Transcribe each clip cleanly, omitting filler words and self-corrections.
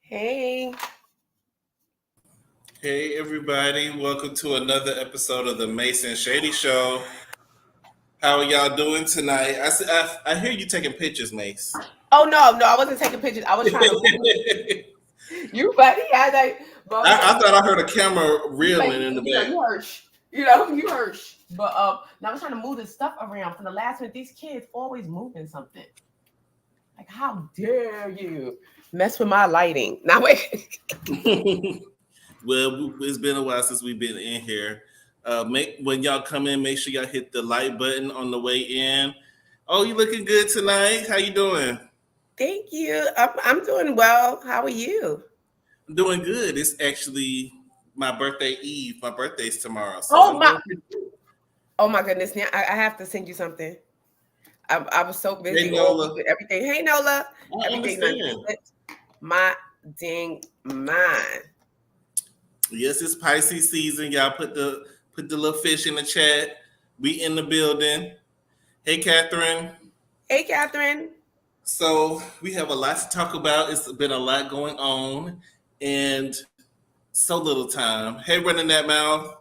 Hey. Hey everybody, welcome to another episode of the MASE and SHADY show. How are y'all doing tonight? I hear you taking pictures, Mace. Oh no, I wasn't taking pictures. I was trying to move. You buddy, I thought I heard a camera reeling in the back. you hirsch. You hirsch. But now I was trying to move this stuff around from the last minute. These kids always moving something. Like, how dare you mess with my lighting? Now wait. Well, it's been a while since we've been in here. When y'all come in, make sure y'all hit the like button on the way in. Oh, you looking good tonight? How you doing? Thank you. I'm doing well. How are you? I'm doing good. It's actually my birthday eve. My birthday's tomorrow, so Oh I'm my doing pretty good. oh my goodness. Now I have to send you something. I was so Hey busy all week Nola, with everything. Hey Nola. I Everything done understand. slipped my dang mind. Yes, it's Pisces season. Y'all put the little fish in the chat. We in the building. Hey, Catherine. Hey Catherine. So we have a lot to talk about. It's been a lot going on, and so little time. Hey, running that mouth.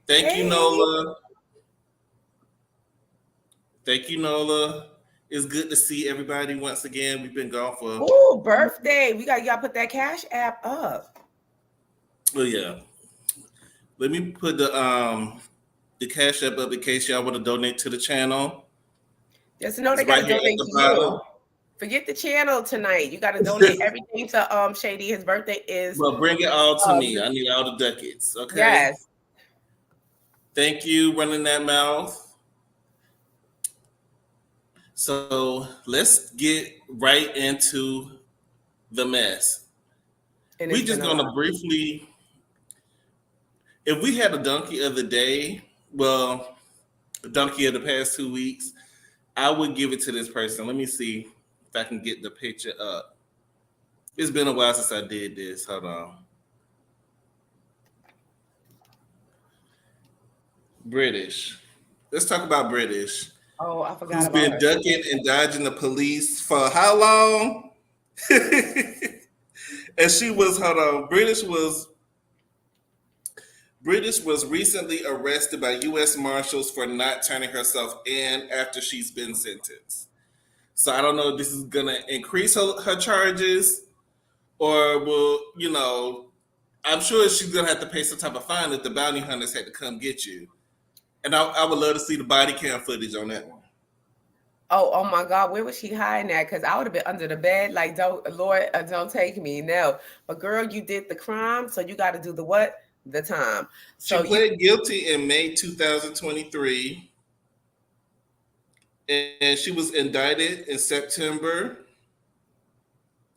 Thank you, Hey. Nola. Thank you, Nola. It's good to see everybody once again. We've been gone for. Ooh, birthday. You gotta put that cash app up. Oh yeah. Let me put the cash app up in case y'all want to donate to the channel. Just know It's they right gotta here at donate the to bottom. you. Forget the channel tonight. You gotta donate everything to Shady. His birthday is But bring it all to me. um I need all the ducats. Okay. yes. Thank you, running that mouth. So let's get right into the mess. And We it's been just a gonna lot. briefly, if we had a donkey of the day, well, a donkey of the past 2 weeks, I would give it to this person. Let me see if I can get the picture up. It's been a while since I did this. Hold on. British. Let's talk about British, Oh, I forgot who's about been her. ducking and dodging the police for how long? And she was, hold on, British was recently arrested by U.S. Marshals for not turning herself in after she's been sentenced. So I don't know if this is gonna increase her charges or I'm sure she's gonna have to pay some type of fine if the bounty hunters had to come get you. And I would love to see the body cam footage on that one. Oh my God, where was she hiding at? Because I would have been under the bed, like, don't, Lord, don't take me. No. But girl, you did the crime, so you got to do the what? The time. She So you, pled guilty in May 2023, and she was indicted in September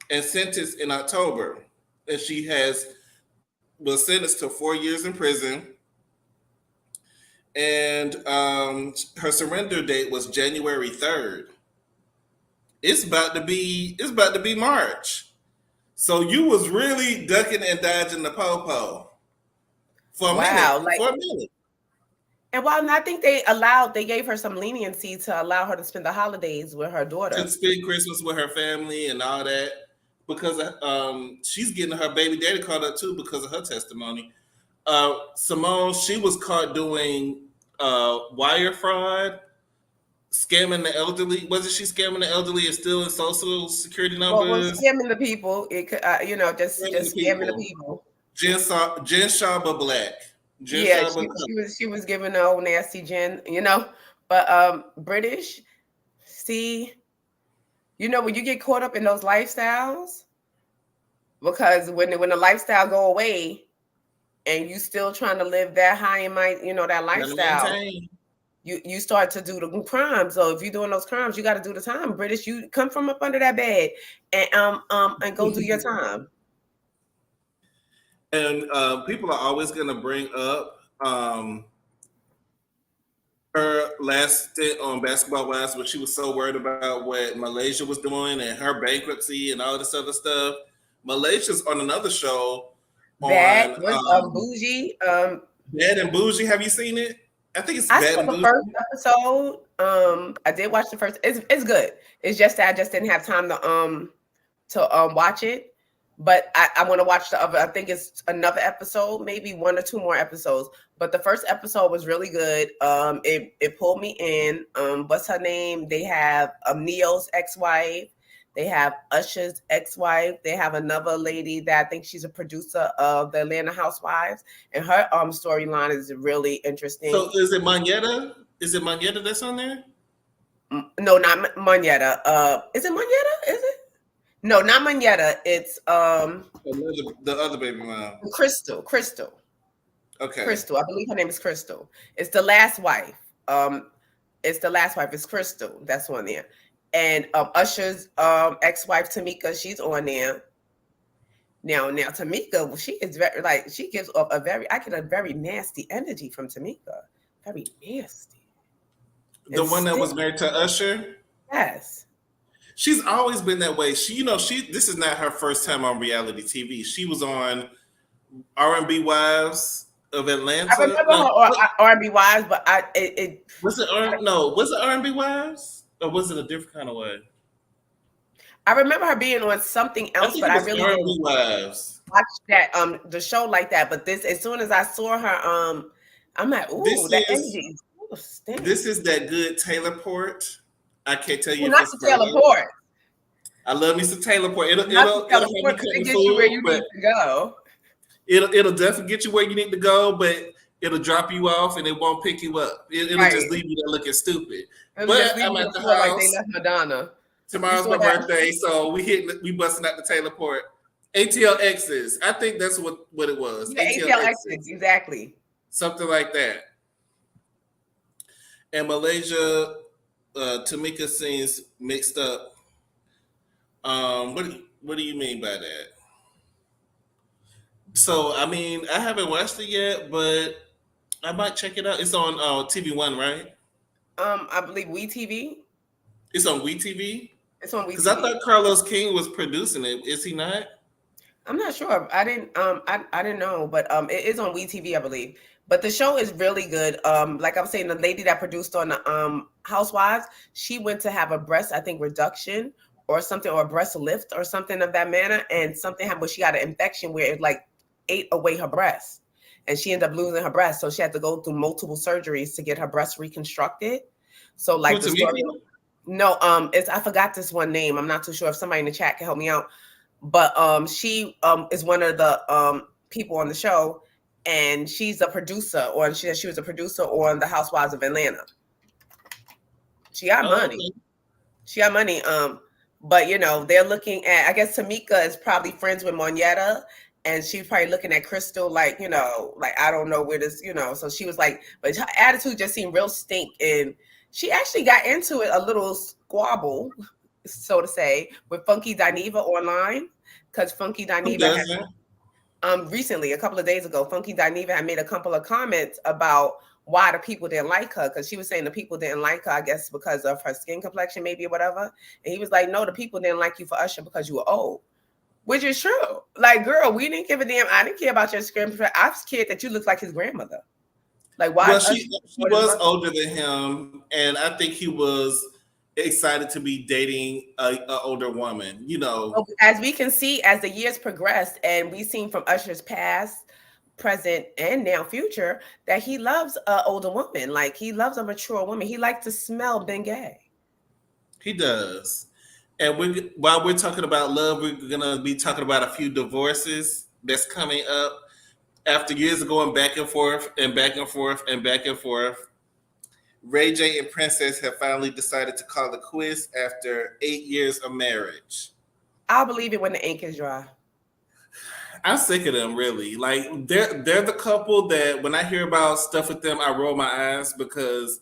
and sentenced in October. And she was sentenced to 4 years in prison. And her surrender date was January 3rd. It's about to be March. So you was really ducking and dodging the popo for a wow. minute. Like, For a minute. and while I think they gave her some leniency to allow her to spend the holidays with her To daughter. spend Christmas with her family and all that because she's getting her baby daddy caught up too because of her testimony. Simone, she was caught doing wire fraud, scamming the elderly. Wasn't she scamming the elderly and stealing social security Well, numbers? scamming the people. It could, Scamming the just scamming the people. people. Jen Shaba Black. Jen Yeah, Shaba. she was giving the old nasty gin, But British, see, when you get caught up in those lifestyles, because when the lifestyle go away and you still trying to live that high and might, that Gotta lifestyle, maintain. you start to do the crimes. So if you're doing those crimes, you got to do the time. British, you come from up under that bed and go do your time. And people are always gonna bring up her last stint on Basketball Wives, but she was so worried about what Malaysia was doing and her bankruptcy and all this other stuff. Malaysia's on another show Bad on was bougie. Bad and Bougie. Have you seen it? I think it's I Bad saw and the Bougie. first episode. I did watch the first. It's good. It's just that I just didn't have time to watch it. But I want to watch the other. I think it's another episode, maybe one or two more episodes. But the first episode was really good. It pulled me in. What's her name? They have Neo's ex-wife. They have Usher's ex-wife. They have another lady that I think she's a producer of the Atlanta Housewives, and her storyline is really interesting. So is it Manetta? Is it Manetta that's on there? No, not Manetta. Is it Manetta? Is it? No, not Manetta. It's the other baby mom. Crystal. Okay. Crystal. I believe her name is Crystal. It's the last wife. It's the last wife. It's Crystal. That's on there. And Usher's ex-wife Tamika, she's on there. Now Tamika, she is very she gives up I get a very nasty energy from Tamika. Very nasty. The one that was married to Usher? Yes. She's always been that way. This is not her first time on reality TV. She was on R&B Wives of Atlanta. I remember her R&B Wives, but was it R&B Wives, or was it a different kind of way? I remember her being on something else, but I really R&B Wives. Watch that the show like that. But this, as soon as I saw her, I'm like, ooh, that energy. This is that good Taylor Port. I can't tell you. Not the Taylor Port. I love me some Taylor Port. It'll get you where you need to go. It'll definitely get you where you need to go, but it'll drop you off and it won't pick you up. It'll just leave you there looking stupid. But I'm at the house. Like they left Madonna. Tomorrow's my birthday, so we busting out the Taylor Port. ATLXs. I think that's what it was. Yeah, ATLXs, exactly. Something like that. And Malaysia, Tamika seems mixed up. What do you mean by that? So, I mean, I haven't watched it yet, but I might check it out. It's on TV One, right? I believe WeTV. It's on WeTV? It's on WeTV. Because I thought Carlos King was producing it. Is he not? I'm not sure. I didn't know, but it is on WeTV, I believe. But the show is really good. Like I was saying, the lady that produced on the Housewives, she went to have a breast, I think, reduction or something, or a breast lift or something of that manner, and something happened where she got an infection where it ate away her breast, and she ended up losing her breast. So she had to go through multiple surgeries to get her breast reconstructed. So the story. No, I forgot this one name. I'm not too sure if somebody in the chat can help me out. But she is one of the people on the show, and she's a producer, or she was a producer on the Housewives of Atlanta. She got money. Okay. She got money. But they're looking at, I guess Tamika is probably friends with Moneta, and she's probably looking at Crystal I don't know where this, so she was like, but her attitude just seemed real stink, and she actually got into it, a little squabble, so to say, with Funky Dineva online, because Funky Dineva recently, a couple of days ago, Funky Dineva had made a couple of comments about why the people didn't like her, because she was saying the people didn't like her, I guess, because of her skin complexion, maybe, or whatever. And he was like, no, the people didn't like you for Usher because you were old, which is true. Like, girl, we didn't give a damn. I didn't care about your skin complexion. I was scared that you looked like his grandmother. Like, why? Well, she was older than him, and I think he was excited to be dating an older woman. As we can see, as the years progressed, and we've seen from Usher's past, present, and now future, that he loves an older woman. Like, he loves a mature woman. He likes to smell Bengay. He does. And while we're talking about love, we're gonna be talking about a few divorces that's coming up. After years of going back and forth and back and forth and back and forth, Ray J and Princess have finally decided to call it quits after 8 years of marriage. I'll believe it when the ink is dry. I'm sick of them, really. Like, they're the couple that when I hear about stuff with them, I roll my eyes, because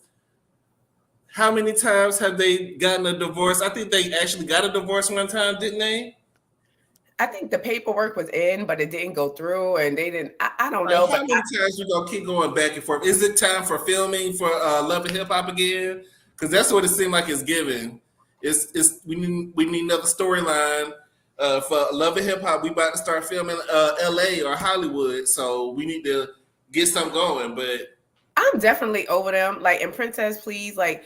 how many times have they gotten a divorce? I think they actually got a divorce one time, didn't they? I think the paperwork was in, but it didn't go through, and they didn't. I don't know. How many times you gonna keep going back and forth? Is it time for filming for Love and Hip Hop again? Because that's what it seemed like it's giving. We need another storyline for Love and Hip Hop. We about to start filming L.A. or Hollywood, so we need to get something going. But I'm definitely over them. Like, and Princess, please, like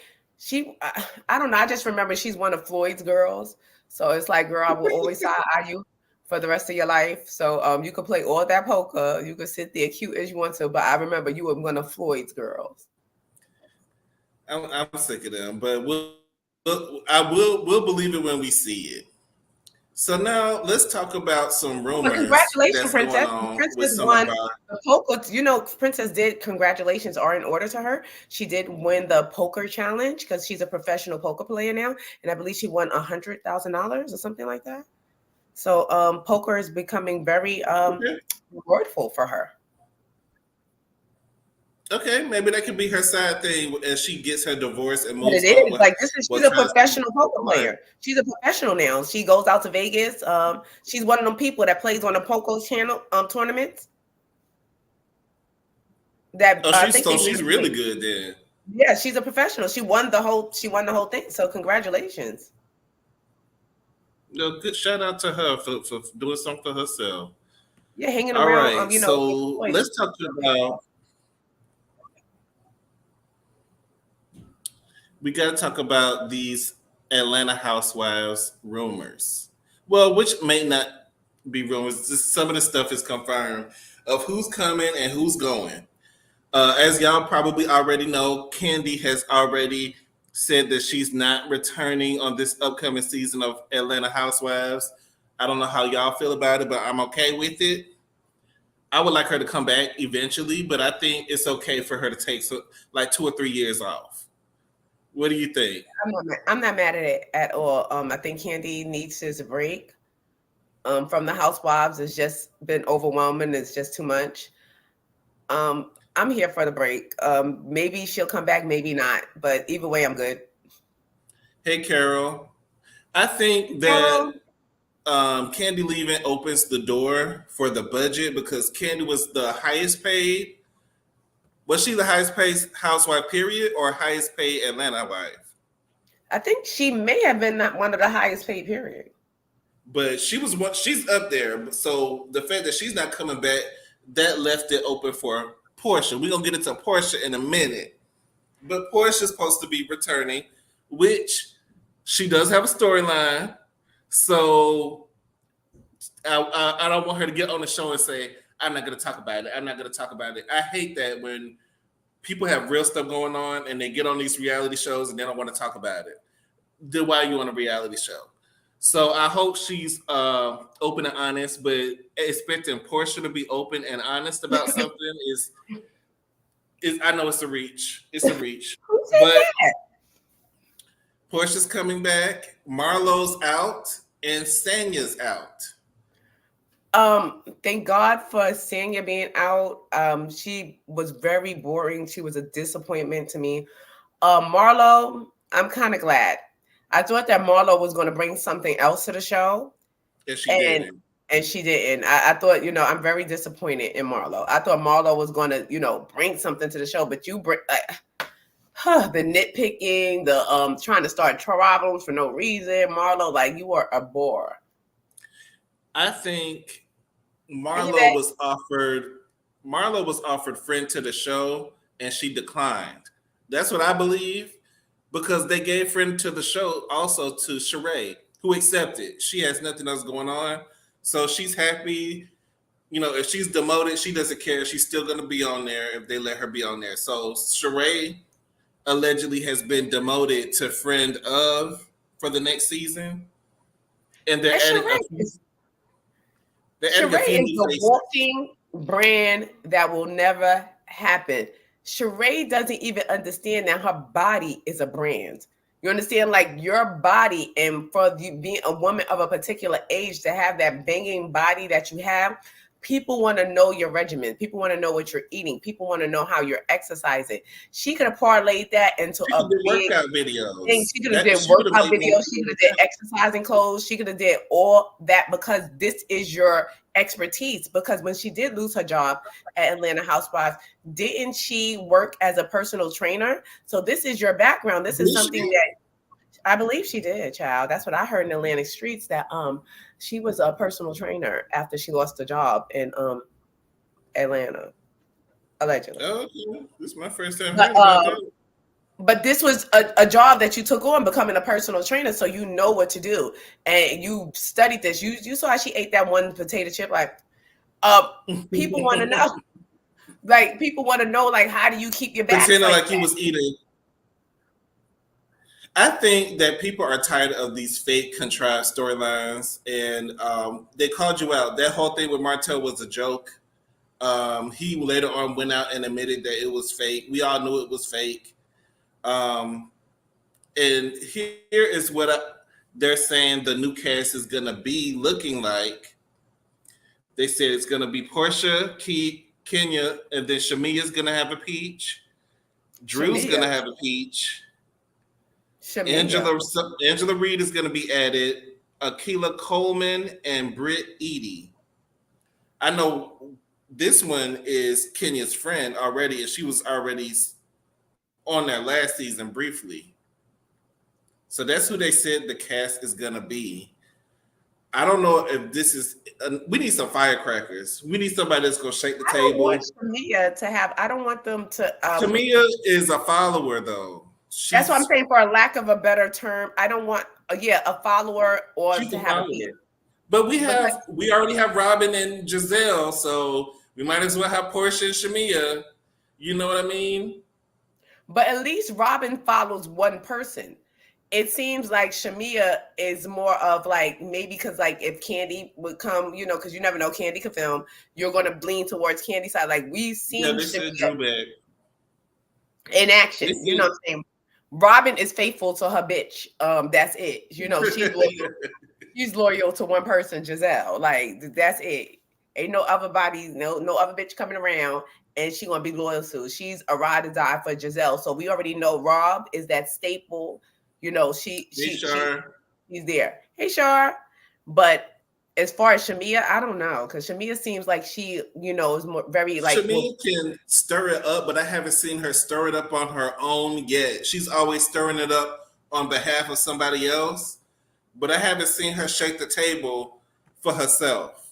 I don't know. I just remember she's one of Floyd's girls, so it's like, girl, I will always side eye you. for the rest of your life. So you could play all that poker. You could sit there cute as you want to, but I remember you were one of Floyd's girls. I'm sick of them, but we'll believe it when we see it. So now let's talk about some But rumors congratulations, that's going Princess. on with Princess some of won our. the poker. You know, Princess did. Congratulations are in order to her. She did win the poker challenge because she's a professional poker player now, and I believe she won $100,000 or something like that. So, poker is becoming very Okay. rewardful for her. Okay, maybe that could be her side thing as she gets her divorce and But it moves on is with like this is what she's a tries to professional with poker her life. player. She's a professional now. She goes out to Vegas. She's one of them people that plays on the poker channel tournaments that Oh, I she's think they so give she's really away. good then. Yeah, she's a professional. She won the whole thing. So congratulations. No, good shout out to her for doing something for herself. Yeah, hanging All around right, with so Floyd is let's talk very about. awesome. We got to talk about these Atlanta Housewives rumors. Well, which may not be rumors. Just some of the stuff is confirmed of who's coming and who's going. As y'all probably already know, Candy has already said that she's not returning on this upcoming season of Atlanta Housewives. I don't know how y'all feel about it, but I'm okay with it. I would like her to come back eventually, but I think it's okay for her to take like 2 or 3 years off. What do you think? I'm not mad at it at all. I think Candy needs his break. From the housewives, it's just been overwhelming. It's just too much. I'm here for the break. Maybe she'll come back, maybe not. But either way, I'm good. Hey, Carol. I think that Carol, Candy leaving opens the door for the budget because Candy was the highest paid. Was she the highest paid housewife, period, or highest paid Atlanta wife? I think she may have been not one of the highest paid. Period. But she was what she's up there. So the fact that she's not coming back, that left it open for Portia. We're gonna get into Portia in a minute. But Portia's supposed to be returning, which she does have a storyline. So I don't want her to get on the show and say, I'm not going to talk about it. I'm not going to talk about it. I hate that when people have real stuff going on and they get on these reality shows and they don't want to talk about it. Then why are you on a reality show? So I hope she's open and honest, but expecting Portia to be open and honest about something is I know it's a reach. It's a reach. Who said But that? Portia's coming back, Marlo's out, and Sanya's out. Thank God for Sanya being out. She was very boring. She was a disappointment to me. Marlo, I'm kind of glad. I thought that Marlo was going to bring something else to the show, And she and didn't. she didn't. I thought, I'm very disappointed in Marlo. I thought Marlo was going to, bring something to the show, but you bring the nitpicking, the trying to start problems for no reason. Marlo, like you are a bore. I think Are you Marlo back? was offered Marlo was offered friend to the show and she declined. That's what I believe because they gave friend to the show also to Sheree, who accepted. She has nothing else going on. So she's happy. If she's demoted, she doesn't care. She's still going to be on there if they let her be on there. So Sheree allegedly has been demoted to friend of for the next season. And And they're adding a Sheree few is new the faces. walking brand that will never happen. Sheree doesn't even understand that her body is a brand. You understand, like your body, and for you being a woman of a particular age to have that banging body that you have, people want to know your regimen. People want to know what you're eating. People want to know how you're exercising. She could have parlayed that into She could a do big workout thing. videos. She could have That did she would have workout made more videos. She money could have than did that. exercising clothes. She could have did all that because this is your expertise. Because when she did lose her job at Atlanta Housewives, didn't she work as a personal trainer? So this is your background. This is Did something she? that I believe she did, child. That's what I heard in Atlantic Streets that she was a personal trainer after she lost the job in Atlanta, allegedly. Oh, okay. This is my first time But hearing about that. But this was a job that you took on, becoming a personal trainer, so you know what to do, and you studied this. You saw how she ate that one potato chip. Like, uh, people want to know. Like, people want to know, like, how do you keep your backs Pretending like like you that? was eating. I think that people are tired of these fake contrived storylines, and they called you out. That whole thing with Martell was a joke. He later on went out and admitted that it was fake. We all knew it was fake. Um, and here is what they're saying the new cast is going to be looking like. They said it's going to be Portia, Kenya, and then Shamia's going to have a peach. Drew's going Shamia, to have a peach. Shamia. Angela Reed is going to be added. Akila Coleman and Britt Eady. I know this one is Kenya's friend already, and she was already on there last season briefly. So that's who they said the cast is going to be. I don't know if this is. We need some firecrackers. We need somebody that's going to shake the I don't want table. Shamia to have. I don't want them to. Tamia is a follower, though. That's what I'm She's saying. For a lack of a better term, I don't want. Yeah, a follower or she's to a have a peer. follower. But Because, we already have Robin and Giselle, so we might as well have Portia and Shamia. You know what I mean? but at least Robin follows one person. It seems like Shamia is more of like, maybe because like if Candy would come, because you never know, Candy could film. You're going to lean towards Candy side. Like, we've Yeah, seen they said Shamia Drew back. in They action. You know said what I'm saying? Robin is faithful to her bitch. That's it. She's loyal. She's loyal to one person, Giselle. Like, that's it. Ain't no other body, no other bitch coming around, and she gonna be loyal to. She's a ride or die for Giselle. So we already know Rob is that staple. She they she she sure. he's there. Hey, Shar. But as far as Shamia, I don't know, because Shamia seems like she, is more very like, well, Shameen can stir it up, but I haven't seen her stir it up on her own yet. She's always stirring it up on behalf of somebody else, but I haven't seen her shake the table for herself.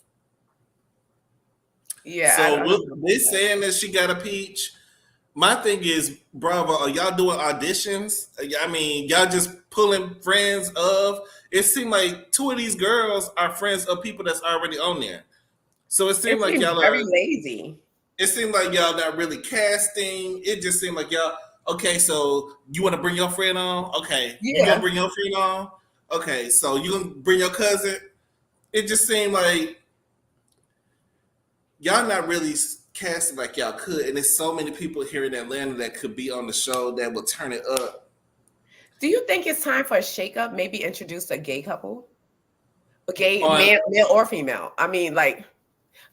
yeah, I So don't know they about that. saying that she got a peach. My thing is, Bravo, are y'all doing auditions? I mean, y'all just pulling friends of. It seemed like two of these girls are friends of people that's already on there. So it It seemed like seems y'all very are. lazy. It seemed like y'all not really casting. It just seemed like y'all. Okay, so you want to bring your friend on? Okay, you gonna Yeah. bring your friend on? Okay, so you gonna bring your cousin? It just seemed like y'all not really casting like y'all could, and there's so many people here in Atlanta that could be on the show that will turn it up. Do you think it's time for a shakeup? Maybe introduce a gay couple, a gay On, male or female. I mean, like,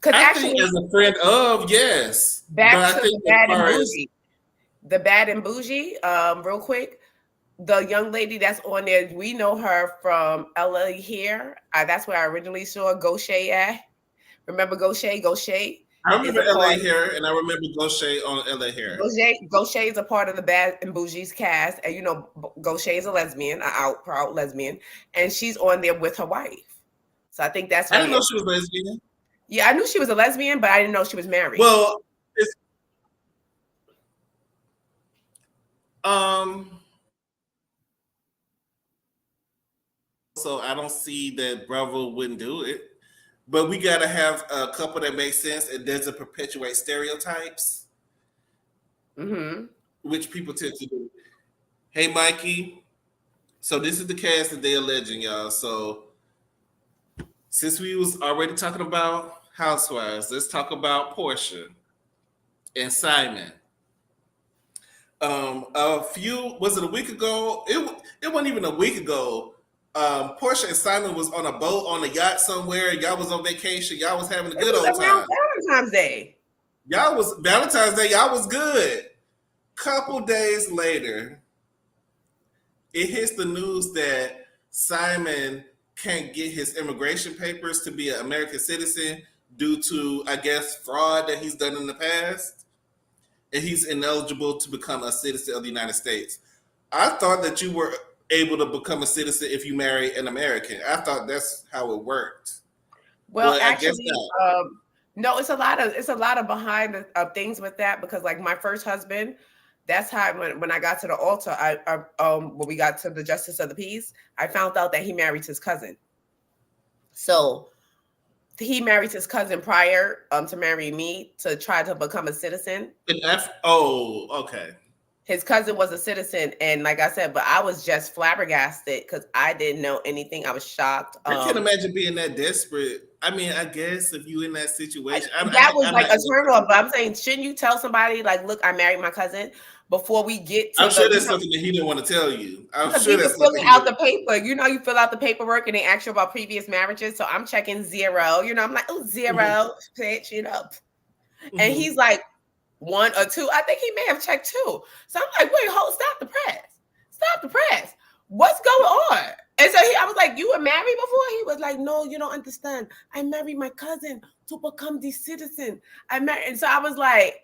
because I think actually, as a friend of yes, but back I to the think as bad and far as bougie, the bad and bougie. Real quick, the young lady that's on there, we know her from LA here. That's where I originally saw Gaucher at. Remember Gaucher? Gaucher I is remember a LA part. Hair, and I remember Gaucher on LA Hair. Gaucher is a part of the Bad and Bougie's cast, and Gaucher is a lesbian, an out proud lesbian, and she's on there with her wife. So I think that's I didn't really know she interesting. was lesbian. Yeah, I knew she was a lesbian, but I didn't know she was married. Well, it's um. So I don't see that Bravo wouldn't do it. But we gotta have a couple that makes sense and doesn't perpetuate stereotypes, Hmm. which people tend to do. Hey, Mikey. So this is the cast that they're alleging, y'all. So since we was already talking about Housewives, let's talk about Portia and Simon. A few was it a week ago? It wasn't even a week ago. Portia and Simon was on a boat on a yacht somewhere. Y'all was on vacation. Y'all was having a It good was old around time. Valentine's Day. Y'all was Valentine's Day. Y'all was good. Couple days later, it hits the news that Simon can't get his immigration papers to be an American citizen due to, I guess, fraud that he's done in the past, and he's ineligible to become a citizen of the United States. I thought that you were able to become a citizen if you marry an American. I thought that's how it worked, Well, but I guess actually, not. no, it's a lot of behind the things with that, because like my first husband, that's how when I got to the altar, when we got to the justice of the peace, I found out that he married his cousin. So he married his cousin prior to marrying me to try to become a citizen. Okay. His cousin was a citizen, and like I said, but I was just flabbergasted because I didn't know anything. I was shocked. I can't imagine being that desperate. I mean, I guess if you in that situation, That was I'm like not. a turn off. But I'm saying, shouldn't you tell somebody like, look, I married my cousin before we get to I'm sure the, that's something that he didn't want to tell you. I'm because sure we were that's something filling he out didn't. the paper. You fill out the paperwork and they ask you about previous marriages. So I'm checking 0. I'm like, oh, 0, bitch, And Mm-hmm. he's like 1 or 2. I think he may have checked 2. So I'm like, wait, hold, stop the press. Stop the press. What's going on? And so I was like, you were married before? He was like, no, you don't understand. I married my cousin to become the citizen. And so I was like,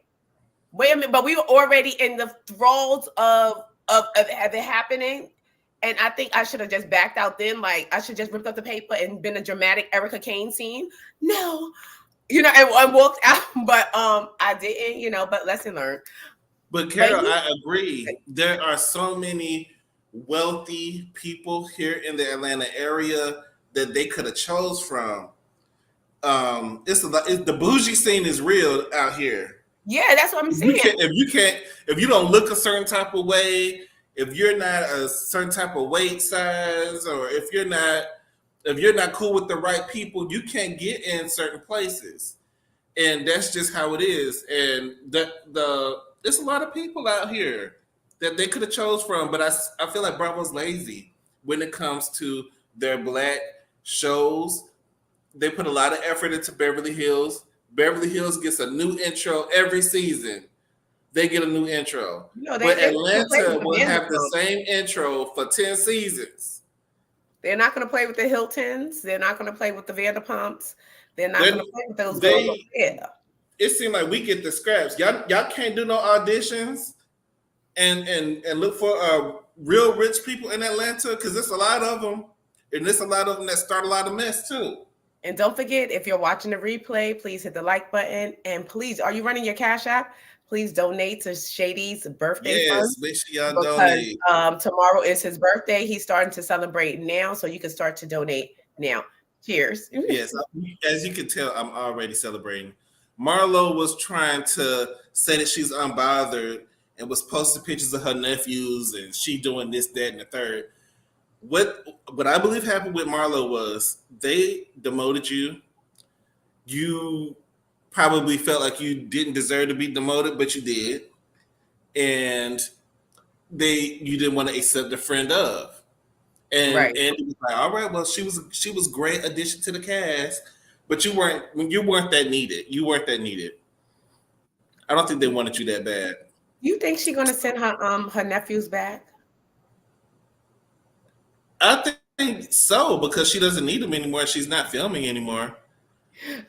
wait a minute, but we were already in the thralls of it happening. And I think I should have just backed out then. Like, I should just ripped up the paper and been a dramatic Erica Kane scene. No, and walked out. But I didn't, but lesson learned. But But Carol, I agree. There are so many wealthy people here in the Atlanta area that they could have chose from. The bougie scene is real out here. yeah, that's what I'm saying. If you don't look a certain type of way, if you're not a certain type of weight size, or if you're not cool with the right people, you can't get in certain places, and that's just how it is. And there's a lot of people out here that they could have chose from, but I feel like Bravo's lazy when it comes to their black shows. They put a lot of effort into Beverly Hills. Beverly Hills gets a new intro every season. They get a new intro. But They're not gonna play Atlanta with the will have the Vanderpumps. same intro for 10 seasons. They're not going to play with the Hiltons. They're not going to play with the Vanderpumps. They're not going Then to play with those girls over they there. it seemed like we get the scraps. Y'all can't do no auditions and look for real rich people in Atlanta, because there's a lot of them, and there's a lot of them that start a lot of mess too. And don't forget, if you're watching the replay, please hit the like button. And please, are you running your Cash App? Please donate to Shady's birthday fund, Yes, make sure y'all because donate. tomorrow is his birthday. He's starting to celebrate now, so you can start to donate now. Cheers. Yes, as you can tell, I'm already celebrating. Marlo was trying to say that she's unbothered and was posting pictures of her nephews and she doing this, that, and the third. What I believe happened with Marlo was they demoted you. You probably felt like you didn't deserve to be demoted, but you did, and you didn't want to accept the friend of. And Right. Andy was like, all right, well, she was great addition to the cast, but you weren't that needed. You weren't that needed. I don't think they wanted you that bad. You think she's gonna send her nephews back? I think so, because she doesn't need them anymore. She's not filming anymore.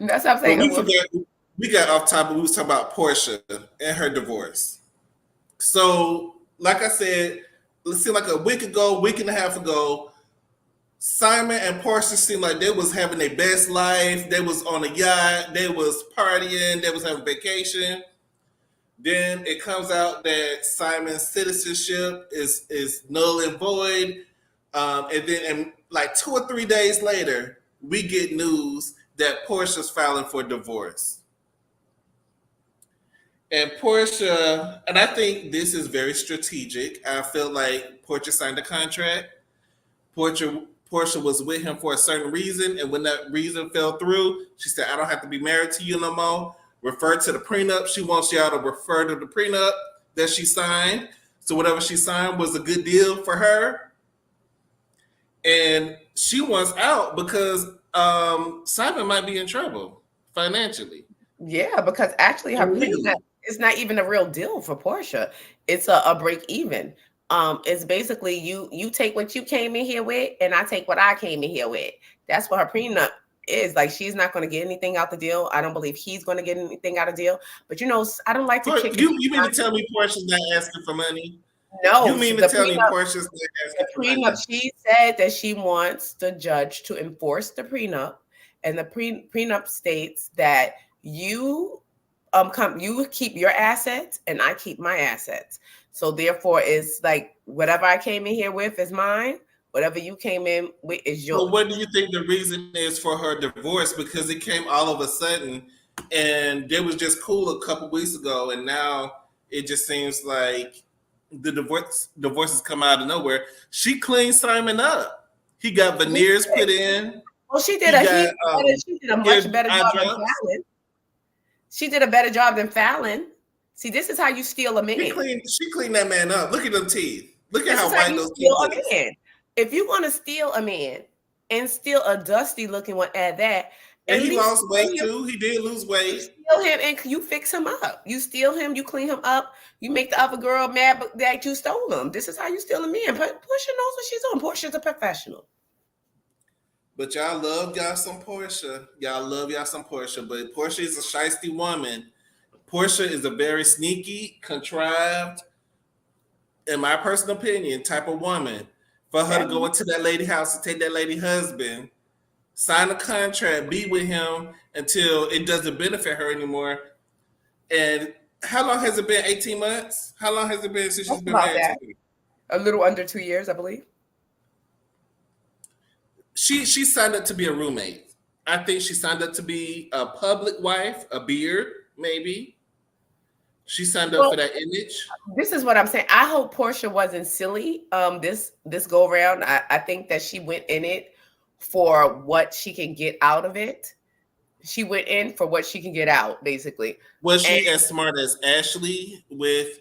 That's what I'm But saying. we got off topic. We was talking about Porsha and her divorce. So, like I said, let's see, like a week and a half ago, Simon and Portia seemed like they was having their best life. They was on a yacht. They was partying. They was having vacation. Then it comes out that Simon's citizenship is null and void. And like 2 or 3 days later, we get news that Portia's filing for divorce. And Portia, and I think this is very strategic. I feel like Portia signed a contract. Portia was with him for a certain reason, and when that reason fell through, she said, "I don't have to be married to you no more." Refer to the prenup. She wants y'all to refer to the prenup that she signed. So whatever she signed was a good deal for her, and she wants out because Simon might be in trouble financially. Yeah, because actually her prenup is not even a real deal for Portia. It's a break even. It's basically you take what you came in here with, and I take what I came in here with. That's what her prenup is. Like, she's not going to get anything out the deal. I don't believe he's going to get anything out of the deal. But I don't like to kick. You mean to tell me Portia's not asking for money? No, You mean to tell me Portia's not asking the for prenup, money? she said that she wants the judge to enforce the prenup, and the prenup states that you keep your assets and I keep my assets. So therefore, it's like whatever I came in here with is mine. Whatever you came in with is So yours. what do you think the reason is for her divorce? Because it came all of a sudden, and it was just cool a couple weeks ago, and now it just seems like the divorces come out of nowhere. She cleaned Simon up. He got veneers put in. Well, she did He a got she did a ear much better eye job than drops. Fallon. She did a better job than Fallon. See, this is how you steal a man. She cleaned that man up. Look at them teeth. Look at This how is how white you those steal teeth a is. man. If you want to steal a man and steal a dusty looking one at that, And at he least lost weight too. He did lose weight. steal him and you fix him up. You steal him, you clean him up, you make the other girl mad that you stole him. This is how you steal a man. Portia knows what she's doing. Portia's a professional. But y'all love y'all some Portia. Y'all love y'all some Portia. But Portia is a shiesty woman. Portia is a very sneaky, contrived, in my personal opinion, type of woman. For her to go into that lady house and take that lady husband, sign a contract, be with him until it doesn't benefit her anymore. And how long has it been? 18 months? How long has it been since she's been About married that. to me? A little under 2 years, I believe. She signed up to be a roommate. I think she signed up to be a public wife, a beard, maybe. She signed up for that image. This is what I'm saying. I hope Portia wasn't silly. This go around. I think that she went in it for what she can get out of it. She went in for what she can get out, basically. Was she as smart as Ashley with,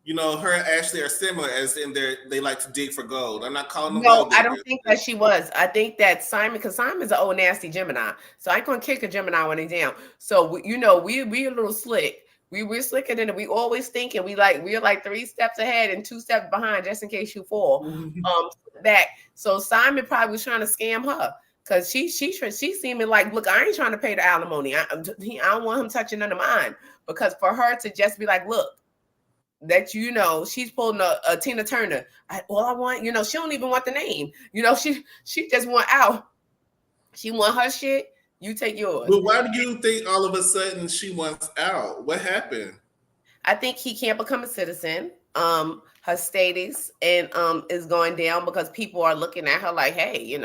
her and Ashley are similar as in they like to dig for gold. I'm not calling them No, gold I diggers. don't think that she was. I think that Simon, because Simon's an old nasty Gemini, so I ain't gonna kick a Gemini when he's down. So we a little slick. We're slicker than it. We always thinking we're like 3 steps ahead and 2 steps behind, just in case you fall back. So Simon probably was trying to scam her because she seeming like, look, I ain't trying to pay the alimony. I don't want him touching none of mine, because for her to just be like, look, that she's pulling a Tina Turner. All I want, she don't even want the name. She just want out. She want her shit. You take yours. But why do you think all of a sudden she wants out? What happened? I think he can't become a citizen. Her status and is going down because people are looking at her like, hey,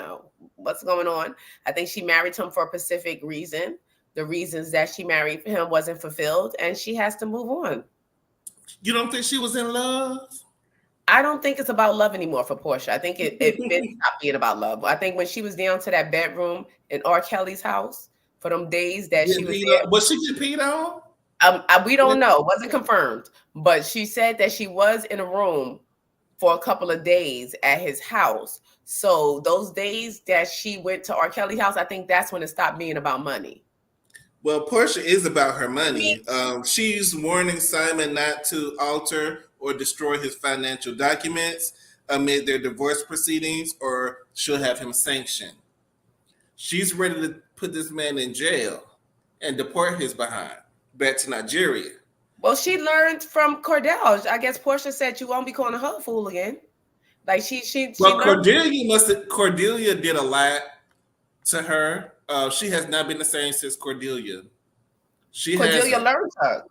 what's going on? I think she married him for a specific reason. The reasons that she married him wasn't fulfilled, and she has to move on. You don't think she was in love? I don't think it's about love anymore for Portia. I think it stopped being about love. I think when she was down to that bedroom in R. Kelly's house for them days that she was there. Was she get peed on? We don't know. It wasn't confirmed. But she said that she was in a room for a couple of days at his house. So those days that she went to R. Kelly's house, I think that's when it stopped being about money. Well, Portia is about her money. She's warning Simon not to alter or destroy his financial documents amid their divorce proceedings, or she'll have him sanctioned. She's ready to put this man in jail and deport his behind back to Nigeria. Well, she learned from Cordell. I guess Portia said you won't be calling her a fool again. Like Well, Cordelia did a lot to her. She has not been the same since Cordelia. Cordelia learned her.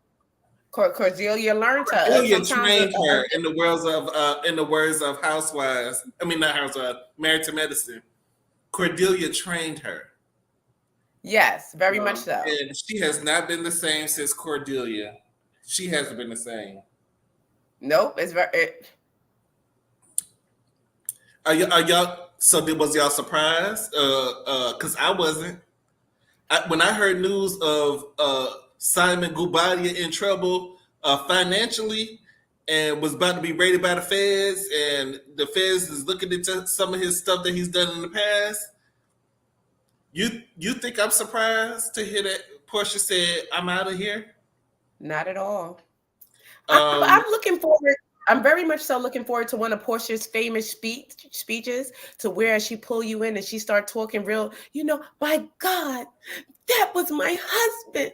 Cordelia learned her. Cordelia trained her in the words of Housewives. I mean, not Housewives. Married to Medicine. Cordelia trained her. Yes, very much so. And she has not been the same since Cordelia. She hasn't been the same. Nope, it's very. Are y'all? So was y'all surprised? Because I wasn't. When I heard news of Simon Gubadia in trouble financially and was about to be raided by the feds, and the feds is looking into some of his stuff that he's done in the past, you think I'm surprised to hear that Portia said, I'm out of here? Not at all. I'm looking forward. I'm very much so looking forward to one of Portia's famous speeches, to where she pull you in and she start talking real, by God, that was my husband.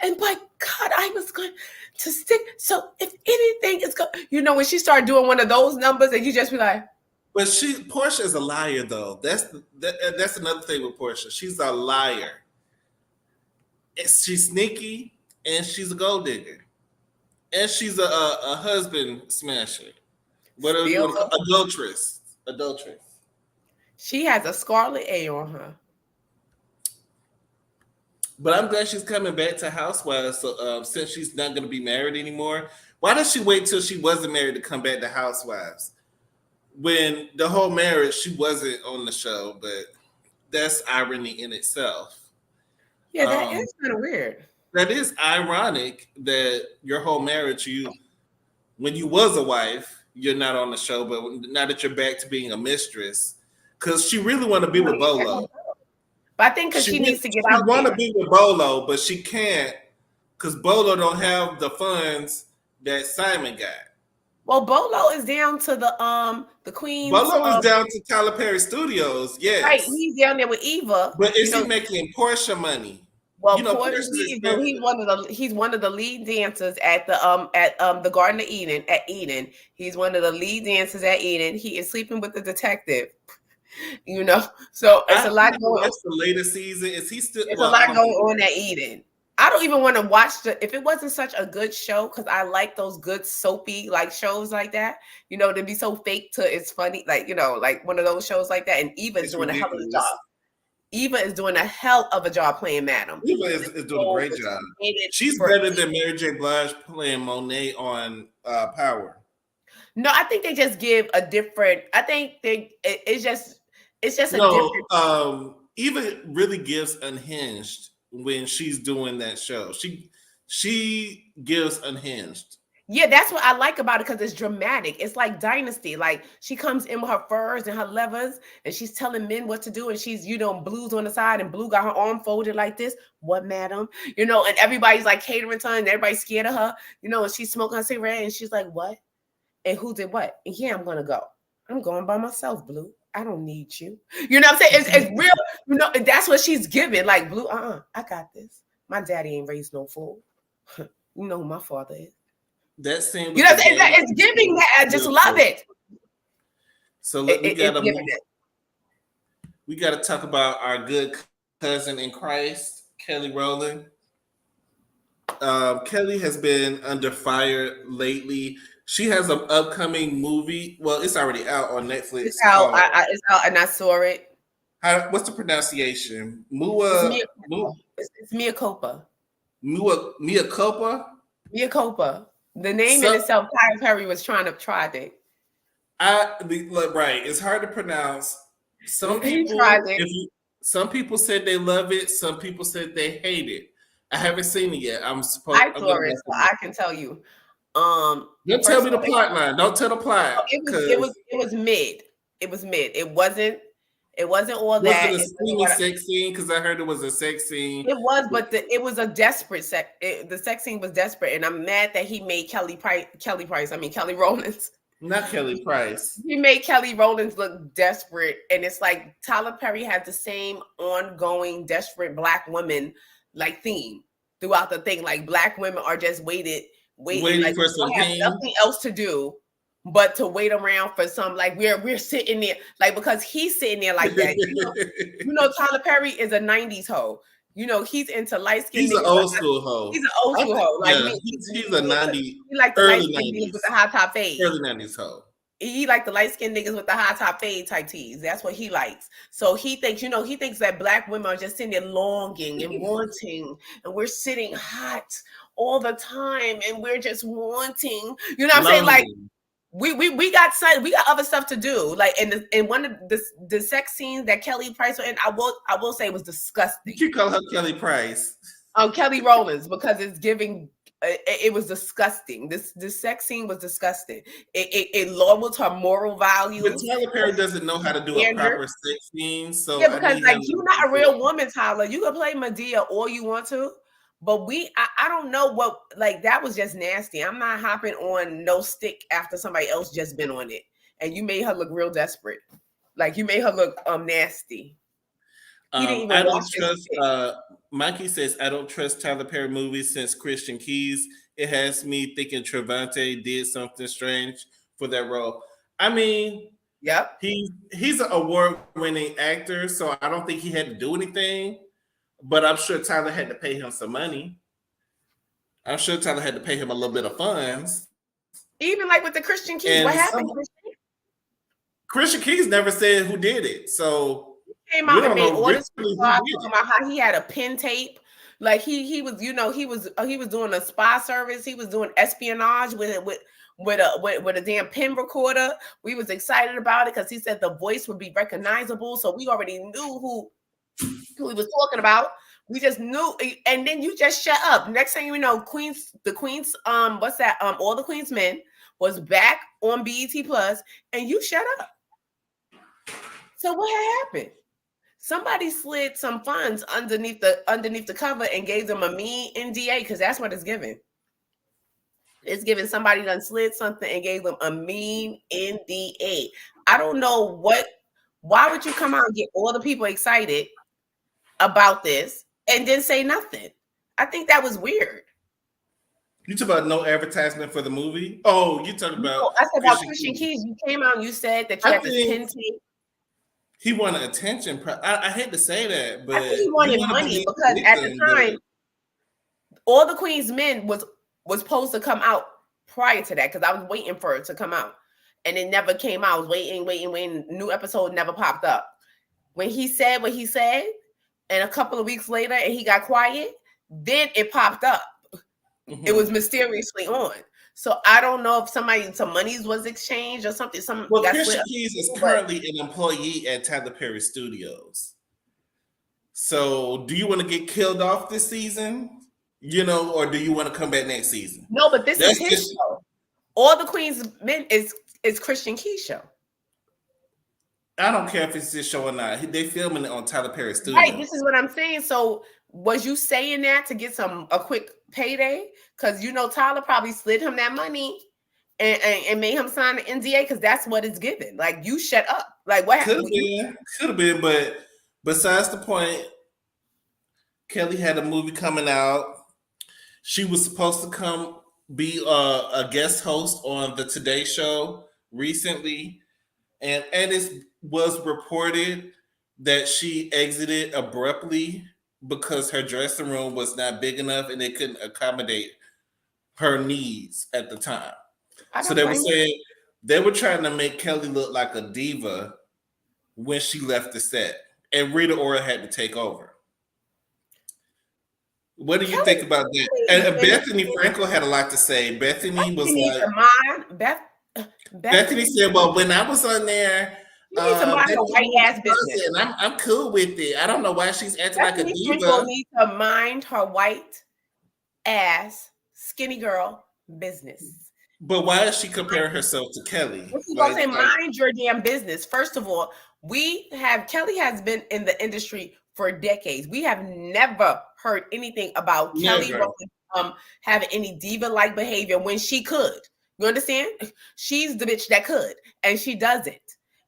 And by God, I was going to stick. So if anything is going, when she started doing one of those numbers, and you just be like. But Portia is a liar, though. That's another thing with Portia. She's a liar. She's sneaky and she's a gold digger. and she's a husband smasher. What do you Still, want to call adulteress? Adulteress. she has a scarlet A on her. But I'm glad she's coming back to Housewives. So since she's not going to be married anymore, why does she wait till she wasn't married to come back to Housewives? When the whole marriage, she wasn't on the show, but that's irony in itself. Yeah, that Um, is kind of weird. that is ironic that your whole marriage, when you was a wife, you're not on the show, but now that you're back to being a mistress, because she really want to be with Bolo. But I think because She she needs to get she out want to there. be with Bolo, but she can't because Bolo don't have the funds that Simon got. Well, Bolo is down to the Queen's Bolo is down to Tyler Perry Studios, right. yes, He's down there with Eva. but You is he know, making Porsche money? well, Porsche's he's expensive. one of the lead dancers at the Garden of Eden at Eden. He's one of the lead dancers at Eden. He is sleeping with the detective. You know, so I it's a lot haven't going. watched the latest season. Is he still? It's a Well, lot I don't going think. on at Eden. I don't even want to watch if it wasn't such a good show, because I like those good soapy like shows like that. You know, to be so fake to it's funny, like like one of those shows like that. And Eva is It's doing a hell of a job. ridiculous. Eva is doing a hell of a job playing Madam. Eva This is doing a role great was job. created She's for. better than Mary J. Blige playing Monet on Power. No, I think they just give a different. I think it's just a No, different. Eva really gives unhinged when she's doing that show. She gives unhinged. Yeah, that's what I like about it because it's dramatic. It's like Dynasty. Like she comes in with her furs and her levers, and she's telling men what to do, and she's Blue's on the side, and Blue got her arm folded like this. What, madam? And everybody's like catering to her, and everybody's scared of her. And she's smoking a cigarette, and she's like, "What? And who did what? And yeah, I'm gonna go. I'm going by myself, Blue. I don't need you." You know what I'm saying? It's real. And that's what she's giving. Like Blue, I got this. My daddy ain't raised no fool. You know who my father is. That scene You with know the what I'm saying? daddy. It's giving that. I just love it. So look, we It's giving it. got to talk about our good cousin in Christ, Kelly Rowland. Kelly has been under fire lately. She has an upcoming movie. Well, it's already out on Netflix. It's out. It's out, and I saw it. What's the pronunciation? It's Mia. It's Mia Copa. Mia Copa. Mia Copa. The name in So, itself, Tyler Perry was trying to try it. Right. It's hard to pronounce. Some He people, tried it. some people said they love it. Some people said they hate it. I haven't seen it yet. I saw it, so I can tell you. Don't tell me the plot line. Don't tell the plot. It was mid. It was mid. It wasn't all Was that. it a steamy sex scene? Because I heard it was a sex scene. It was, but it was a desperate sex. The sex scene was desperate, and I'm mad that he made Kelly Rowlands. Not Kelly Price. He made Kelly Rowlands look desperate, and it's like Tyler Perry has the same ongoing desperate black woman like theme throughout the thing. Like black women are just waiting like for some have nothing else to do but to wait around for some, like we're sitting there, like because he's sitting there like that. Tyler Perry is a 90s hoe. He's into light skin. He's an old school hoe. He's an old school hoe. Like yeah, he's a 90s. He like the light skin niggas with the high top fade. Early 90s hoe. He like the light skinned niggas with the high top fade type tees. That's what he likes. So he thinks, he thinks that black women are just sitting there longing and wanting, and we're sitting hot all the time, and we're just wanting. You know what I'm saying? Like we got other stuff to do. Like in one of the sex scenes that Kelly Price was in, I will say it was disgusting. You call her Kelly Price? Kelly Rowlands, because it's giving. It was disgusting. This sex scene was disgusting. It lowered her moral value. But Tyler Perry doesn't know how to do a proper sex scene. So yeah, because you're not a real woman, Tyler. You can play Medea all you want to, but I don't know what, like, that was just nasty. I'm not hopping on no stick after somebody else just been on it, and you made her look real desperate. Like you made her look nasty. I don't trust. Mikey says, I don't trust Tyler Perry movies since Christian Keys. It has me thinking Trevante did something strange for that role. I mean, yep, he's an award-winning actor, so I don't think he had to do anything. But I'm sure Tyler had to pay him some money. I'm sure Tyler had to pay him a little bit of funds. Even like with the Christian Keys, what And happened? Christian Keys never said who did it. So Came we out and don't made know all really this who talking did it. about how he had a pen tape. Like he was, he was doing a spy service. He was doing espionage with a damn pen recorder. We was excited about it because he said the voice would be recognizable. So we already knew who he was talking about. We just knew, and then you just shut up. Next thing you know, the Queen's, what's that? All the Queen's Men was back on BET Plus, and you shut up. So what had happened? Somebody slid some funds underneath the cover and gave them a mean NDA because that's what it's giving. It's giving somebody done slid something and gave them a mean NDA. I don't know why would you come out and get all the people excited about this and then say nothing? I think that was weird. You talk about no advertisement for the movie? Oh, you talking about I said about Christian Keys. You came out and you said that you had this pen tape. He wanted attention. I hate to say that, but I think he wanted money because at the time, All the Queen's Men was supposed to come out prior to that because I was waiting for it to come out, and it never came out. I was waiting. New episode never popped up. When he said what he said, and a couple of weeks later, and he got quiet, then it popped up. Mm-hmm. It was mysteriously on. So I don't know if some monies was exchanged or something. Well, Christian Keys is currently an employee at Tyler Perry Studios. So do you want to get killed off this season? Or do you want to come back next season? No, but this is his show. All the Queen's Men is Christian Keys' show. I don't care if it's his show or not. They filming it on Tyler Perry Studios. Right, this is what I'm saying. So was you saying that to get a quick payday? Because Tyler probably slid him that money and made him sign an NDA because that's what it's given. Like, you shut up. Like, what could have been, but besides the point, Kelly had a movie coming out. She was supposed to come be a guest host on the Today Show recently, and it was reported that she exited abruptly because her dressing room was not big enough and they couldn't accommodate her needs at the time. So they were saying they were trying to make Kelly look like a diva when she left the set, and Rita Ora had to take over. What do you think about that? And Bethany Frankel had a lot to say. Bethany was like, Bethany said, "Well, when I was on there, you need to mind her white ass business. And I'm cool with it. I don't know why she's acting like a diva." Frankel needs to mind her white ass skinny girl business. But why is she comparing herself to Kelly? She's gonna say, mind your damn business. First of all, Kelly has been in the industry for decades. We have never heard anything about Kelly having any diva-like behavior when she could. You understand? She's the bitch that could, and she doesn't.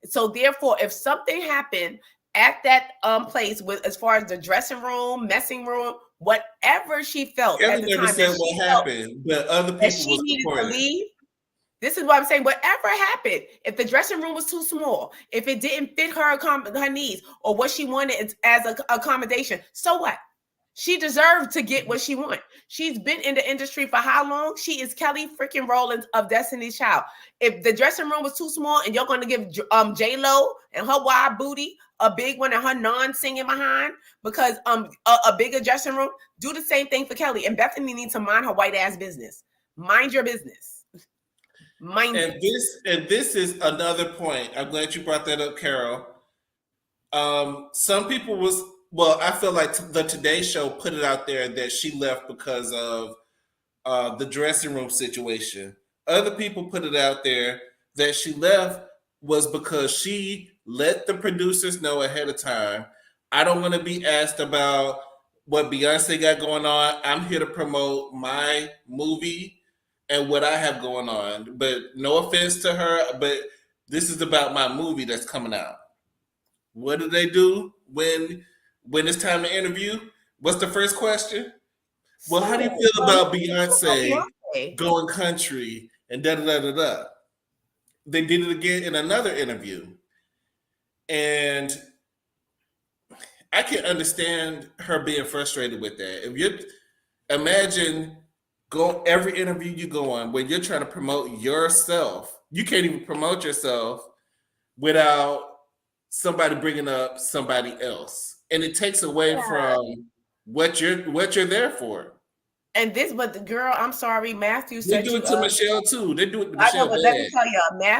So therefore, if something happened at that place with as far as the dressing room, messing room, whatever she felt Kelly at the never time, said what happened, but other people she needed to leave. This is what I'm saying. Whatever happened, if the dressing room was too small, if it didn't fit her needs or what she wanted as an accommodation, so what? She deserved to get what she wanted. She's been in the industry for how long? She is Kelly freaking Rowland of Destiny's Child. If the dressing room was too small and you're going to give J-Lo and her wide booty a big one and her non-singing behind because a bigger dressing room, do the same thing for Kelly. And Bethany needs to mind her white ass business. Mind your business. This is another point. I'm glad you brought that up, Carol. Some people I feel like the Today Show put it out there that she left because of the dressing room situation. Other people put it out there that she left was because she let the producers know ahead of time, I don't want to be asked about what Beyonce got going on. I'm here to promote my movie and what I have going on. But no offense to her, but this is about my movie that's coming out. What do they do when it's time to interview? What's the first question? Well, how do you feel about Beyonce going country and da-da-da-da-da? They did it again in another interview. And I can understand her being frustrated with that. If you imagine Go every interview you go on when you're trying to promote yourself. You can't even promote yourself without somebody bringing up somebody else, and it takes away Yeah. from what you're there for. And this, but the girl, I'm sorry, Matthew They set do you it to up. Michelle too. They do it to I know, Michelle but let me bad. tell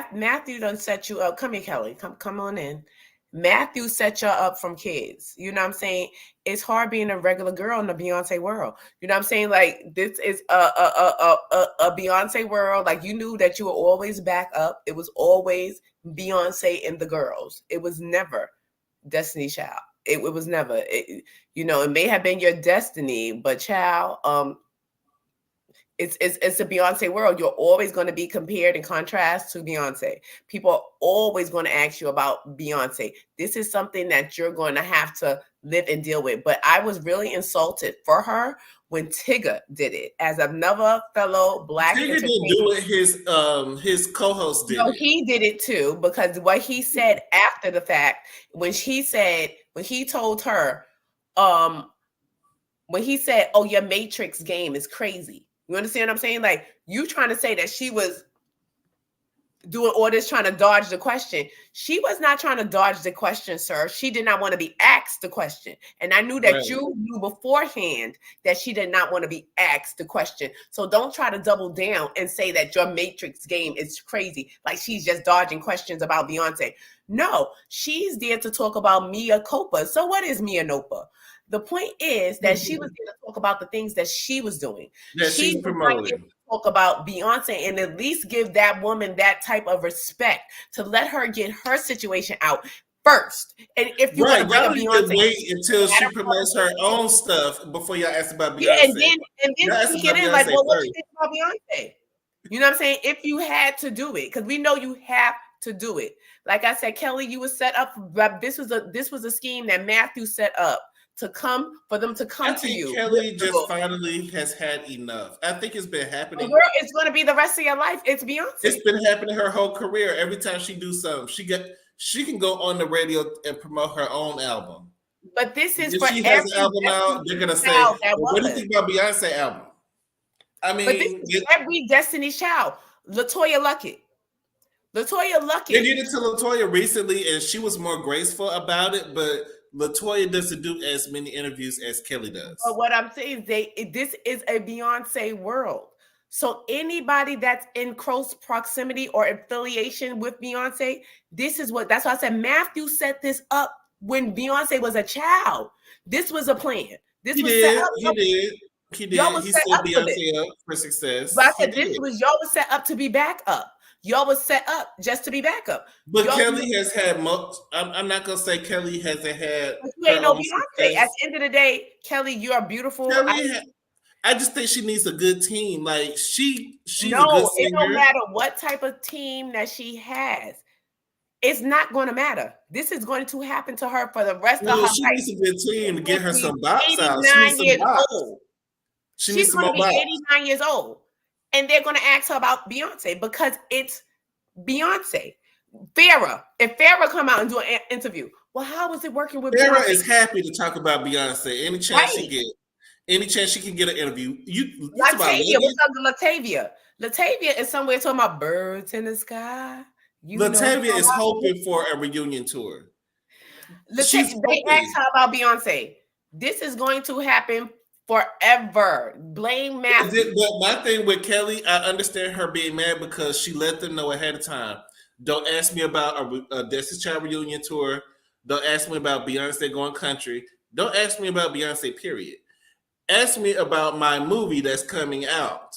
y'all, Matthew done set you up. Come here, Kelly. Come on in. Matthew set you up from kids. You know what I'm saying? It's hard being a regular girl in the Beyonce world. You know what I'm saying? Like this is a Beyonce world. Like you knew that you were always back up. It was always Beyonce and the girls. It was never Destiny Child. It was never. It may have been your destiny, but child, it's a Beyonce world. You're always going to be compared and contrast to Beyonce. People are always going to ask you about Beyonce. This is something that you're going to have to live and deal with. But I was really insulted for her when Tigger did it as another fellow Black Tigger didn't entertainer. do it. His co-host did No, it. he did it too, because what he said after the fact, when he told her, when he said, "Oh, your Matrix game is crazy." You understand what I'm saying? Like you trying to say that she was doing all this trying to dodge the question. She was not trying to dodge the question, sir. She did not want to be asked the question. And I knew that Right. you knew beforehand that she did not want to be asked the question. So don't try to double down and say that your Matrix game is crazy. Like she's just dodging questions about Beyonce. No, she's there to talk about Mia Copa. So what is Mia Nopa? The point is that she was there to talk about the things that she was doing. That She she's was not here promoting. to talk about Beyonce and at least give that woman that type of respect to let her get her situation out first. And if you want to Right. bring a Y'all need to Beyonce, wait until at she a promotes her own stuff before y'all ask about yeah, and Beyonce. then Y'all ask speak it about in like, Beyonce well, what first. you think about Beyonce? You know what I'm saying? If you had to do it, because we know you have to do it. Like I said, Kelly, you were set up. This was a scheme that Matthew set up for them to I come to think you with Kelly the just book. finally has had enough. I think it's been The happening. girl is going to be the rest of your life. It's Beyonce. It's been happening her whole career. Every time she do something, she can go on the radio and promote her own album. But this is If for she has an every album out, they're Destiny gonna say, Child that well, "What do you was. think about Beyonce album?" I But this mean, is every Destiny Child. Latoya Luckett. Latoya they Luckett. did it to Latoya recently, and she was more graceful about it. But Latoya doesn't do as many interviews as Kelly does. But what I'm saying is this is a Beyonce world. So anybody that's in close proximity or affiliation with Beyonce, that's why I said Matthew set this up when Beyonce was a child. This was a plan. This He was set did. up. He did. He Y'all did. was He set set up for this. Beyonce up for But I success. He said this did. was y'all was set up to be back up. Y'all was set up just to be back up. But Y'all, Kelly has had most. I'm not gonna say Kelly hasn't had but you her ain't no own Beyonce. At success. the end of the day, Kelly, you are beautiful. I just think she needs a good team. Like she's a good No, it don't singer. matter what type of team that she has. It's not going to matter. This is going to happen to her for the rest of her Well, she life. needs a good team to She's get going her to be some bops out. She needs 89 some years bops. old. She needs She's some going to more be bops. 89 years old. And they're going to ask her about Beyonce because it's Beyonce. If Farrah come out and do an interview, well, how was it working with Sarah Beyonce? is happy to talk about Beyonce. Right. Any chance she can get an interview. You talk about Latavia, luggage. what's up with Latavia? Latavia is somewhere talking about birds in the sky. You know Latavia is how hoping for a reunion tour. She's they hoping. asked her about Beyonce. This is going to happen forever. Blame Matthew. But my thing with Kelly, I understand her being mad because she let them know ahead of time. Don't ask me about a Destiny's Child reunion tour. Don't ask me about Beyonce going country. Don't ask me about Beyonce, period. Ask me about my movie that's coming out.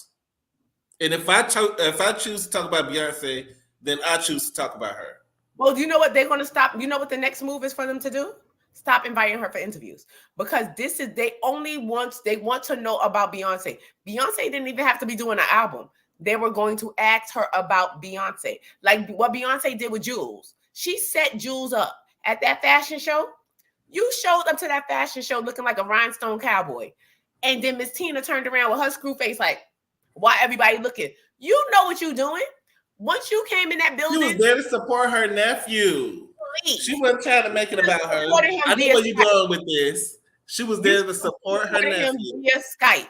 And if I choose to talk about Beyonce, then I choose to talk about her. Well, you know what they're going to stop? You know what the next move is for them to do? Stop inviting her for interviews because they want to know about Beyonce. Beyonce didn't even have to be doing an album. They were going to ask her about Beyonce, like what Beyonce did with Jules. She set Jules up at that fashion show. You showed up to that fashion show looking like a rhinestone cowboy, and then Miss Tina turned around with her screw face, like, "Why everybody looking? You know what you're doing." Once you came in that She was building, there to support her nephew. She wasn't trying to make it about her. I know where you're going with this. She was there to support her nephew. Via Skype.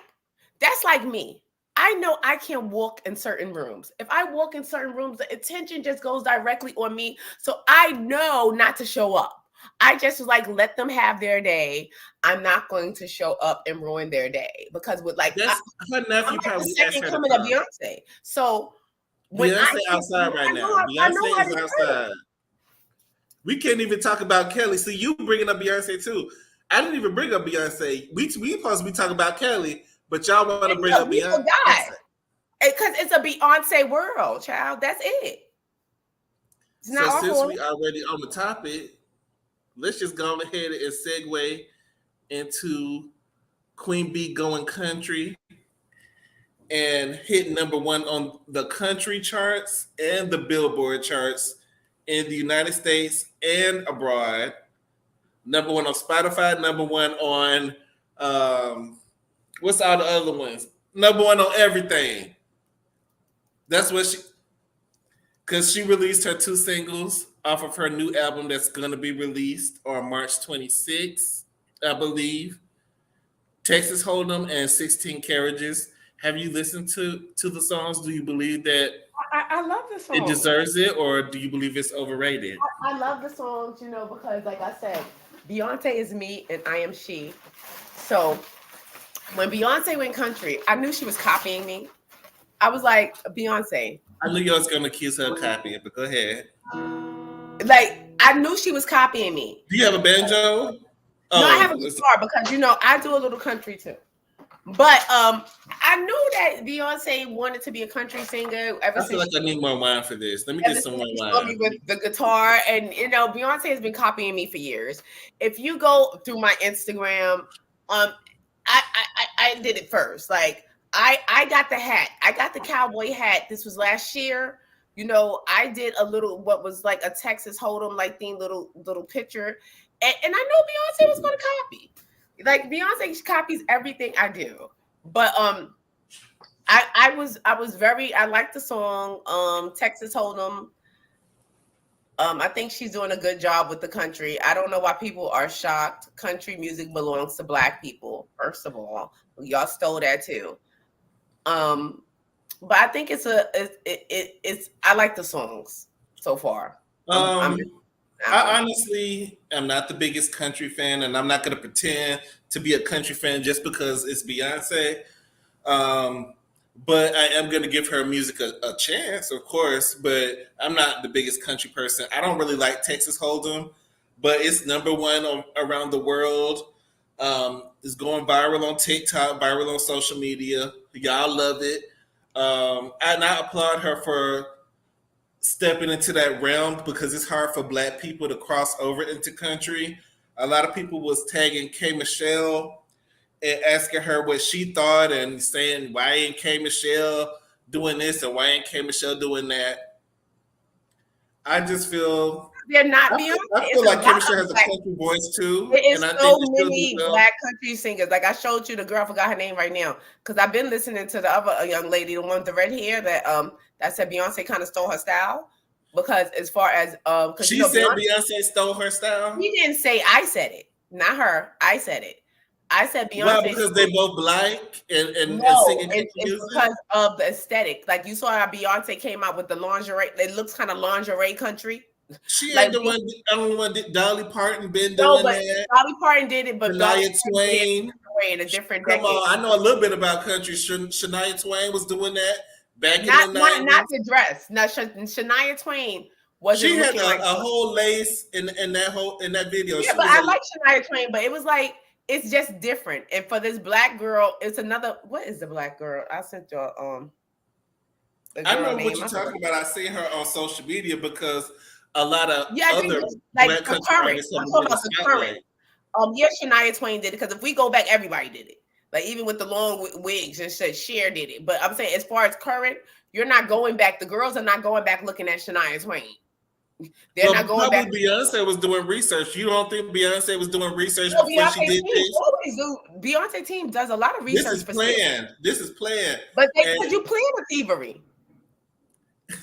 That's like me. I know I can walk in certain rooms. If I walk in certain rooms, the attention just goes directly on me. So I know not to show up. I just like let them have their day. I'm not going to show up and ruin their day because with like That's her I'm nephew like the probably asked second her to coming of come. Beyonce. So when Beyonce outside right now. I know Beyonce how is to do it. outside. We can't even talk about Kelly. See, you bringing up Beyonce too. I didn't even bring up Beyonce. We supposed to be talking about Kelly, but y'all want to bring up We Beyonce. forgot because it's a Beyonce world, child. That's it. It's not So since awful. we already on the topic, let's just go ahead and segue into Queen Bee going country and hit number one on the country charts and the Billboard charts in the United States and abroad. Number one on Spotify, number one on what's all the other ones? Number one on everything. That's what because she released her 2 singles off of her new album that's going to be released on March 26th, I believe. Texas Hold'em and 16 Carriages. Have you listened to the songs? Do you believe that I love the song. it deserves it, or do you believe it's overrated? I love the songs, because like I said, Beyonce is me and I am she. So when Beyonce went country, I knew she was copying me. I was like, Beyonce. I knew you was going to accuse her of copying, but go ahead. Like, I knew she was copying me. Do you have a banjo? No, I have a guitar because, I do a little country too. But I knew that Beyonce wanted to be a country singer. I feel like I need more wine for this. Let me get some more wine. With the guitar, and Beyonce has been copying me for years. If you go through my Instagram, I did it first. Like I got the hat. I got the cowboy hat. This was last year. I did a little what was like a Texas Hold'em like theme little picture, and I know Beyonce was going to copy. Like Beyonce copies everything I do, but I like the song Texas Hold'em. I think she's doing a good job with the country. I don't know why people are shocked. Country music belongs to Black people. First of all, y'all stole that too. But I think it's I like the songs so far. I honestly am not the biggest country fan, and I'm not going to pretend to be a country fan just because it's Beyonce. But I am going to give her music a chance, of course, but I'm not the biggest country person. I don't really like Texas Hold'em, but it's number one around the world. It's going viral on TikTok, viral on social media. Y'all love it. And I applaud her for stepping into that realm because it's hard for Black people to cross over into country. A lot of people was tagging K. Michelle and asking her what she thought and saying, why ain't K. Michelle doing this and why ain't K. Michelle doing that? I just feel they're not Beyonce. I feel like K. Michelle has a country voice too. There is so many Black country singers. Like I showed you the girl, I forgot her name right now. Because I've been listening to the other young lady, the one with the red hair that said Beyonce kind of stole her style. Because as far as she said Beyonce stole her style. He didn't say I said it, not her. I said it. I said Beyonce. Well, because they both Black and singing it's because of the aesthetic. Like you saw how Beyonce came out with the lingerie. It looks kind of lingerie country. She ain't the one. I don't know what Dolly Parton been doing that. Dolly Parton did it, but Shania Twain in a different Come decade. on, I know a little bit about country. Shania Twain was doing that back in the 90s. Not the dress. No, Shania Twain wasn't. She had a whole lace in that video. Yeah, but I like Shania Twain, but it was like it's just different. And for this Black girl, it's another. What is the Black girl? I sent you I know what you're talking about. I see her on social media because a lot of other like the current. I'm talking about the current. Shania Twain did it because if we go back, everybody did it. Like even with the long wigs and shit, Cher did it. But I'm saying as far as current, you're not going back. The girls are not going back looking at Shania Twain. They're not going back. Beyonce was doing research. You don't think Beyonce was doing research before she did this? Always do. Beyonce team does a lot of research. This is planned. But because you plan with thievery.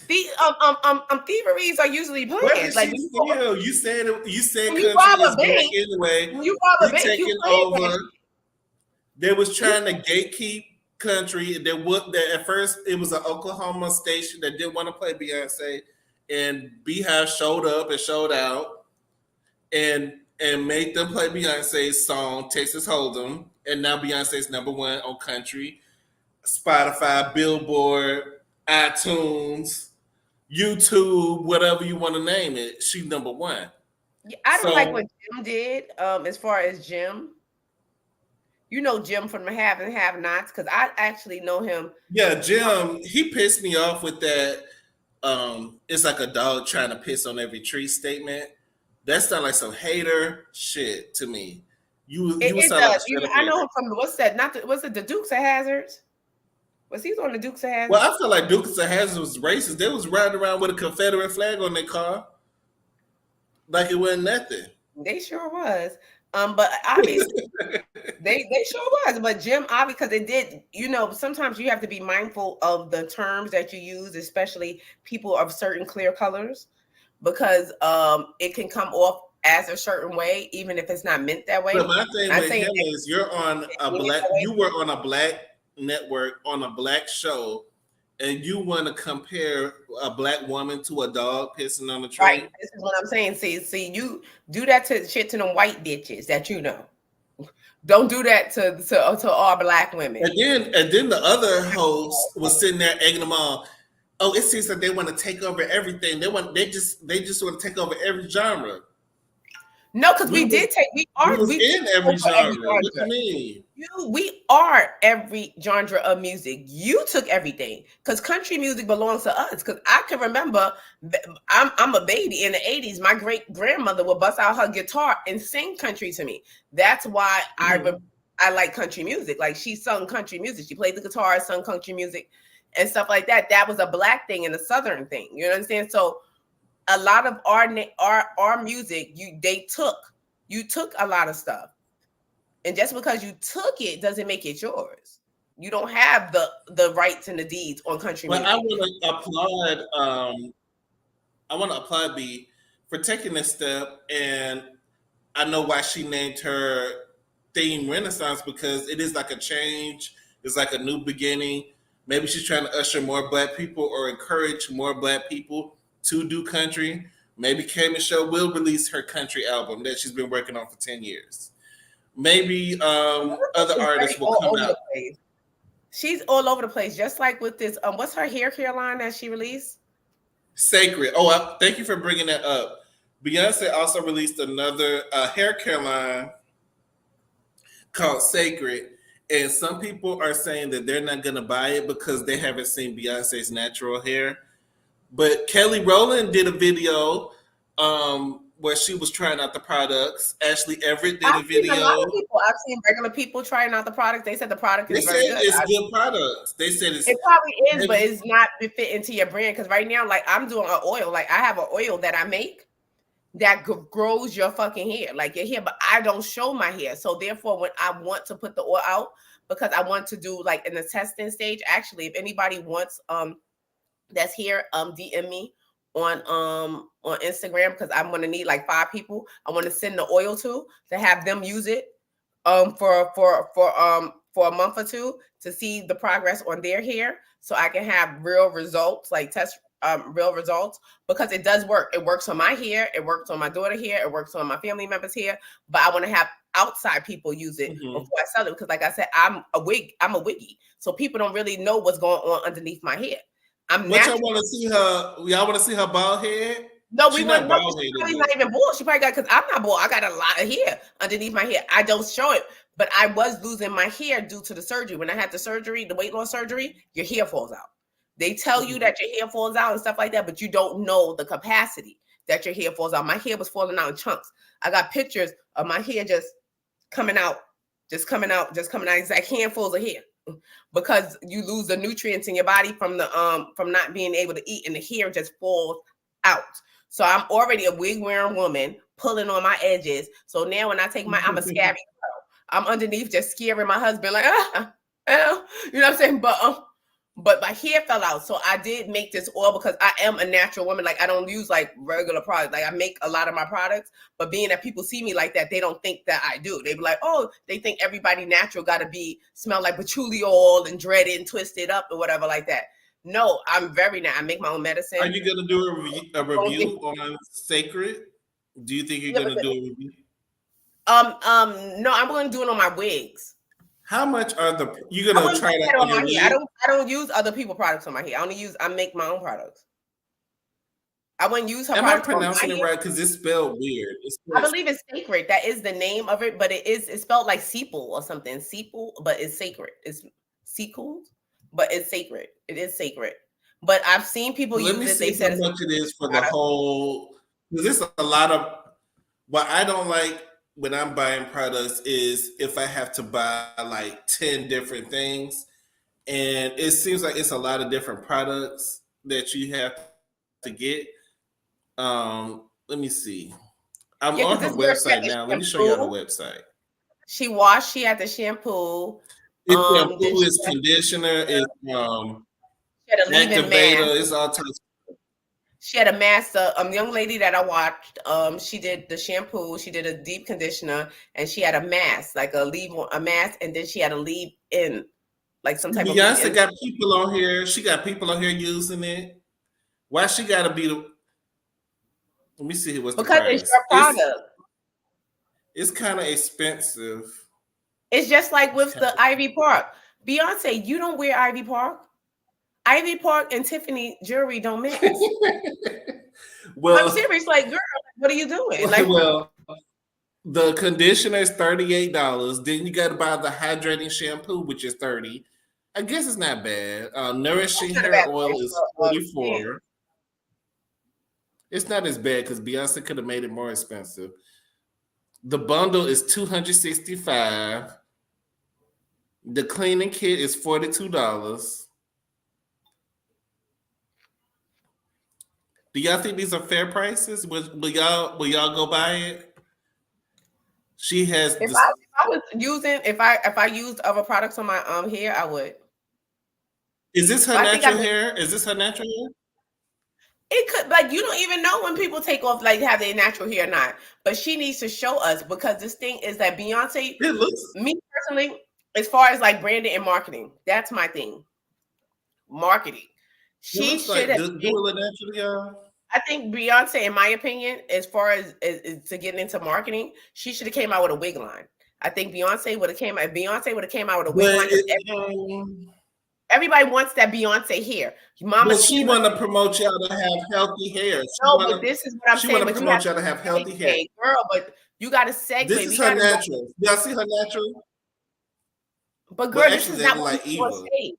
Thieveries are usually planned. Like you said you rob a bank anyway. You rob a bank. Taking over. They was trying to gatekeep country. That at first it was an Oklahoma station that didn't want to play Beyonce, and Beehive showed up and showed out and made them play Beyonce's song Texas Hold'em, and now Beyonce's #1 on country, Spotify, Billboard, iTunes, YouTube, whatever you want to name it. She's #1. Yeah, I don't like what Jim did. As far as Jim, you know Jim from the Have and Have Nots, because I actually know him. Yeah, Jim, he pissed me off with that. It's like a dog trying to piss on every tree statement. That sounds like some hater shit to me. You sound like I know him from what's that? Was it the Dukes of Hazards? Was he on the Dukes of Hazards? Well, I feel like Dukes of Hazards was racist. They was riding around with a Confederate flag on their car, like it wasn't nothing. They sure was. But obviously they sure was. But Jim, obviously, because it did, you know, sometimes you have to be mindful of the terms that you use, especially people of certain clear colors, because it can come off as a certain way, even if it's not meant that way. But my thing with him is you were on a black network on a black show, and you want to compare a black woman to a dog pissing on the tree. Right. This is what I'm saying. See, you do that to them white bitches that you know. Don't do that to all black women. And then the other host was sitting there egging them on. Oh, it seems like they want to take over everything. They just want to take over every genre. No, because we are in every genre. What do you mean? We are every genre of music. You took everything because country music belongs to us. Because I can remember, I'm a baby in the 80s. My great grandmother would bust out her guitar and sing country to me. That's why I like country music. Like she sung country music. She played the guitar, sung country music, and stuff like that. That was a black thing and a Southern thing. You know what I'm saying? So a lot of our music, you took a lot of stuff, and just because you took it doesn't make it yours. You don't have the rights and the deeds on country music. I want to applaud B for taking this step, and I know why she named her theme Renaissance, because it is like a change. It's like a new beginning. Maybe she's trying to usher more black people or encourage more black people to do country. Maybe K Michelle will release her country album that she's been working on for 10 years. Maybe other artists will come out. She's all over the place, just like with this. What's her hair care line that she released? Sacred. Oh, thank you for bringing that up. Beyonce also released another hair care line called Sacred. And some people are saying that they're not going to buy it because they haven't seen Beyonce's natural hair. But Kelly Rowland did a video where she was trying out the products. Ashley Everett did a video. I've seen regular people trying out the product. They said the product is very good. It's good products. They said it probably is, but it's not fit into your brand. Because right now, like I'm doing an oil. Like I have an oil that I make that grows your fucking hair, like your hair. But I don't show my hair. So therefore, when I want to put the oil out, because I want to do like in the testing stage. Actually, if anybody wants that's here, DM me on Instagram, because I'm gonna need like 5 people. I want to send the oil to have them use it for a month or 2 to see the progress on their hair, so I can have real results, like test real results, because it does work. It works on my hair, it works on my daughter's hair, it works on my family members' hair, but I want to have outside people use it before I sell it, because like I said, I'm a wiggy, so people don't really know what's going on underneath my hair. Y'all want to see her? Y'all want to see her bald head? No, we want to. She's not even bald. She probably got, because I'm not bald. I got a lot of hair underneath my hair. I don't show it, but I was losing my hair due to the surgery. When I had the surgery, the weight loss surgery, your hair falls out. They tell you that your hair falls out and stuff like that, but you don't know the capacity that your hair falls out. My hair was falling out in chunks. I got pictures of my hair just coming out. It's like handfuls of hair, because you lose the nutrients in your body from the from not being able to eat, and the hair just falls out. So I'm already a wig wearing woman pulling on my edges. So now when I take I'm a scabby girl. I'm underneath just scaring my husband, like, you know what I'm saying? But but my hair fell out. So I did make this oil because I am a natural woman. Like I don't use like regular products. Like I make a lot of my products, but being that people see me like that, they don't think that I do. They be like, oh, they think everybody natural got to be smell like patchouli oil and dreaded and twisted up or whatever like that. No, I'm very I make my own medicine. Are you gonna do a review on Sacred? Do you think you're gonna do a review? No, I'm going to do it on my wigs. How much are you gonna try that on your wig? I don't use other people's products on my hair. I make my own products. I wouldn't use her. Am I pronouncing it right? Because it's spelled weird. I believe it's Sacred. That is the name of it, but it's spelled like Seeple or something. Seeple, but it's Sacred. It's Sequel, but it's Sacred. It is Sacred. But I've seen people use it. They said how much it is for the whole. Because it's a lot of. What I don't like when I'm buying products is if I have to buy like 10 different things, and it seems like it's a lot of different products that you have to get. Let me see. I'm on her website now. Let me show you on the website. She washed. She had the shampoo. It's shampoo. It's conditioner. It's activator. It's all types. She had a mask. Young lady that I watched. She did the shampoo. She did a deep conditioner, and she had a mask, like a mask, and then she had a leave in, like some type of. Beyonce got people on here. She got people on here using it. Why she got to be the? Let me see what's the price. Because it's your product. It's kind of expensive. It's just like with the Ivy Park. Beyonce, you don't wear Ivy Park. Ivy Park and Tiffany jewelry don't mix. Well, I'm serious. Like, girl, what are you doing? Like, well, the conditioner is $38. Then you got to buy the hydrating shampoo, which is $30. I guess it's not bad. Nourishing hair oil is $44. It's not as bad because Beyonce could have made it more expensive. The bundle is $265. The cleaning kit is $42. Do y'all think these are fair prices? Will y'all go buy it? She has. If I was using, if I used other products on my hair, I would. Is this her natural hair? Is this her natural hair? It could, like, you don't even know when people take off, like, have their natural hair or not. But she needs to show us, because this thing is that Beyonce, me personally, as far as like branding and marketing, that's my thing. Marketing. She should have. I think Beyonce, in my opinion, as far as to getting into marketing, she should have came out with a wig line. I think Beyonce would have came out with a wig line. Everybody wants that Beyonce hair. But she want to promote y'all to have healthy hair. But this is what I'm saying. She want to promote y'all to have healthy hair. Girl, but you got to segue. This is her natural. Y'all see her natural? But girl, this is not what we want to say.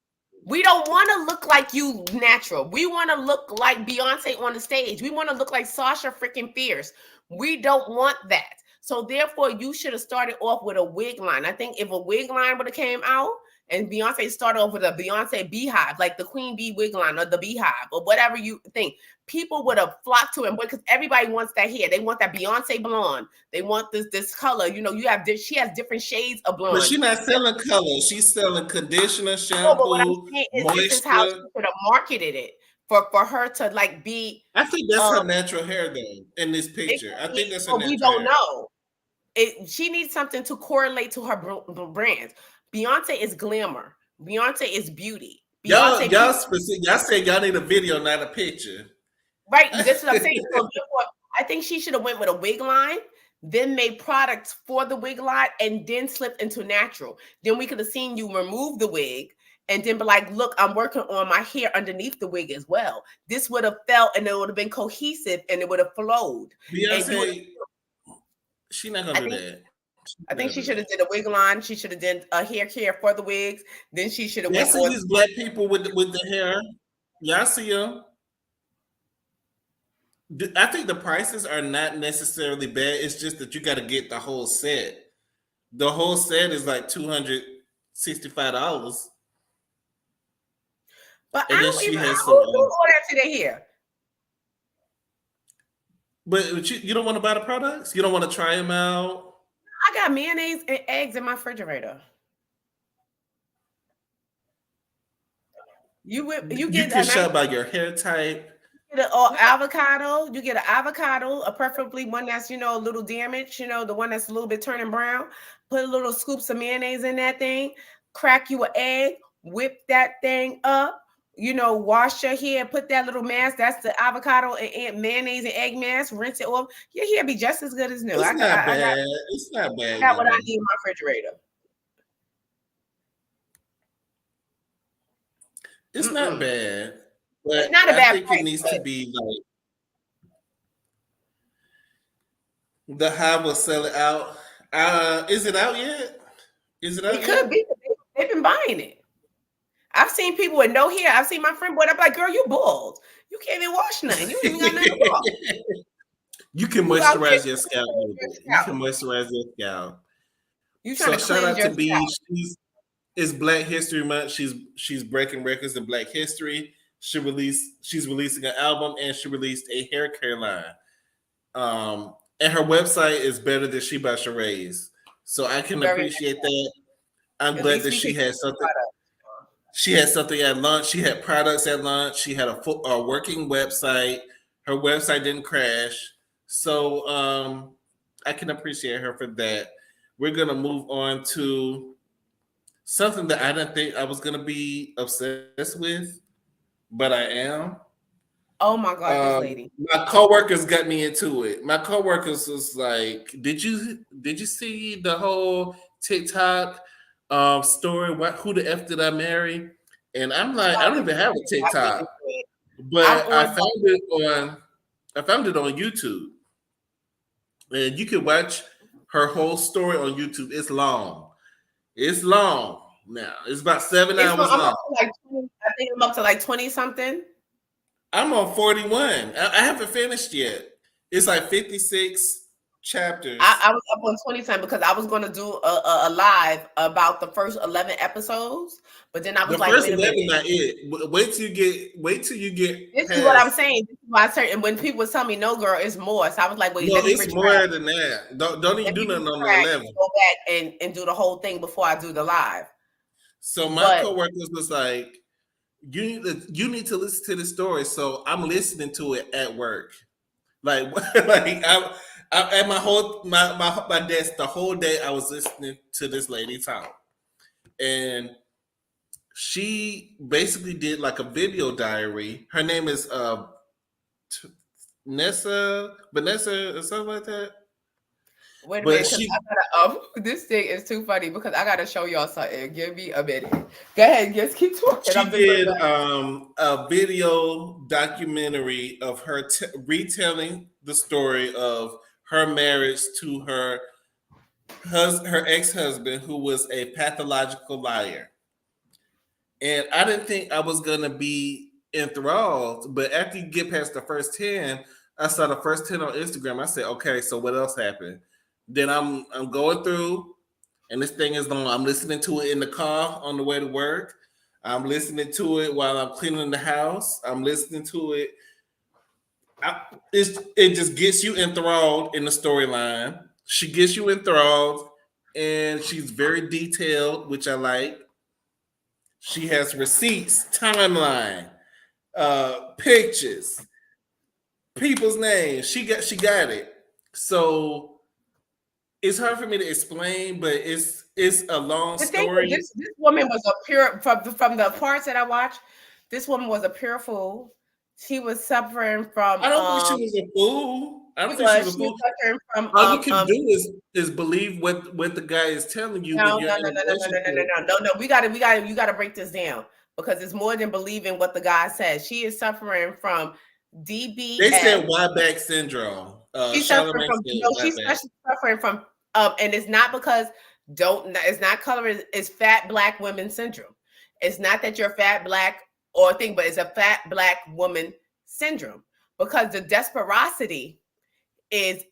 We don't want to look like you natural. We want to look like Beyonce on the stage. We want to look like Sasha freaking Fierce. We don't want that. So therefore, you should have started off with a wig line. I think if a wig line would have came out, and Beyonce started off with a Beyonce beehive, like the Queen Bee wig line or the beehive or whatever you think, people would have flocked to it, because everybody wants that hair. They want that Beyonce blonde. They want this color. You know, she has different shades of blonde. But she's not selling color. She's selling conditioner, shampoo, but what I'm saying is, moisture. This is how she could have marketed it for her to like be. I think that's her natural hair though. In this picture, I think that's her natural hair. We don't know. She needs something to correlate to her brands. Beyonce is glamour. Beyonce is beauty. Y'all said y'all need a video, not a picture. Right. That's what I'm saying. So I think she should have went with a wig line, then made products for the wig line, and then slipped into natural. Then we could have seen you remove the wig and then be like, look, I'm working on my hair underneath the wig as well. This would have felt, and it would have been cohesive, and it would have flowed. Beyonce, she's not going to do that. I think she should have did a wig line. She should have did a hair care for the wigs. Then she should have. Y'all see these black people with the hair? Y'all see them? I think the prices are not necessarily bad. It's just that you got to get the whole set. The whole set is like $265. But I don't even know all that to their hair. But you don't want to buy the products? You don't want to try them out? I got mayonnaise and eggs in my refrigerator. You You get can a nice shop by your hair type. avocado. You get an avocado, preferably one that's a little damaged. The one that's a little bit turning brown. Put a little scoops of mayonnaise in that thing. Crack you an egg. Whip that thing up. Wash your hair. Put that little mask. That's the avocado and mayonnaise and egg mask. Rinse it off. Your hair be just as good as new. It's I got not I got bad. It's not I bad, got what I y'all. need in my refrigerator. It's not Mm-mm. bad, It's but not a I bad think it price, needs but to be like the Hive will sell it out. Is it out yet? Is it it out could yet? be. They've been buying it. I've seen people with no hair. I've seen my friend boy. I'm like, girl, you bald. You can't even wash nothing. You don't even got nothing to wash. You can You out here moisturize your trying to scalp cleanse with your it. You can scalp. moisturize your scalp. You trying So to shout cleanse out your to B. scalp. It's Black History Month. She's breaking records in Black history. She's releasing an album and she released a hair care line. And her website is better than She by Sheray's. So I can Very appreciate that. I'm At glad least that we can she get had the something. product. She had something at lunch. She had products at lunch. She had a working website. Her website didn't crash. So I can appreciate her for that. We're gonna move on to something that I didn't think I was gonna be obsessed with, but I am. Oh my God, this lady. My coworkers got me into it. My coworkers was like, "Did you see the whole TikTok story? What who the f did I marry?" And I'm like, I don't even have a I get TikTok, into it. I'm but on. I found it on YouTube, and you can watch her whole story on YouTube. It's long. It's long now. It's about 7 hours I'm up long. to like 20, I think I'm up to like 20 something. I'm on 41. I haven't finished yet. It's like 56 chapters. I was up on 20 something because I was going to do a live about the first 11 episodes, but then I was The like, first wait a minute. 11 not it. Wait till you get This is what I'm past. saying. This is why I started. And when people tell me, no, girl, it's more. So I was like, wait, No, let me it's retract. more than that. Don't even Let do me nothing on the retract 11. and go back and do the whole thing before I do the live. So my But coworkers was like, you need to listen to the story. So I'm listening to it at work. Like I'm at my desk the whole day. I was listening to this lady talk, and she basically did like a video diary. Her name is T- Vanessa, or something like that. wait a But minute, because she I gotta this thing is too funny because I gotta show y'all something. Give me a minute. Go ahead, just keep talking. she I'm just gonna did go. a video documentary of her retelling the story of her marriage to her ex husband, who was a pathological liar. And I didn't think I was gonna be enthralled, but after you get past the first 10, I saw the first 10 on Instagram. I said, okay, so what else happened? Then I'm going through, and this thing is long. I'm listening to it in the car on the way to work. I'm listening to it while I'm cleaning the house. I'm listening to it. It just gets you enthralled in the storyline. She gets you enthralled, and she's very detailed, which I like. She has receipts, timeline, pictures, people's names. She got it. So it's hard for me to explain, but it's a long The thing is, story. this woman was a pure from the parts that I watched. This woman was a pure fool. She was suffering from I don't think she was a fool. I don't think she was a she was fool. suffering from All you can do is believe what the guy is telling you when no, you're no, in no, a no, no, no, no, no, relationship. no, no, no. You gotta break this down because it's more than believing what the guy says. She is suffering from They DBS. said why back syndrome. She's suffering Charlamagne from said no, why she's back. suffering from and it's not because don't it's not color, it's fat black women syndrome. It's not that you're fat black or thing, but it's a fat black woman syndrome because the desperosity is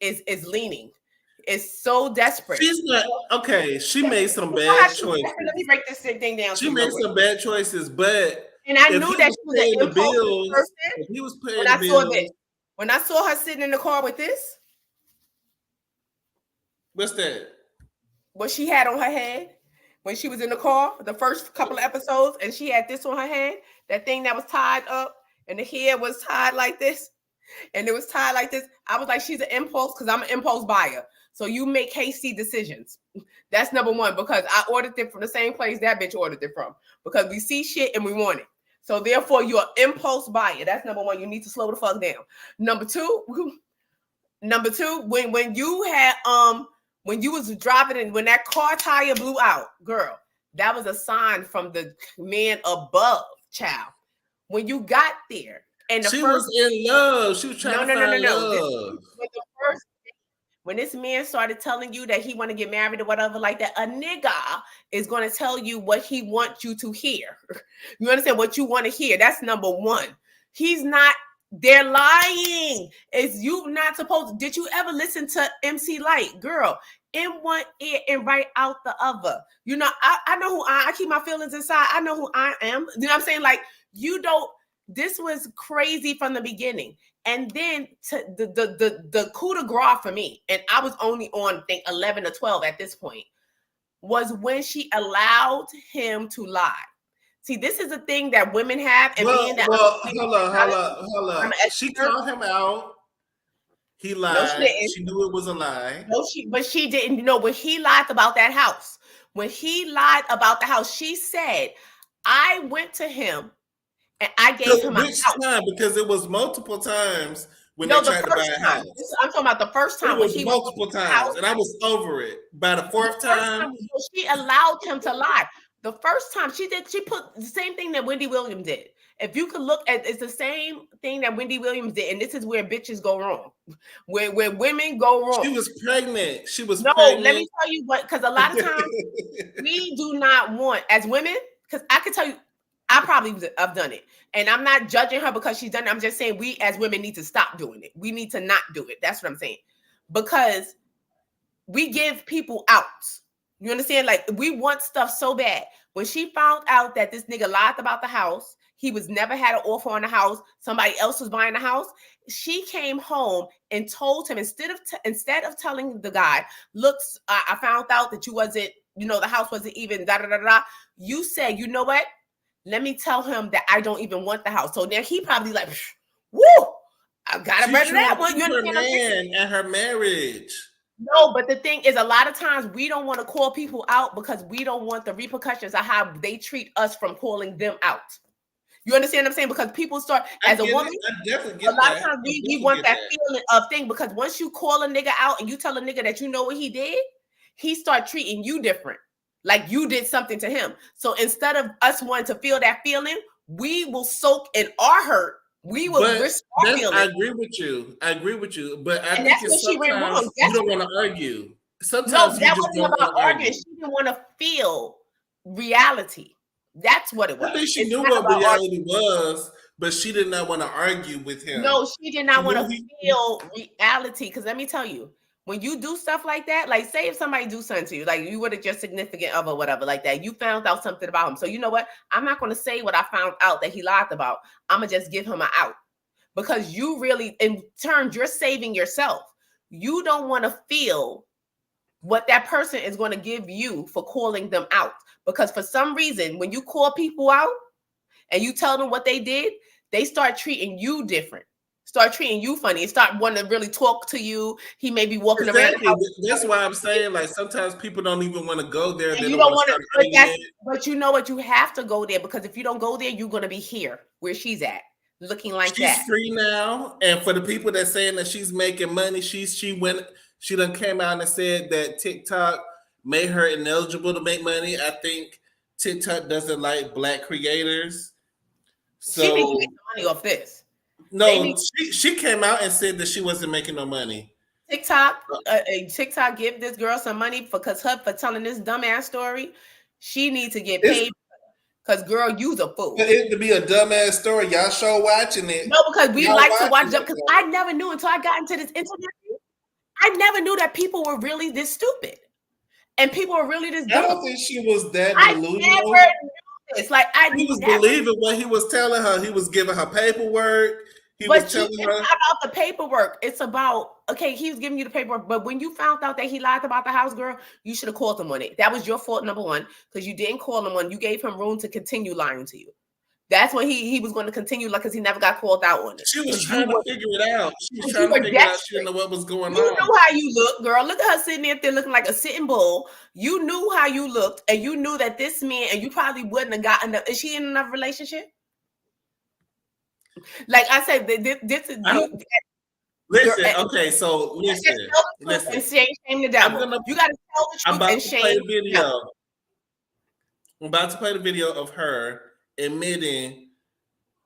leaning. It's so desperate. She's not okay. She made some You know how bad she let me choices. break this thing down to She you real made quick. some bad choices, but And I if knew he that was she was paying an the impulsive bills, person if he was when paying the I saw this. bills, When I saw her sitting in the car with this, what's that? what she had on her head, when she was in the car, the first couple of episodes, and she had this on her head, that thing that was tied up, and the hair was tied like this, and it was tied like this. I was like, she's an impulse, because I'm an impulse buyer. So you make hasty decisions. That's number one, because I ordered it from the same place that bitch ordered it from. Because we see shit and we want it. So therefore, you're an impulse buyer. That's number one. You need to slow the fuck down. Number two, when you had when you was driving and when that car tire blew out, girl, that was a sign from the man above, child. When you got there, and she was in love. She was trying to find love. When this man started telling you that he want to get married or whatever like that, a nigga is going to tell you what he wants you to hear. You understand what you want to hear? That's number one. He's not. They're lying. Is you not supposed? Did you ever listen to MC Light, girl? In one ear and right out the other. You know, I know who I keep my feelings inside. I know who I am. You know what I'm saying? Like, you don't. This was crazy from the beginning. And then to the coup de grace for me, and I was only on, I think, 11 or 12 at this point, was when she allowed him to lie. See, this is a thing that women have. And hold on. She called him out. He lied. No, she knew it was a lie. No, but she didn't. You know, when he lied about that house, she said, I went to him and I gave him a house. Time? Because it was multiple times when they tried to buy a house. I'm talking about the first time. It was multiple times, and I was over it. By the fourth time, she allowed him to lie. The first time she put the same thing that Wendy Williams did. If you could look at, it's the same thing that Wendy Williams did, and this is where bitches go wrong, where women go wrong. She was pregnant. Let me tell you what, because a lot of times we do not want, as women, because I can tell you, I probably have done it, and I'm not judging her because she's done it. I'm just saying we as women need to stop doing it. We need to not do it. That's what I'm saying, because we give people outs. You understand? Like, we want stuff so bad. When she found out that this nigga lied about the house, he was never had an offer on the house, somebody else was buying the house, she came home and told him, instead of telling the guy, look, I found out that you wasn't, you know, the house wasn't even da-da-da-da, you said, you know what? Let me tell him that I don't even want the house. So now he probably like, woo, I got to ready that one. You understand? Man and her marriage. No, but the thing is, a lot of times we don't want to call people out because we don't want the repercussions of how they treat us from calling them out. You understand what I'm saying? Because people start, as a woman, a lot of times we want that feeling of thing, because once you call a nigga out and you tell a nigga that you know what he did, he start treating you different. Like you did something to him. So instead of us wanting to feel that feeling, we will soak in our hurt. We will risk our feelings. I agree with you. But I think it's sometimes you don't want to argue. Sometimes that wasn't about arguing. She didn't want to feel reality. That's what it was. I think she knew what reality was, but she did not want to argue with him. No, she did not want to feel reality. Because let me tell you, when you do stuff like that, like say if somebody do something to you, like you were your significant other, whatever, like that, you found out something about him. So you know what? I'm not going to say what I found out that he lied about. I'm going to just give him an out, because you really, in turn, you're saving yourself. You don't want to feel what that person is going to give you for calling them out. Because for some reason, when you call people out and you tell them what they did, they start treating you different. Start treating you funny and start wanting to really talk to you. He may be walking around. That's why I'm saying, like, sometimes people don't even want to go there. They don't want to. But you know what? You have to go there, because if you don't go there, you're going to be here where she's at, looking like that. She's free now, and for the people that saying that she's making money, she done came out and said that TikTok made her ineligible to make money. I think TikTok doesn't like Black creators, so she needs to make money off this. No, she came out and said that she wasn't making no money. TikTok give this girl some money for telling this dumbass story. She needs to get paid, because girl, you's a fool. For it to be a dumbass story, y'all show watching it. No, because we like to watch them. Because I never knew until I got into this internet. I never knew that people were really this stupid, and people were really this dumb. I don't think she was that delusional. I never knew this. Like he was believing what he was telling her. He was giving her paperwork. He But was telling it's her. not about the paperwork. It's about, okay, he was giving you the paperwork. But when you found out that he lied about the house, girl, you should have called him on it. That was your fault, number one, because you didn't call him on. You gave him room to continue lying to you. That's when he was going to continue, like, because he never got called out on it. She was trying to figure it out. She was trying to figure it out. She didn't know what was going on. You knew how you look, girl. Look at her sitting there looking like a sitting bull. You knew how you looked, and you knew that this man, and you probably wouldn't have gotten. Is she in another relationship? Like I said, this is. Listen, okay, so listen. And shame the devil. You got to tell the truth and shame the devil. I'm about to play the video of her admitting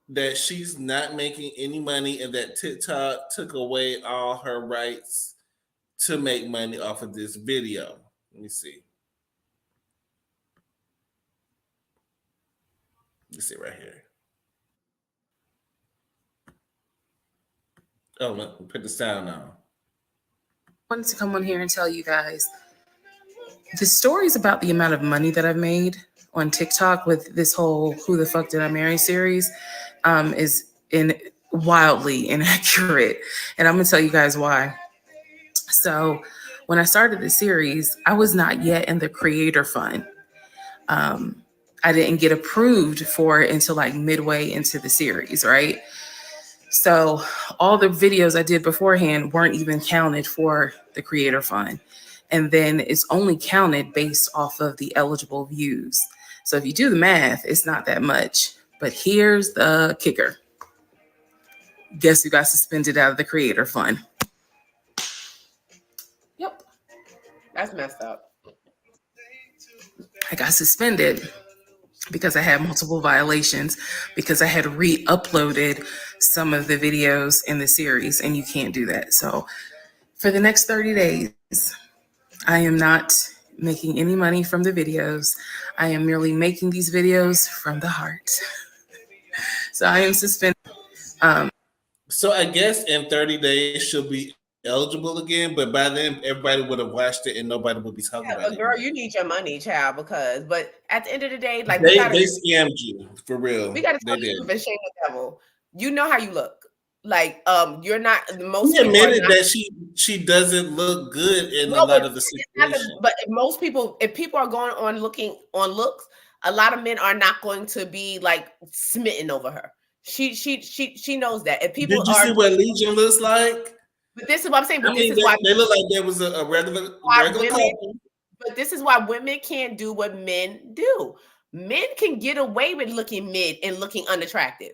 that she's not making any money and that TikTok took away all her rights to make money off of this video. Let me see. Let me see right here. Oh, let me put the sound on. I wanted to come on here and tell you guys the stories about the amount of money that I've made on TikTok with this whole "Who the Fuck Did I Marry" series is wildly inaccurate. And I'm going to tell you guys why. So when I started the series, I was not yet in the creator fund. I didn't get approved for it until like midway into the series, right? So all the videos I did beforehand weren't even counted for the creator fund. And then it's only counted based off of the eligible views. So if you do the math, it's not that much. But here's the kicker. Guess who got suspended out of the creator fund? Yep. That's messed up. I got suspended because I had multiple violations, because I had re-uploaded some of the videos in the series, and you can't do that. So for the next 30 days, I am not making any money from the videos. I am merely making these videos from the heart. So I am suspended. So I guess in 30 days she'll be eligible again, but by then everybody would have watched it and nobody would be talking about it. Girl, you need your money, child, but at the end of the day, like they scammed you for real. We gotta tell the truth and shame the devil. You know how you look. Like you're not the most. She admitted that she doesn't look good in a lot of the situations. But most people, if people are going on looking on looks, a lot of men are not going to be like smitten over her. She knows that. If people did you see what Legion looks like? But this is what I'm saying. But this is why they look like there was a regular couple. But this is why women can't do what men do. Men can get away with looking mid and looking unattractive.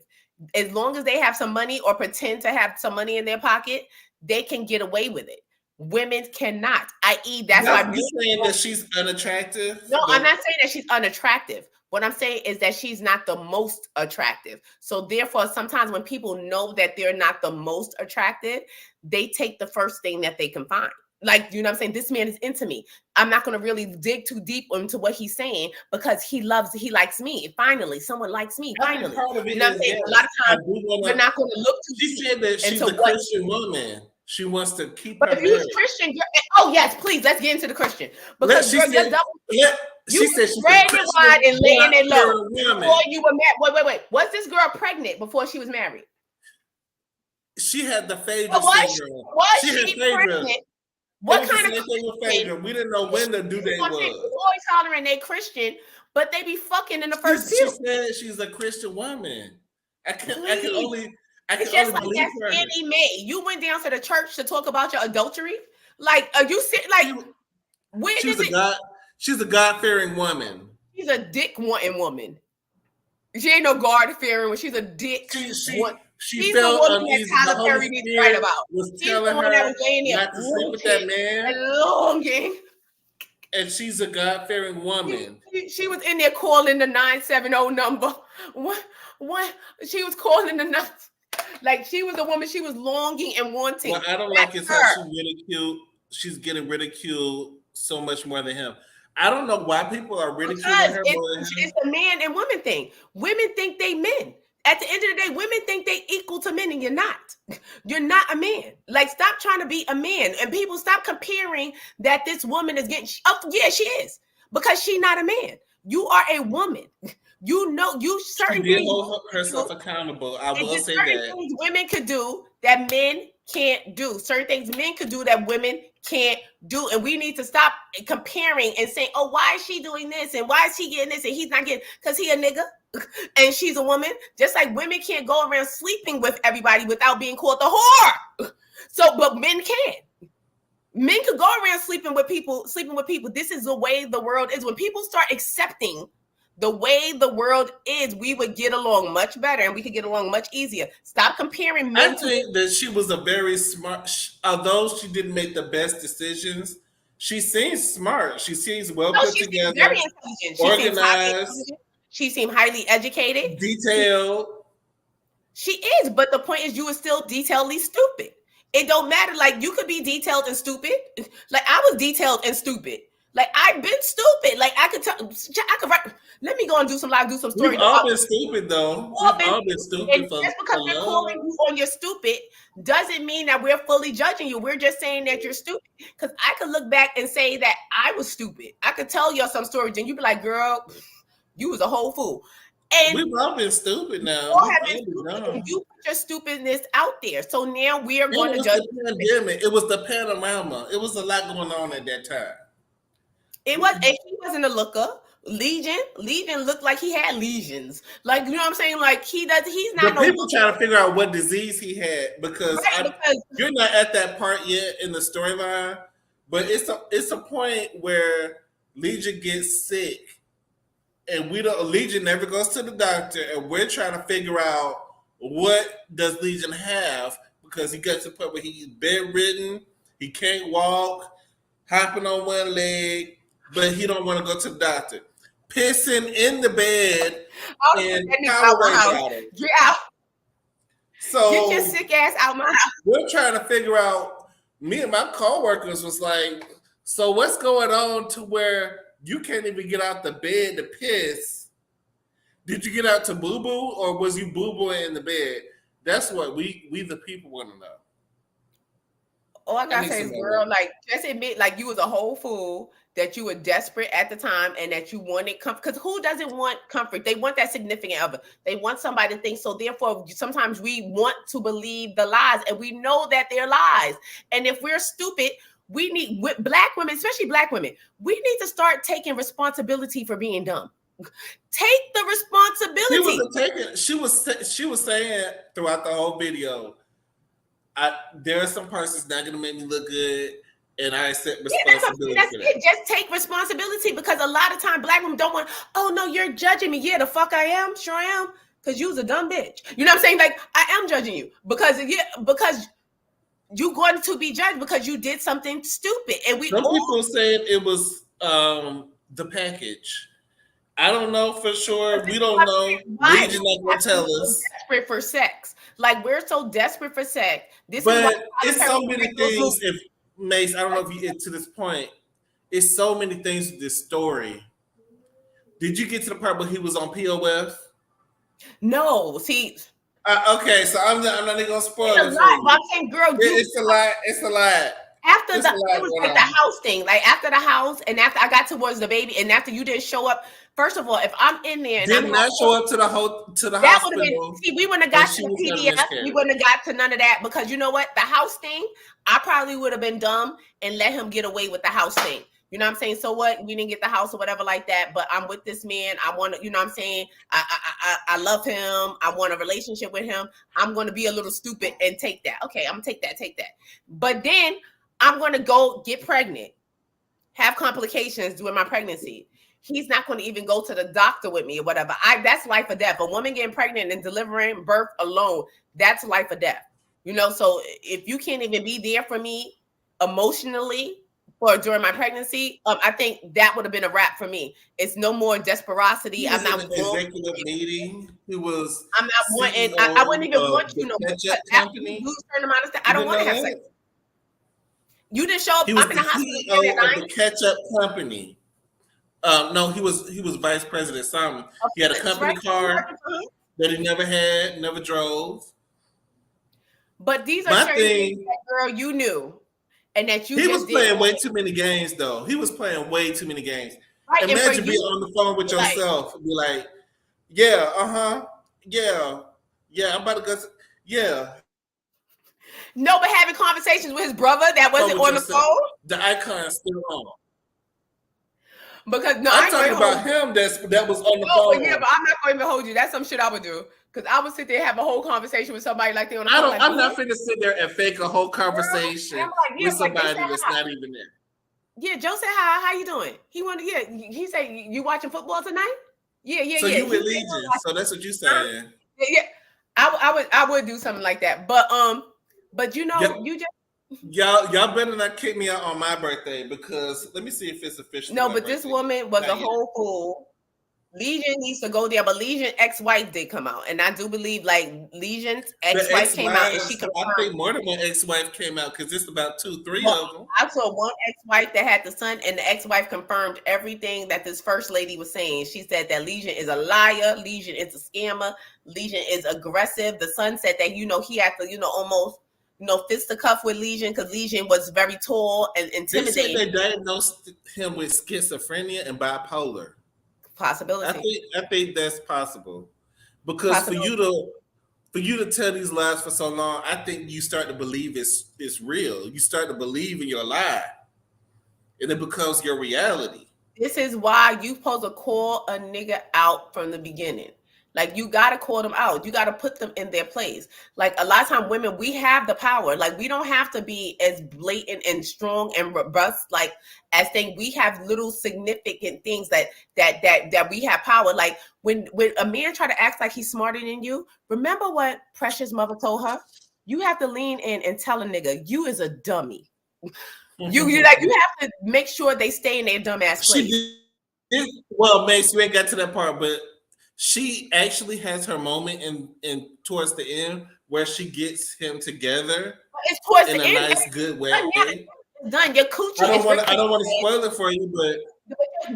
As long as they have some money or pretend to have some money in their pocket, they can get away with it. Women cannot. I.e., that's why you're saying that she's unattractive. No, I'm not saying that she's unattractive. What I'm saying is that she's not the most attractive. So therefore, sometimes when people know that they're not the most attractive, they take the first thing that they can find. Like, you know what I'm saying? This man is into me. I'm not going to really dig too deep into what he's saying because he likes me. Finally, someone likes me. Finally. You know what I'm saying? A lot of times, we're not going to look too deep. She said that she's a Christian woman. She wants to keep but her if you're Christian, oh, yes, please, let's get into the Christian. Because she said she's pregnant wide and laying it low before you were married. Wait. Was this girl pregnant before she was married? She had the Phaedra syndrome. Was she pregnant? What kind of Phaedra? We didn't know when the due date was. Always hollering they Christian, but they be fucking in the first She said she's a Christian woman. I can only believe her. Annie Mae. You went down to the church to talk about your adultery. Like, are you sitting like? Where she's a God-fearing woman. She's a dick-wanting woman. She ain't no God-fearing one. She's a dick. She felt the woman that Tyler Perry needs to write about. Was telling her not to sleep with that man. And longing. And she's a God-fearing woman. She was in there calling the 970 number. What? She was calling the number. Like, she was a woman. She was longing and wanting. What I don't like is how she's getting ridiculed so much more than him. I don't know why people are ridiculing her more than him. It's a man and women thing. Women think they men. At the end of the day, women think they equal to men, and you're not. You're not a man. Like, stop trying to be a man. And people stop comparing that this woman is getting. Oh, yeah, she is. Because she's not a man. You are a woman. You know, She certain did things hold herself accountable. I and will just say certain that. things women could do that men can't do. Certain things men could do that women can't do. And we need to stop comparing and saying, oh, why is she doing this? And why is he getting this? And he's not getting, because he a nigga and she's a woman. Just like women can't go around sleeping with everybody without being called the whore. So, but men can. Men could go around sleeping with people. This is the way the world is. When people start accepting the way the world is, we would get along much better and we could get along much easier. Stop comparing men I think that she was a very smart, although she didn't make the best decisions, she seems smart. She seems well put she seems together, very intelligent. organized, She seems highly educated. detailed. She is, but the point is you are still detailedly stupid. It don't matter. Like, you could be detailed and stupid. Like, I was detailed and stupid. Like, I've been stupid. Like, I could write. Let me go and do some stories. We've all been stupid, though. We've all been stupid and for just because we're love. calling you on your stupid doesn't mean that we're fully judging you. We're just saying that you're stupid. Because I could look back and say that I was stupid. I could tell you some stories and you'd be like, girl, you was a whole fool. And we've all been stupid now. You put your stupidness out there. So now we are going to judge. Pandemic. It was the panorama. It was a lot going on at that time. It was, and he wasn't a looker. Legion looked like he had lesions. Like, you know what I'm saying? Like, he's not. The people trying to figure out what disease he had because you're not at that part yet in the storyline. But it's a point where Legion gets sick. And Legion never goes to the doctor, and we're trying to figure out what does Legion have because he gets to the point where he's bedridden, he can't walk, hopping on one leg, but he don't want to go to the doctor. Pissing in the bed and get out. So get your sick ass out my house. We're trying to figure out. Me and my coworkers was like, so what's going on to where you can't even get out the bed to piss? Did you get out to boo boo, or was you boo booing in the bed? That's what we the people want to know. All I gotta say is, girl, like, just admit, like, you was a whole fool, that you were desperate at the time, and that you wanted comfort. Because who doesn't want comfort? They want that significant other. They want somebody to think. So therefore, sometimes we want to believe the lies, and we know that they're lies. And if we're stupid, we need, with Black women, especially Black women, we need to start taking responsibility for being dumb. Take the responsibility. She was saying throughout the whole video, there are some parts that's not going to make me look good, and I accept responsibility. That's it. Just take responsibility, because a lot of time Black women don't want, oh no, you're judging me. Yeah, the fuck I am. Sure I am. Because you was a dumb bitch. You know what I'm saying? Like, I am judging you because you're going to be judged because you did something stupid. And some people saying it was the package. I don't know for sure. We don't know. Legion's not going to tell us. Desperate for sex. Like, we're so desperate for sex. But it's so many things. If Mace, I don't know if you get to this point. It's so many things with this story. Did you get to the part where he was on POF? No. See. Okay, so I'm not even gonna spoil it. I'm saying, girl, it's a lot. It's a lot. After it was like the house thing, like after the house, and after I got towards the baby, and after you didn't show up. First of all, if I'm in there, and did not show up to the hospital. We wouldn't have got to the PDF. We wouldn't have got to none of that, because you know what? The house thing, I probably would have been dumb and let him get away with the house thing. You know what I'm saying? So what? We didn't get the house or whatever like that, but I'm with this man. I want to, you know what I'm saying? I love him. I want a relationship with him. I'm going to be a little stupid and take that. Okay, I'm going to take that. But then I'm going to go get pregnant, have complications during my pregnancy. He's not going to even go to the doctor with me or whatever. That's life or death. A woman getting pregnant and delivering birth alone, that's life or death. You know, so if you can't even be there for me emotionally or during my pregnancy, I think that would have been a wrap for me. It's no more desperosity. I'm not executive meeting. He was. I'm not wanting. I wouldn't even want you. After you lose a certain amount of stuff, I don't want to have sex. You didn't show up. He was the CEO of the ketchup company. No, he was vice president. Something. He had a company car that he never had, never drove. But these are certain things that, girl, you knew, and that you. He was playing way too many games, though. He was playing way too many games. Right, Imagine being on the phone with yourself and be like, yeah, yeah, I'm about to go. Yeah. No, but having conversations with his brother that wasn't on the phone. The icon's still on. Because no, I'm talking about him that was on the phone. Yeah, but I'm not going to hold you. That's some shit I would do. Because I would sit there and have a whole conversation with somebody like they on the phone. I'm not finna sit there and fake a whole conversation with somebody that's not even there. Yeah, Joe said hi. How you doing? He wanted. Yeah, he said you watching football tonight. Yeah. So you with Legion? So that's what you saying? Yeah. I would do something like that. But you know, you just. Y'all better not kick me out on my birthday because let me see if it's official. No, but this woman was a whole fool. Legion needs to go there, but Legion ex-wife did come out, and I do believe like Legion's ex-wife came out, and she confirmed. I think more than one ex-wife came out because it's about 2-3 of them. I saw one ex-wife that had the son, and the ex-wife confirmed everything that this first lady was saying. She said that Legion is a liar, Legion is a scammer, Legion is aggressive. The son said that he had to almost fist the cuff with Legion because Legion was very tall and intimidating. They diagnosed him with schizophrenia and bipolar. Possibility. I think that's possible because for you to tell these lies for so long, I think you start to believe it's real. You start to believe in your lie, and it becomes your reality. This is why you supposed to call a nigga out from the beginning. Like, you got to call them out. You got to put them in their place. Like, a lot of times women, we have the power. Like, we don't have to be as blatant and strong and robust, like, as things. We have little significant things that we have power. Like, when a man try to act like he's smarter than you, remember what Precious mother told her? You have to lean in and tell a nigga, you is a dummy. You have to make sure they stay in their dumbass place. Well, Mace, you ain't got to that part, but she actually has her moment in towards the end where she gets him together. It's towards in the a end. nice, good way. It's done. Your coochie. I don't want to spoil it for you,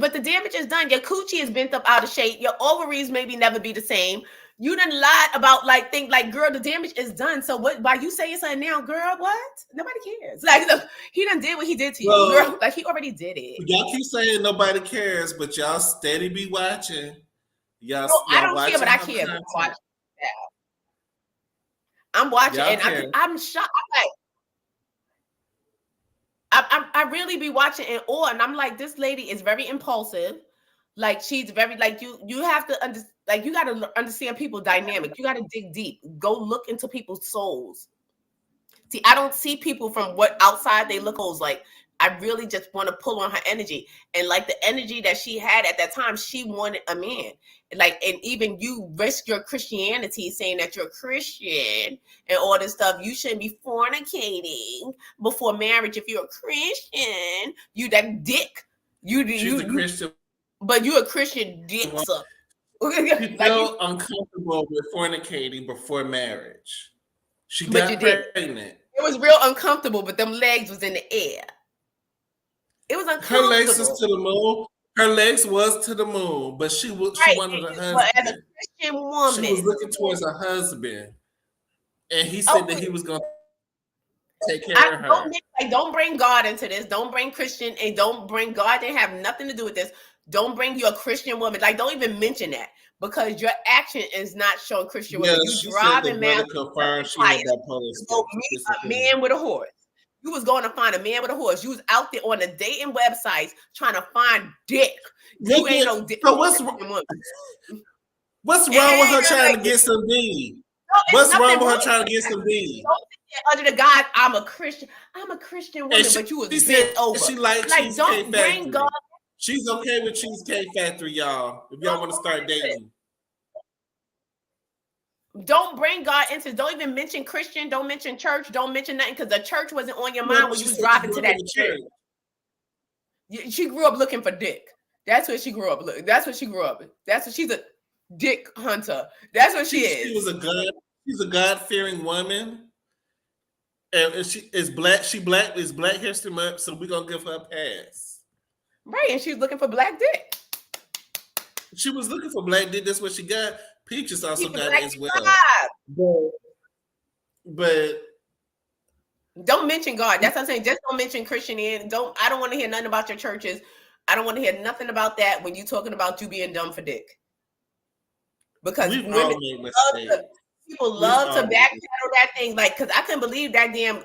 but the damage is done. Your coochie is bent up out of shape. Your ovaries maybe never be the same. You done lied about girl, the damage is done. So what? Why you saying something now, girl? What? Nobody cares. Like, look, he done did what he did to you, girl. Like, he already did it. Y'all keep saying nobody cares, but y'all steady be watching. I don't care, but I care. I'm watching, and I'm shocked. I really be watching in awe, and I'm like, this lady is very impulsive. Like, she's very you have to understand. Like, you got to understand people dynamic. You got to dig deep. Go look into people's souls. See, I don't see people from what outside they look like. I really just want to pull on her energy. And like the energy that she had at that time, she wanted a man. Like, and even you risk your Christianity saying that you're a Christian and all this stuff. You shouldn't be fornicating before marriage. If you're a Christian, you that dick. She's a Christian. But you're a Christian dick sucker. She felt uncomfortable with fornicating before marriage. She got pregnant. It was real uncomfortable, but them legs was in the air. It was uncomfortable. Her legs was to the moon. Her legs was to the moon, but she wanted a husband. But as a Christian woman, she was looking towards a husband, and he said that he was going to take care of her. Don't bring God into this. Don't bring Christian, and don't bring God. They have nothing to do with this. Don't bring your Christian woman. Like, don't even mention that because your action is not showing Christian woman. You driving man. Confirmed she had that a man with a horse. You was going to find a man with a horse. You was out there on the dating websites trying to find dick. You ain't no dick. So what's wrong with her trying to get some D? What's wrong with her trying to get some D? Under the God, I'm a Christian woman, but you was bent over. She likes Cheesecake Factory. She's okay with Cheesecake Factory, y'all. If y'all want to start dating. Don't bring God into. Don't even mention Christian. Don't mention church. Don't mention nothing because the church wasn't on your mind when you was driving to that church. She grew up looking for dick. That's what she grew up. That's what she grew up. That's what she's a dick hunter. That's what she is. She's a God-fearing woman, and she is black. She is Black History Month, so we're gonna give her a pass. Right, and she's looking for black dick. She was looking for black dick. That's what she got. Peaches also got it as well. But don't mention God. That's what I'm saying. Just don't mention Christian. I don't want to hear nothing about your churches. I don't want to hear nothing about that when you're talking about you being dumb for dick. Because people love to backpedal that thing, like, because I couldn't believe that damn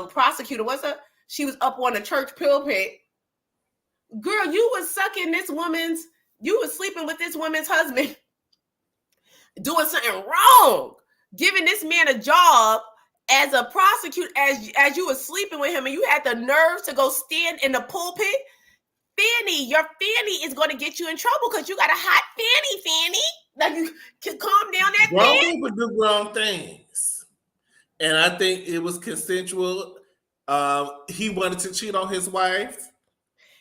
prosecutor, what's her? She was up on a church pulpit. Girl, you was you was sleeping with this woman's husband, doing something wrong, giving this man a job as a prosecutor, as you were sleeping with him, and you had the nerve to go stand in the pulpit. Fanny, your fanny is going to get you in trouble because you got a hot fanny. Like, you can calm down that grown people do grown things. And I think it was consensual. He wanted to cheat on his wife.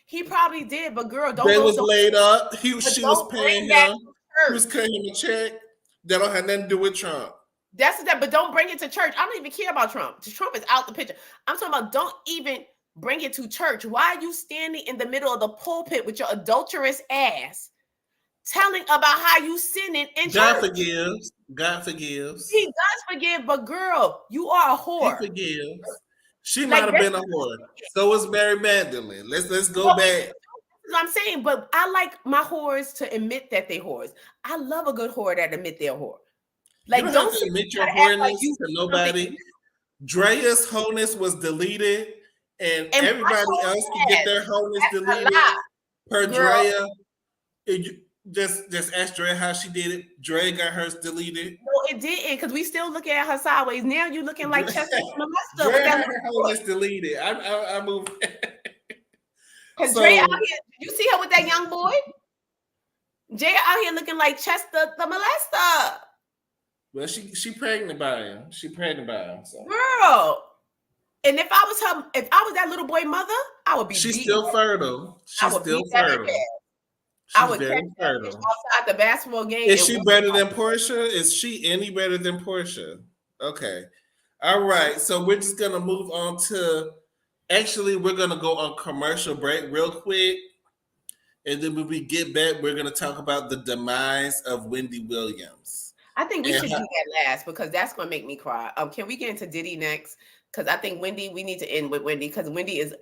He probably did, but girl, they was laid up. She was paying him. He was cutting him a check. That don't have nothing to do with Trump. That's that, but don't bring it to church. I don't even care about Trump. Trump is out the picture. I'm talking about don't even bring it to church. Why are you standing in the middle of the pulpit with your adulterous ass telling about how you sinning in church? God forgives. God forgives. He does forgive, but girl, you are a whore. He forgives. She might have been a whore. So was Mary Magdalene. Let's go back. That's what I'm saying, but I like my whores to admit that they whores. I love a good whore that admit they're whore. Like, you don't have to admit your whoreness to nobody. Drea's wholeness was deleted, and everybody else can get their wholeness deleted. Per Drea, just ask Drea how she did it. Drea got hers deleted. No, it didn't, because we still looking at her sideways. Now you looking like Chester Molester. Drea got her wholeness deleted. I moved. Because Drea out here, you see her with that young boy? Drea out here looking like Chester the Molester. Well, she pregnant by him. She pregnant by him. So. Girl. And if I was that little boy mother, I would be. She's still fertile. She's still fertile. I would catch fertile outside the basketball game. Is she better than Portia? Is she any better than Portia? Okay. All right. So we're just gonna move on to. Actually, we're gonna go on commercial break real quick, and then when we get back, we're gonna talk about the demise of Wendy Williams. I think we should do that last because that's gonna make me cry. Can we get into Diddy next? Because I think Wendy, we need to end with Wendy because Wendy is.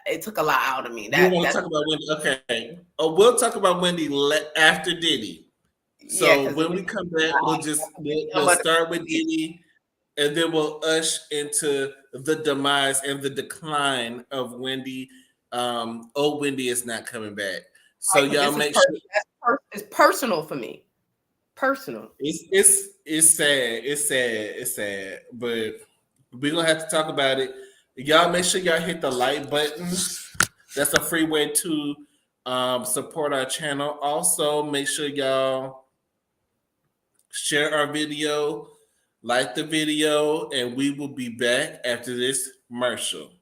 It took a lot out of me. You want to talk about Wendy? Okay. We'll talk about Wendy after Diddy. So when we come back, we'll start with Diddy, and then we'll into the demise and the decline of Wendy. Wendy is not coming back. So y'all make sure. It's personal for me. Personal. It's sad. It's sad. But we're gonna have to talk about it. Y'all make sure y'all hit the like button. That's a free way to support our channel. Also, make sure y'all share our video, like the video, and we will be back after this commercial.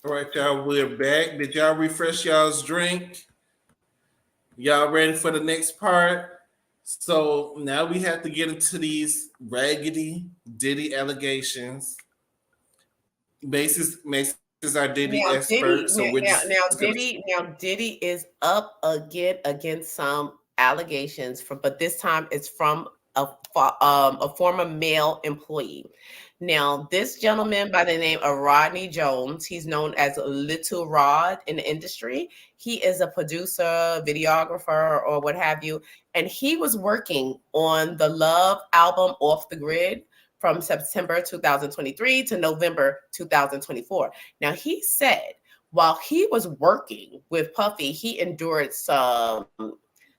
All right, y'all, we're back. Did y'all refresh y'all's drink? Y'all ready for the next part? So now we have to get into these raggedy Diddy allegations. MASE is our Diddy expert. Diddy is up again against some allegations but this time it's from a former male employee. Now, this gentleman by the name of Rodney Jones, he's known as Little Rod in the industry. He is a producer, videographer, or what have you. And he was working on the Love album Off the Grid from September 2023 to November 2024. Now, he said while he was working with Puffy, he endured some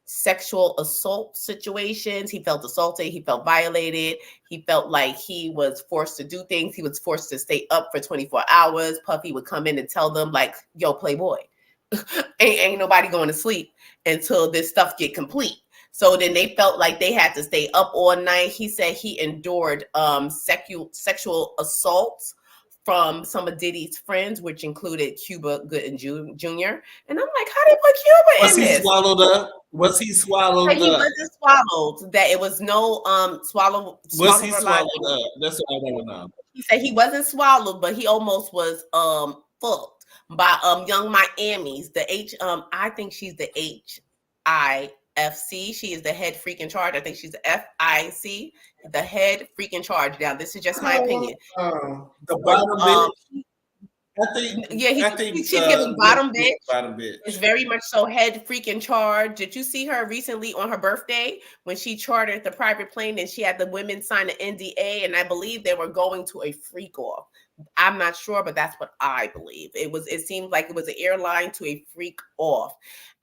sexual assault situations. He felt assaulted. He felt violated. He felt like he was forced to do things. He was forced to stay up for 24 hours. Puffy would come in and tell them like, yo, Playboy, ain't nobody going to sleep until this stuff get complete. So then they felt like they had to stay up all night. He said he endured sexual assaults from some of Diddy's friends, which included Cuba Gooding Jr. And I'm like, how they put Cuba in this? Was he swallowed up? Was he swallowed Like, up? he wasn't swallowed. That it was no Was he swallowed up? That's what I want to know. He said he wasn't swallowed, but he almost was fucked by Young Miami's. I think she's the HIFC. She is the head freak in charge. I think she's the FIC, the head freak in charge. Now, this is just my opinion. The bottom bitch. I think she's giving bottom bitch. Bottom bitch. It's very much so head freak in charge. Did you see her recently on her birthday when she chartered the private plane and she had the women sign an NDA? And I believe they were going to a freak off. I'm not sure, but that's what I believe. It seemed like it was an airline to a freak off.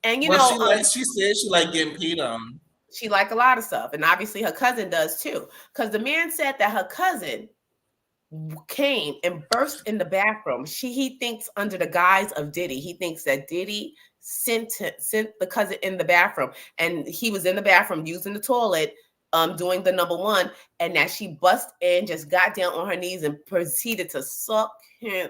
And you know, she said she liked getting peed on. She liked a lot of stuff, and obviously her cousin does too. Because the man said that her cousin came and burst in the bathroom. He thinks under the guise of Diddy. He thinks that Diddy sent the cousin in the bathroom, and he was in the bathroom using the toilet, doing the number one, and that she bust in, just got down on her knees and proceeded to suck him.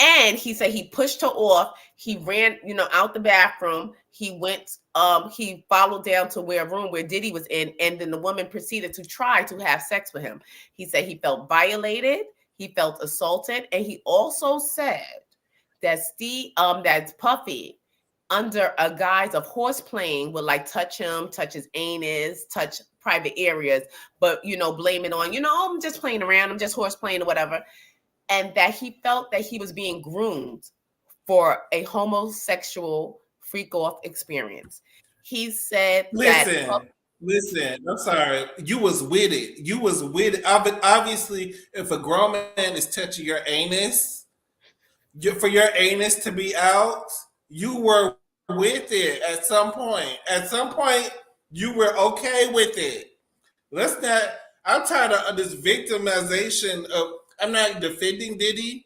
And he said he pushed her off. He ran, out the bathroom. He went, he followed down to a room where Diddy was in, and then the woman proceeded to try to have sex with him. He said he felt violated, he felt assaulted, and he also said that that Puffy, under a guise of horseplaying, would like touch him, touch his anus, touch private areas, but blame it on, I'm just playing around, I'm just horseplaying or whatever. And that he felt that he was being groomed for a homosexual freak-off experience. He said Listen, I'm sorry. You was with it. Obviously, if a grown man is touching your anus, for your anus to be out, you were with it at some point. At some point, you were okay with it. I'm tired of this victimization of. I'm not defending Diddy,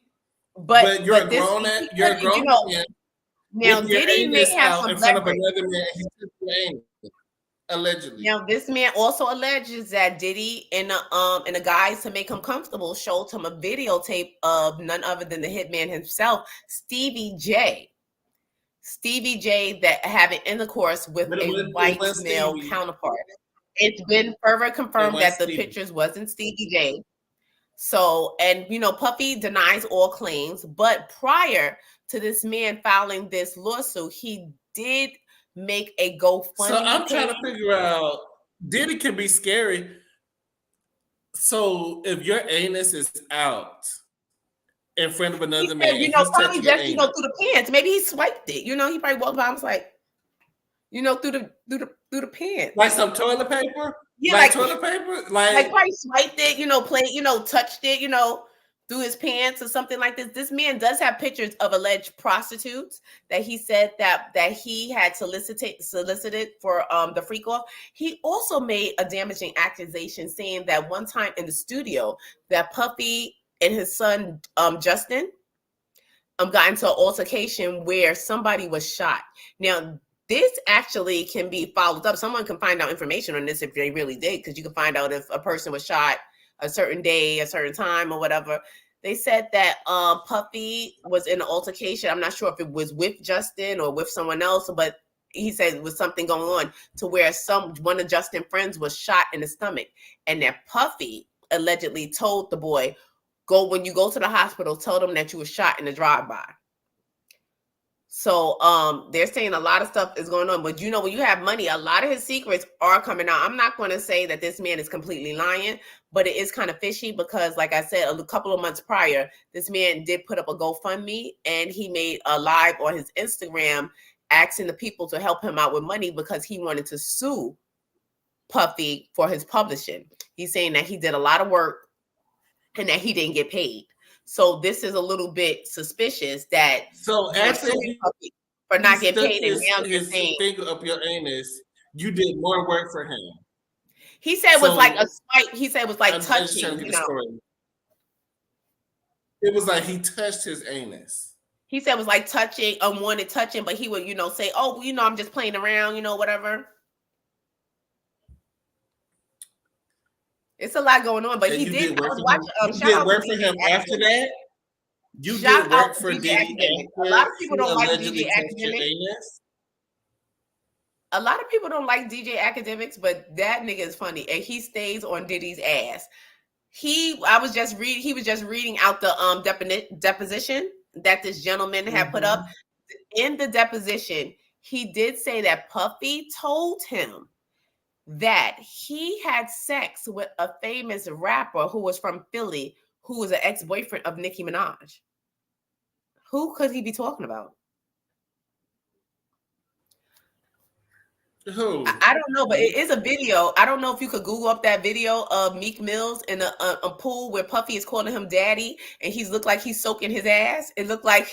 but you're a grown man. Now, Diddy may have some in front of another man. He's allegedly. Now, this man also alleges that Diddy, in a guise to make him comfortable, showed him a videotape of none other than the hitman himself, Stevie J. Stevie J, that having intercourse with a white male counterpart. It's been further confirmed that the pictures wasn't Stevie J. So, and Puffy denies all claims, but prior to this man filing this lawsuit, he did make a GoFundMe. So I'm trying to figure out, Diddy can be scary. So if your anus is out in front of another man, probably just through the pants. Maybe he swiped it. He probably walked by and was like, through the pants, like some toilet paper. Yeah, like toilet paper, like probably swiped it, touched it, through his pants or something like this. This man does have pictures of alleged prostitutes that he said that he had solicited for the freak off. He also made a damaging accusation saying that one time in the studio that Puffy and his son Justin got into an altercation where somebody was shot. Now, this actually can be followed up. Someone can find out information on this if they really did, because you can find out if a person was shot a certain day, a certain time, or whatever. They said that Puffy was in an altercation. I'm not sure if it was with Justin or with someone else, but he said it was something going on to where one of Justin's friends was shot in the stomach, and that Puffy allegedly told the boy, when you go to the hospital, tell them that you were shot in a drive-by. So they're saying a lot of stuff is going on, but you know, when you have money, a lot of his secrets are coming out. I'm not going to say that this man is completely lying, but it is kind of fishy because, like I said, a couple of months prior, this man did put up a GoFundMe and he made a live on his Instagram asking the people to help him out with money because he wanted to sue Puffy for his publishing. He's saying that he did a lot of work and that he didn't get paid. So this is a little bit suspicious that after for not getting paid and now his finger up your anus, you did more work for him. He said it was like a swipe. He said it was like touching. It was like he touched his anus. He said it was like touching, unwanted touching, but he would, you know, say, "Oh, you know, I'm just playing around, you know, whatever." It's a lot going on, but and he did. I was watching. You did work for him after that. You did work for Diddy. A lot of people don't like DJ Academics. A lot of people don't like DJ Academics, but that nigga is funny, and he stays on Diddy's ass. He was just reading out the deposition that this gentleman had put up. In the deposition, he did say that Puffy told him that he had sex with a famous rapper who was from Philly, who was an ex-boyfriend of Nicki Minaj. Who could he be talking about? Who? I don't know, but it is a video. I don't know if you could Google up that video of Meek Mills in a pool where Puffy is calling him daddy, and he's looked like he's soaking his ass. It looked like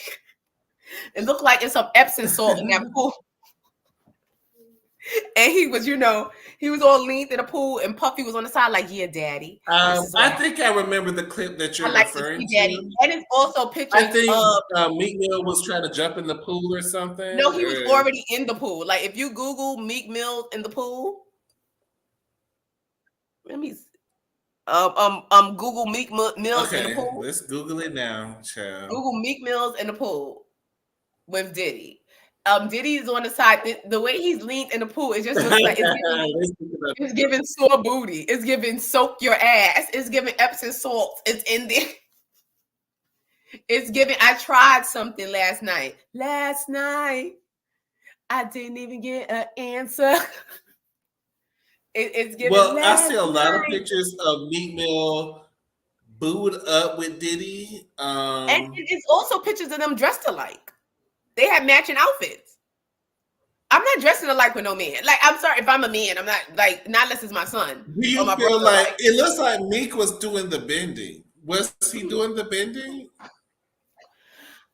it's some Epsom salt in that pool. And he was, you know, he was all leaned in the pool, and Puffy was on the side like, "Yeah, daddy." I think I remember the clip that you're referring to. Daddy. And it's also pictures. I think Meek Mill was trying to jump in the pool or something. No, he was already in the pool. Like if you Google Meek Mill in the pool, let me Google Meek Mills in the pool. Let's Google it now, child. Google Meek Mills in the pool with Diddy. Diddy is on the side. The way he's leaned in the pool, it just looks like it's giving sore booty. It's giving soak your ass. It's giving Epsom salt. It's in there. It's giving. I tried something last night. I didn't even get an answer. It's giving. Well, I see a lot of pictures of Meek Mill booed up with Diddy. And it's also pictures of them dressed alike. They have matching outfits. I'm not dressing alike with no man. Like, I'm sorry if I'm a man. I'm not like, not unless it's my son. Do you feel like it looks like Meek was doing the bending? Was he doing the bending?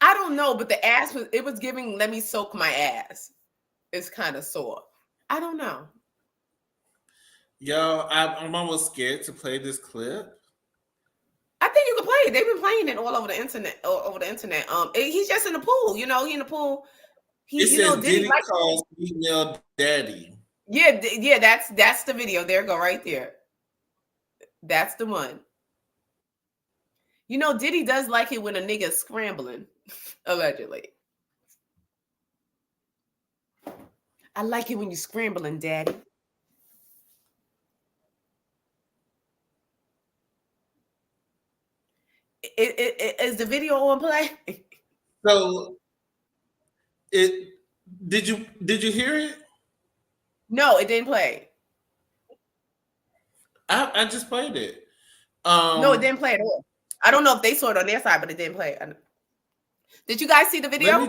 I don't know, but the ass was giving, let me soak my ass. It's kind of sore. I don't know. Yo, I'm almost scared to play this clip. I think you can play it. They've been playing it all over the internet. He's just in the pool. You know, he in the pool. It says Diddy calls Meek Mill daddy. Yeah. That's the video. There you go, right there. That's the one. You know, Diddy does like it when a nigga is scrambling, allegedly. I like it when you're scrambling, daddy. Is the video on play? So did you hear it? No, it didn't play. I just played it. No, it didn't play at all. I don't know if they saw it on their side, but it didn't play. Did you guys see the video? Let me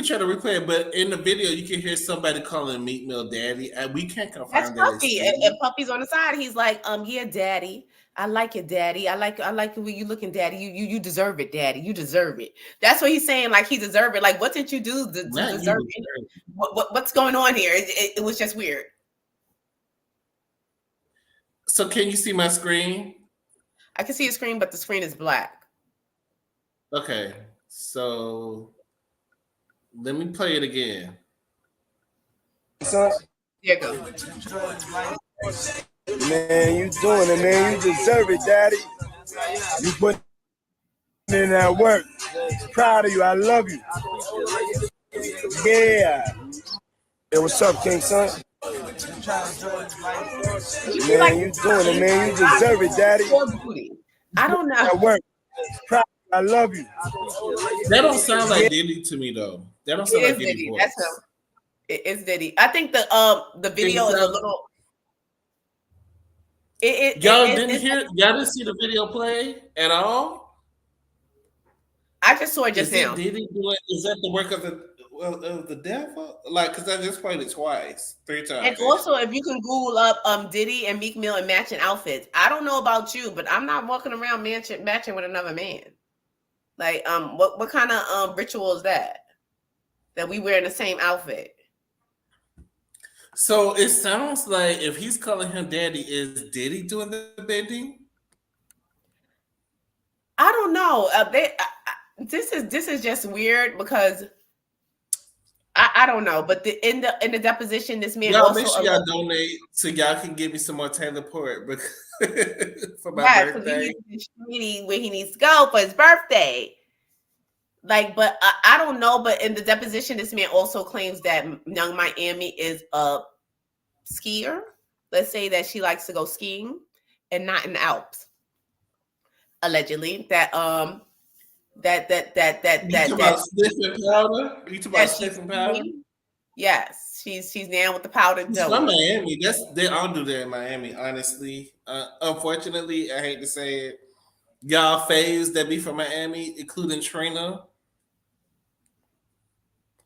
try to replay it. But in the video, you can hear somebody calling Meek Mill daddy. We can't confirm that's that. Puffy. And Puffy's on the side. He's like, yeah, daddy. I like it, daddy. I like it when you looking, daddy. You deserve it, daddy. You deserve it. That's what he's saying. Like he deserved it. Like what did you do to deserve it? What's going on here? It was just weird. So can you see my screen? I can see a screen, but the screen is black. Okay, so let me play it again. Son, Here you go. Man, you doing it, man. You deserve it, daddy. You put in that work. Proud of you. I love you. Yeah. Hey, what's up, King Son? Man, you doing it, man. You deserve it, daddy. I don't know. That work. Proud of I love you. That don't sound like Diddy to me though. That don't sound It like is Diddy Diddy. voice. That's him. It's Diddy. I think the video is a little. Y'all didn't hear? Y'all didn't see the video play at all? I just saw it just Is it now. Diddy doing? Is that the work of the devil? Like, because I just played it twice, 3 times. And also, if you can Google up Diddy and Meek Mill in matching outfits, I don't know about you, but I'm not walking around matching with another man. Like, what kind of ritual is that we wear in the same outfit? So it sounds like if he's calling him daddy, is Diddy doing the bending? I don't know. This is just weird because I don't know. But in the deposition, this man Y'all also make sure y'all donate so y'all can give me some more Taylor Port for my birthday. Where he needs to go for his birthday. Like, but I don't know. But in the deposition, this man also claims that Young Miami is a skier. Let's say that she likes to go skiing and not in the Alps. Allegedly, that sniffing powder. You talking about sniffing powder? Yes, she's down with the powder. It's from Miami. They all do that in Miami. Honestly, unfortunately, I hate to say it, y'all faves that be from Miami, including Trina,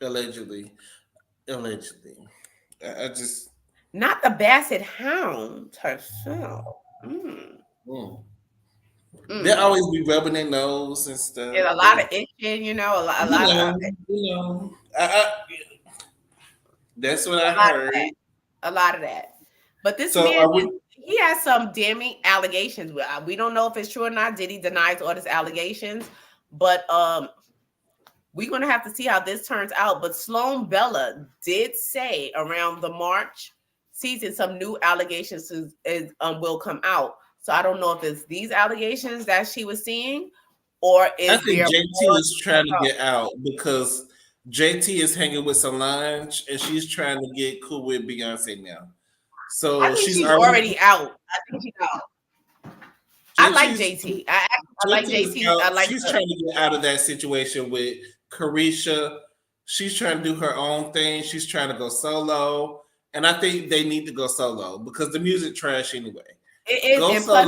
allegedly. I just not the Basset Hound herself. They always be rubbing their nose and stuff. And a lot of itching, a lot of that's what I heard. A lot of that. But this man, he has some damning allegations. We don't know if it's true or not. Diddy denies all his allegations, but we're gonna have to see how this turns out. But Sloan Bella did say around the March season some new allegations will come out. So I don't know if it's these allegations that she was seeing, or is I think JT is trying to get out because JT is hanging with Solange and she's trying to get cool with Beyonce now. So I think she's already out. I think she's out. I like JT. I like JT. She's trying to get out of that situation with Carisha. She's trying to do her own thing. She's trying to go solo. And I think they need to go solo because the music trash anyway. It is, and plus,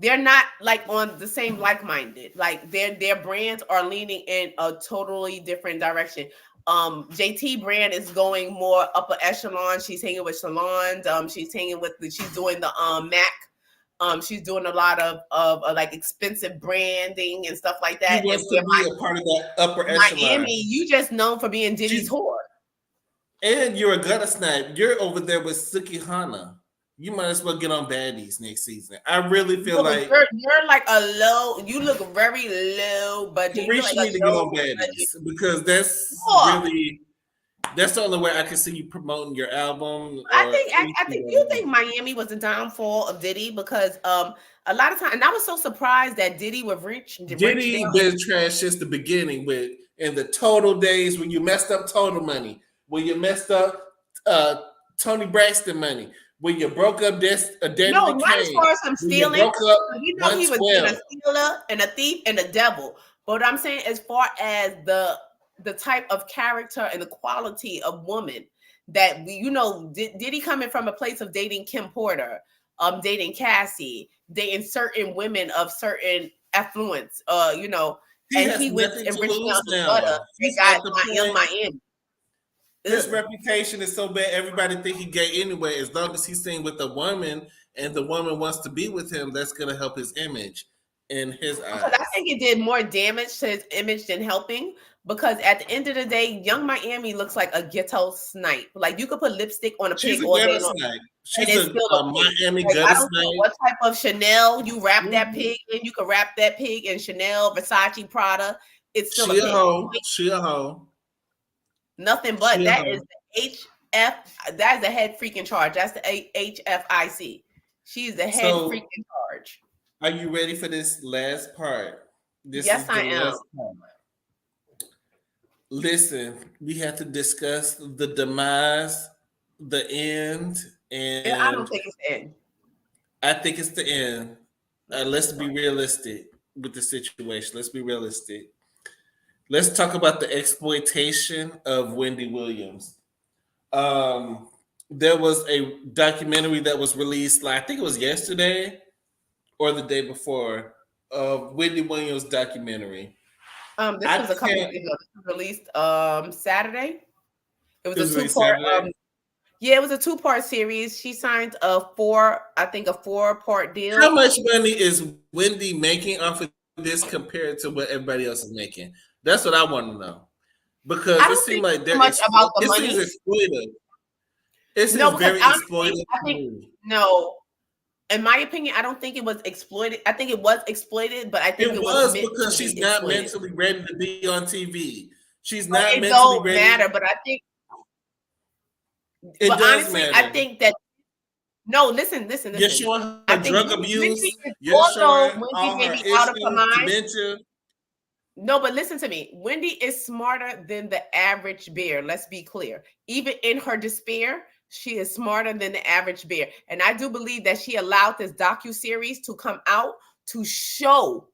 they're not like on the same like-minded. Like their brands are leaning in a totally different direction. JT brand is going more upper echelon. She's hanging with Solange. She's doing the MAC. She's doing a lot of like expensive branding and stuff like that. She wants to be a part of that upper echelon. Miami, you just known for being Diddy's whore. And you're a gutter snipe. You're over there with Suki Hana. You might as well get on Baddies next season. I really feel like you're like a low. You look very low, but you like need to get on Baddies because that's the only way I can see you promoting your album. I think you think Miami was the downfall of Diddy because a lot of times, and I was so surprised that Diddy was rich. Diddy been trash since the beginning with in the Total days when you messed up Total money, when you messed up Tony Braxton money. When you broke up Danny no, not as far as him stealing. He was a stealer and a thief and a devil. But what I'm saying, as far as the type of character and the quality of woman that Diddy coming from a place of dating Kim Porter, dating Cassie, dating certain women of certain affluence, and he went and reached out to butter and got Young Miami. His reputation is so bad, everybody think he gay anyway. As long as he's seen with a woman and the woman wants to be with him, that's going to help his image in his eyes. I think it did more damage to his image than helping because at the end of the day, Young Miami looks like a ghetto snipe. Like you could put lipstick on a pig all day long. She's a Miami gutter snipe. What type of Chanel you wrap that pig in? You could wrap that pig in Chanel, Versace, Prada. It's still She a hoe. Nothing but that is the HF. That is the head freaking charge. That's the HFIC. She's the head freaking charge. Are you ready for this last part? Yes, I am. Listen, we have to discuss the demise, the end, and I don't think it's the end. I think it's the end. Let's be realistic. with the situation. Let's be realistic. Let's talk about the exploitation of Wendy Williams. There was a documentary that was released, like I think it was yesterday or the day before, of Wendy Williams documentary. This was a couple of days ago. This was released Saturday. It was a two-part. Yeah, it was a two-part series. She signed a four-part deal. How much money is Wendy making off of this compared to what everybody else is making? That's what I want to know. Because it seems like they're much about the money. It seems exploitive. It seems very exploitive. No, in my opinion, I don't think it was exploited. I think it was exploited, but I think it was because she's not mentally ready to be on TV. She's not mentally ready. It don't matter, but I think. But honestly, matter. I think that listen. You're showing her drug abuse. You're showing all her issues, dementia. No, but listen to me. Wendy is smarter than the average bear. Let's be clear. Even in her despair, she is smarter than the average bear. And I do believe that she allowed this docuseries to come out to show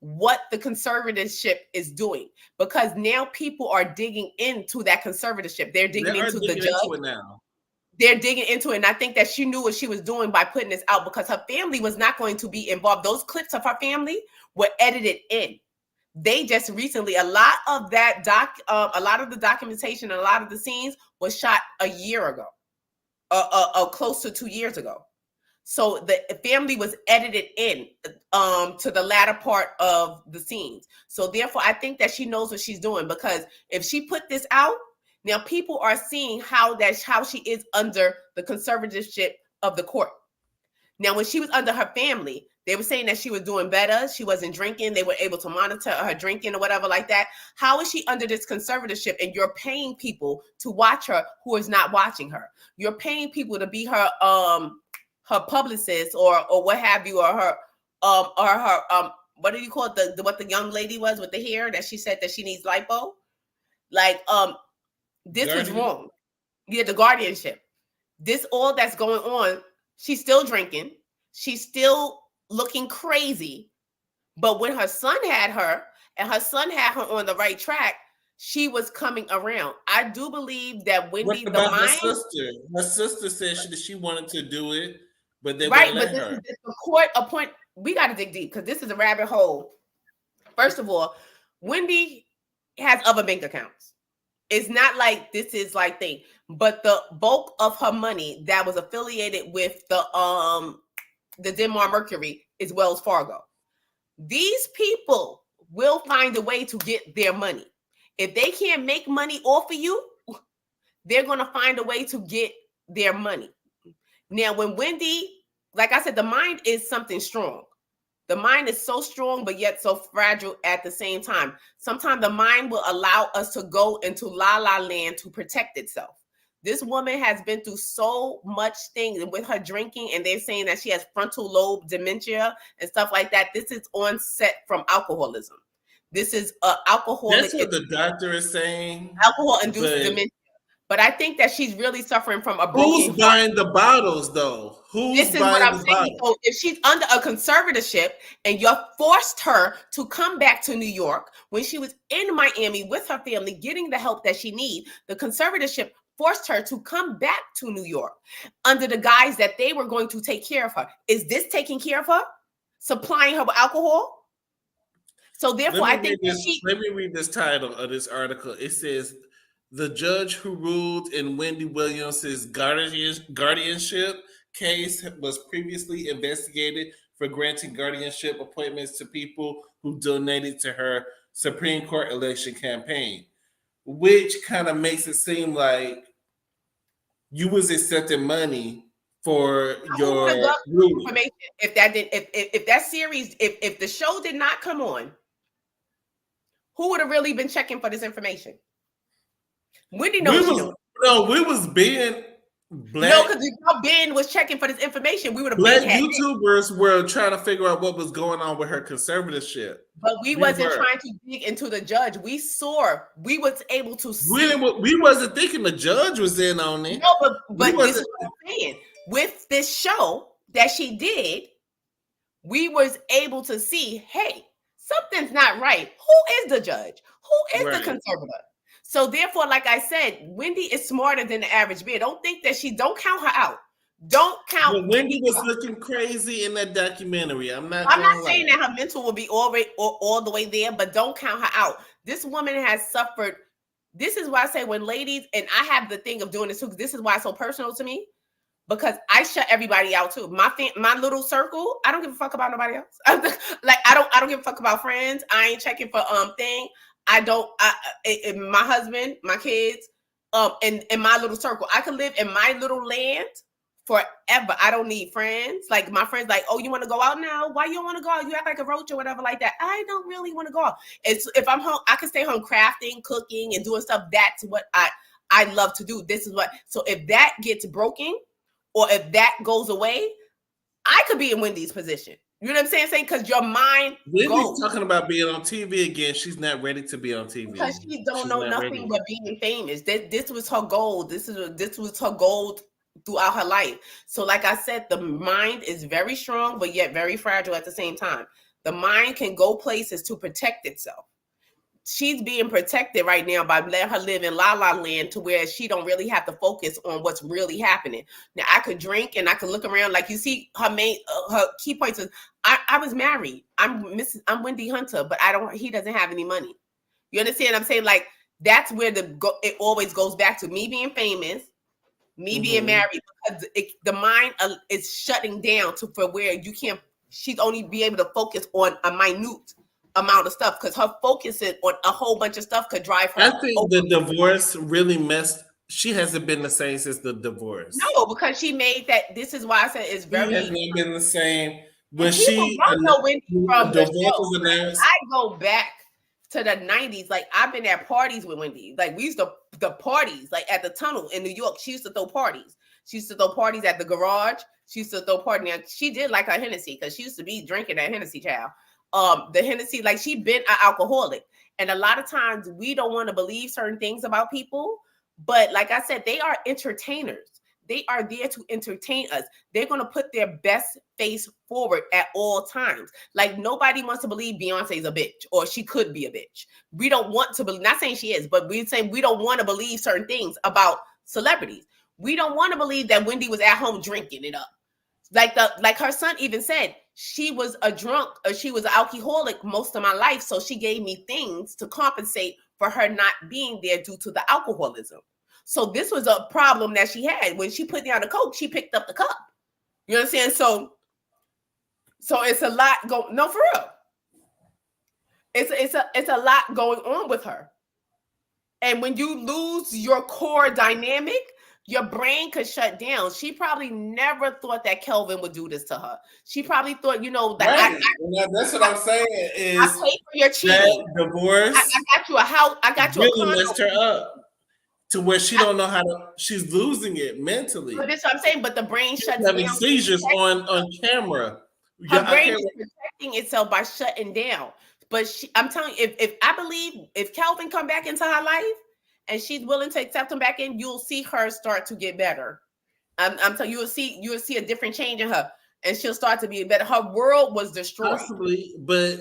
what the conservatorship is doing, because now people are digging into that conservatorship. They're digging into the judge now. They're digging into it. And I think that she knew what she was doing by putting this out, because her family was not going to be involved. Those clips of her family were edited in. They just recently, a lot of the documentation, and a lot of the scenes was shot a year ago, close to 2 years ago. So the family was edited in to the latter part of the scenes. So therefore, I think that she knows what she's doing, because if she put this out, now people are seeing how she is under the conservatorship of the court. Now, when she was under her family, they were saying that she was doing better. She wasn't drinking. They were able to monitor her drinking or whatever like that. How is she under this conservatorship and you're paying people to watch her who is not watching her? You're paying people to be her publicist or what have you, or her what do you call it? What the young lady was with the hair that she said that she needs lipo? Like this was wrong. Yeah, the guardianship. This all that's going on. She's still drinking. She's still looking crazy. But when her son had her and her son had her on the right track, she was coming around. I do believe that Wendy, her sister said she wanted to do it, but they wouldn't let her. This is the court appoint. We got to dig deep, because this is a rabbit hole. First of all, Wendy has other bank accounts. It's not like this is like thing, but the bulk of her money that was affiliated with the Denmark Mercury is Wells Fargo. These people will find a way to get their money. If they can't make money off of you, they're going to find a way to get their money. Now, when Wendy, like I said, the mind is something strong. The mind is so strong, but yet so fragile at the same time. Sometimes the mind will allow us to go into la-la land to protect itself. This woman has been through so much things with her drinking, and they're saying that she has frontal lobe dementia and stuff like that. This is onset from alcoholism. This is alcoholic. That's what the doctor is saying. Alcohol-induced dementia. But I think that she's really suffering from a broken Who's buying the bottles, though? This is what I'm saying. So if she's under a conservatorship and you forced her to come back to New York when she was in Miami with her family, getting the help that she needs, the conservatorship forced her to come back to New York under the guise that they were going to take care of her. Is this taking care of her? Supplying her with alcohol? So therefore, I think let me read this title of this article. It says, "The judge who ruled in Wendy Williams' guardianship case was previously investigated for granting guardianship appointments to people who donated to her Supreme Court election campaign," which kind of makes it seem like you was accepting money for your information. If that series, if the show did not come on, who would have really been checking for this information? Wendy knows. We was being black. No, because if Ben was checking for this information, we would have. Black YouTubers were trying to figure out what was going on with her conservatorship. But we wasn't trying to dig into the judge. We was able to see. We wasn't thinking the judge was in on it. No, but this is what I'm saying. With this show that she did, we was able to see, hey, something's not right. Who is the judge? Who is the Right. conservator? So therefore, like I said, Wendy is smarter than the average bear. Don't think that don't count her out. Don't count But Wendy was looking crazy in that documentary. I'm not saying that her mental will be all the way there, but don't count her out. This woman has suffered. This is why I say when ladies, and I have the thing of doing this too, this is why it's so personal to me, because I shut everybody out too. My little circle, I don't give a fuck about nobody else. Like I don't give a fuck about friends. I ain't checking for thing. My husband, my kids, in my little circle. I could live in my little land forever. I don't need friends. Like my friends, like, oh, you want to go out now? Why you don't want to go out? You act like a roach or whatever like that. I don't really want to go out. It's if I'm home, I can stay home crafting, cooking, and doing stuff. That's what I love to do. This is what. So if that gets broken, or if that goes away, I could be in Wendy's position. You know what I'm saying? Because your mind Wendy's talking about being on TV again. She's not ready to be on TV. Because she don't know nothing but being famous. This was her goal. This was her goal throughout her life. So like I said, the mind is very strong, but yet very fragile at the same time. The mind can go places to protect itself. She's being protected right now by letting her live in la la land to where she don't really have to focus on what's really happening. Now I could drink and I could look around, like you see her her key points is I was married. I'm Wendy Hunter, but he doesn't have any money. You understand what I'm saying? Like that's where it always goes back to me being famous, me being married, because the mind is shutting down for where you can't, she'd only be able to focus on a minute amount of stuff, because her focusing on a whole bunch of stuff could drive her. I think the divorce really messed. She hasn't been the same since the divorce. No, because she made that. This is why I said it's very. She hasn't been the same when Wendy from the divorce was announced. I go back to the 90s. Like I've been at parties with Wendy. Like we used to the parties, like at the tunnel in New York. She used to throw parties. She used to throw parties at the garage. She used to throw parties. Now she did like her Hennessy because she used to be drinking that Hennessy, child. The Hennessy, like she been an alcoholic. And a lot of times we don't want to believe certain things about people. But like I said, they are entertainers. They are there to entertain us. They're going to put their best face forward at all times. Like nobody wants to believe Beyonce's a bitch or she could be a bitch. We don't want to believe, not saying she is, but we're saying we don't want to believe certain things about celebrities. We don't want to believe that Wendy was at home drinking it up. Like her son even said, she was a drunk or she was an alcoholic most of my life. So she gave me things to compensate for her not being there due to the alcoholism. So this was a problem that she had. When she put down the Coke, she picked up the cup. You understand? So it's a lot going. No, for real. It's a lot going on with her. And when you lose your core dynamic, your brain could shut down. She probably never thought that Kelvin would do this to her. She probably thought, that that's what I'm saying is I paid for your cheating. That divorce. I got you a house. I got you really messed her up to where she don't know how to. She's losing it mentally. But that's what I'm saying. But the brain shuts having down. Seizures on camera. Her brain is protecting itself by shutting down. But I'm telling you, if I believe if Kelvin come back into her life, and she's willing to accept him back in, you'll see her start to get better. I'm telling you, you'll see a different change in her, and she'll start to be better. Her world was destroyed. Possibly, but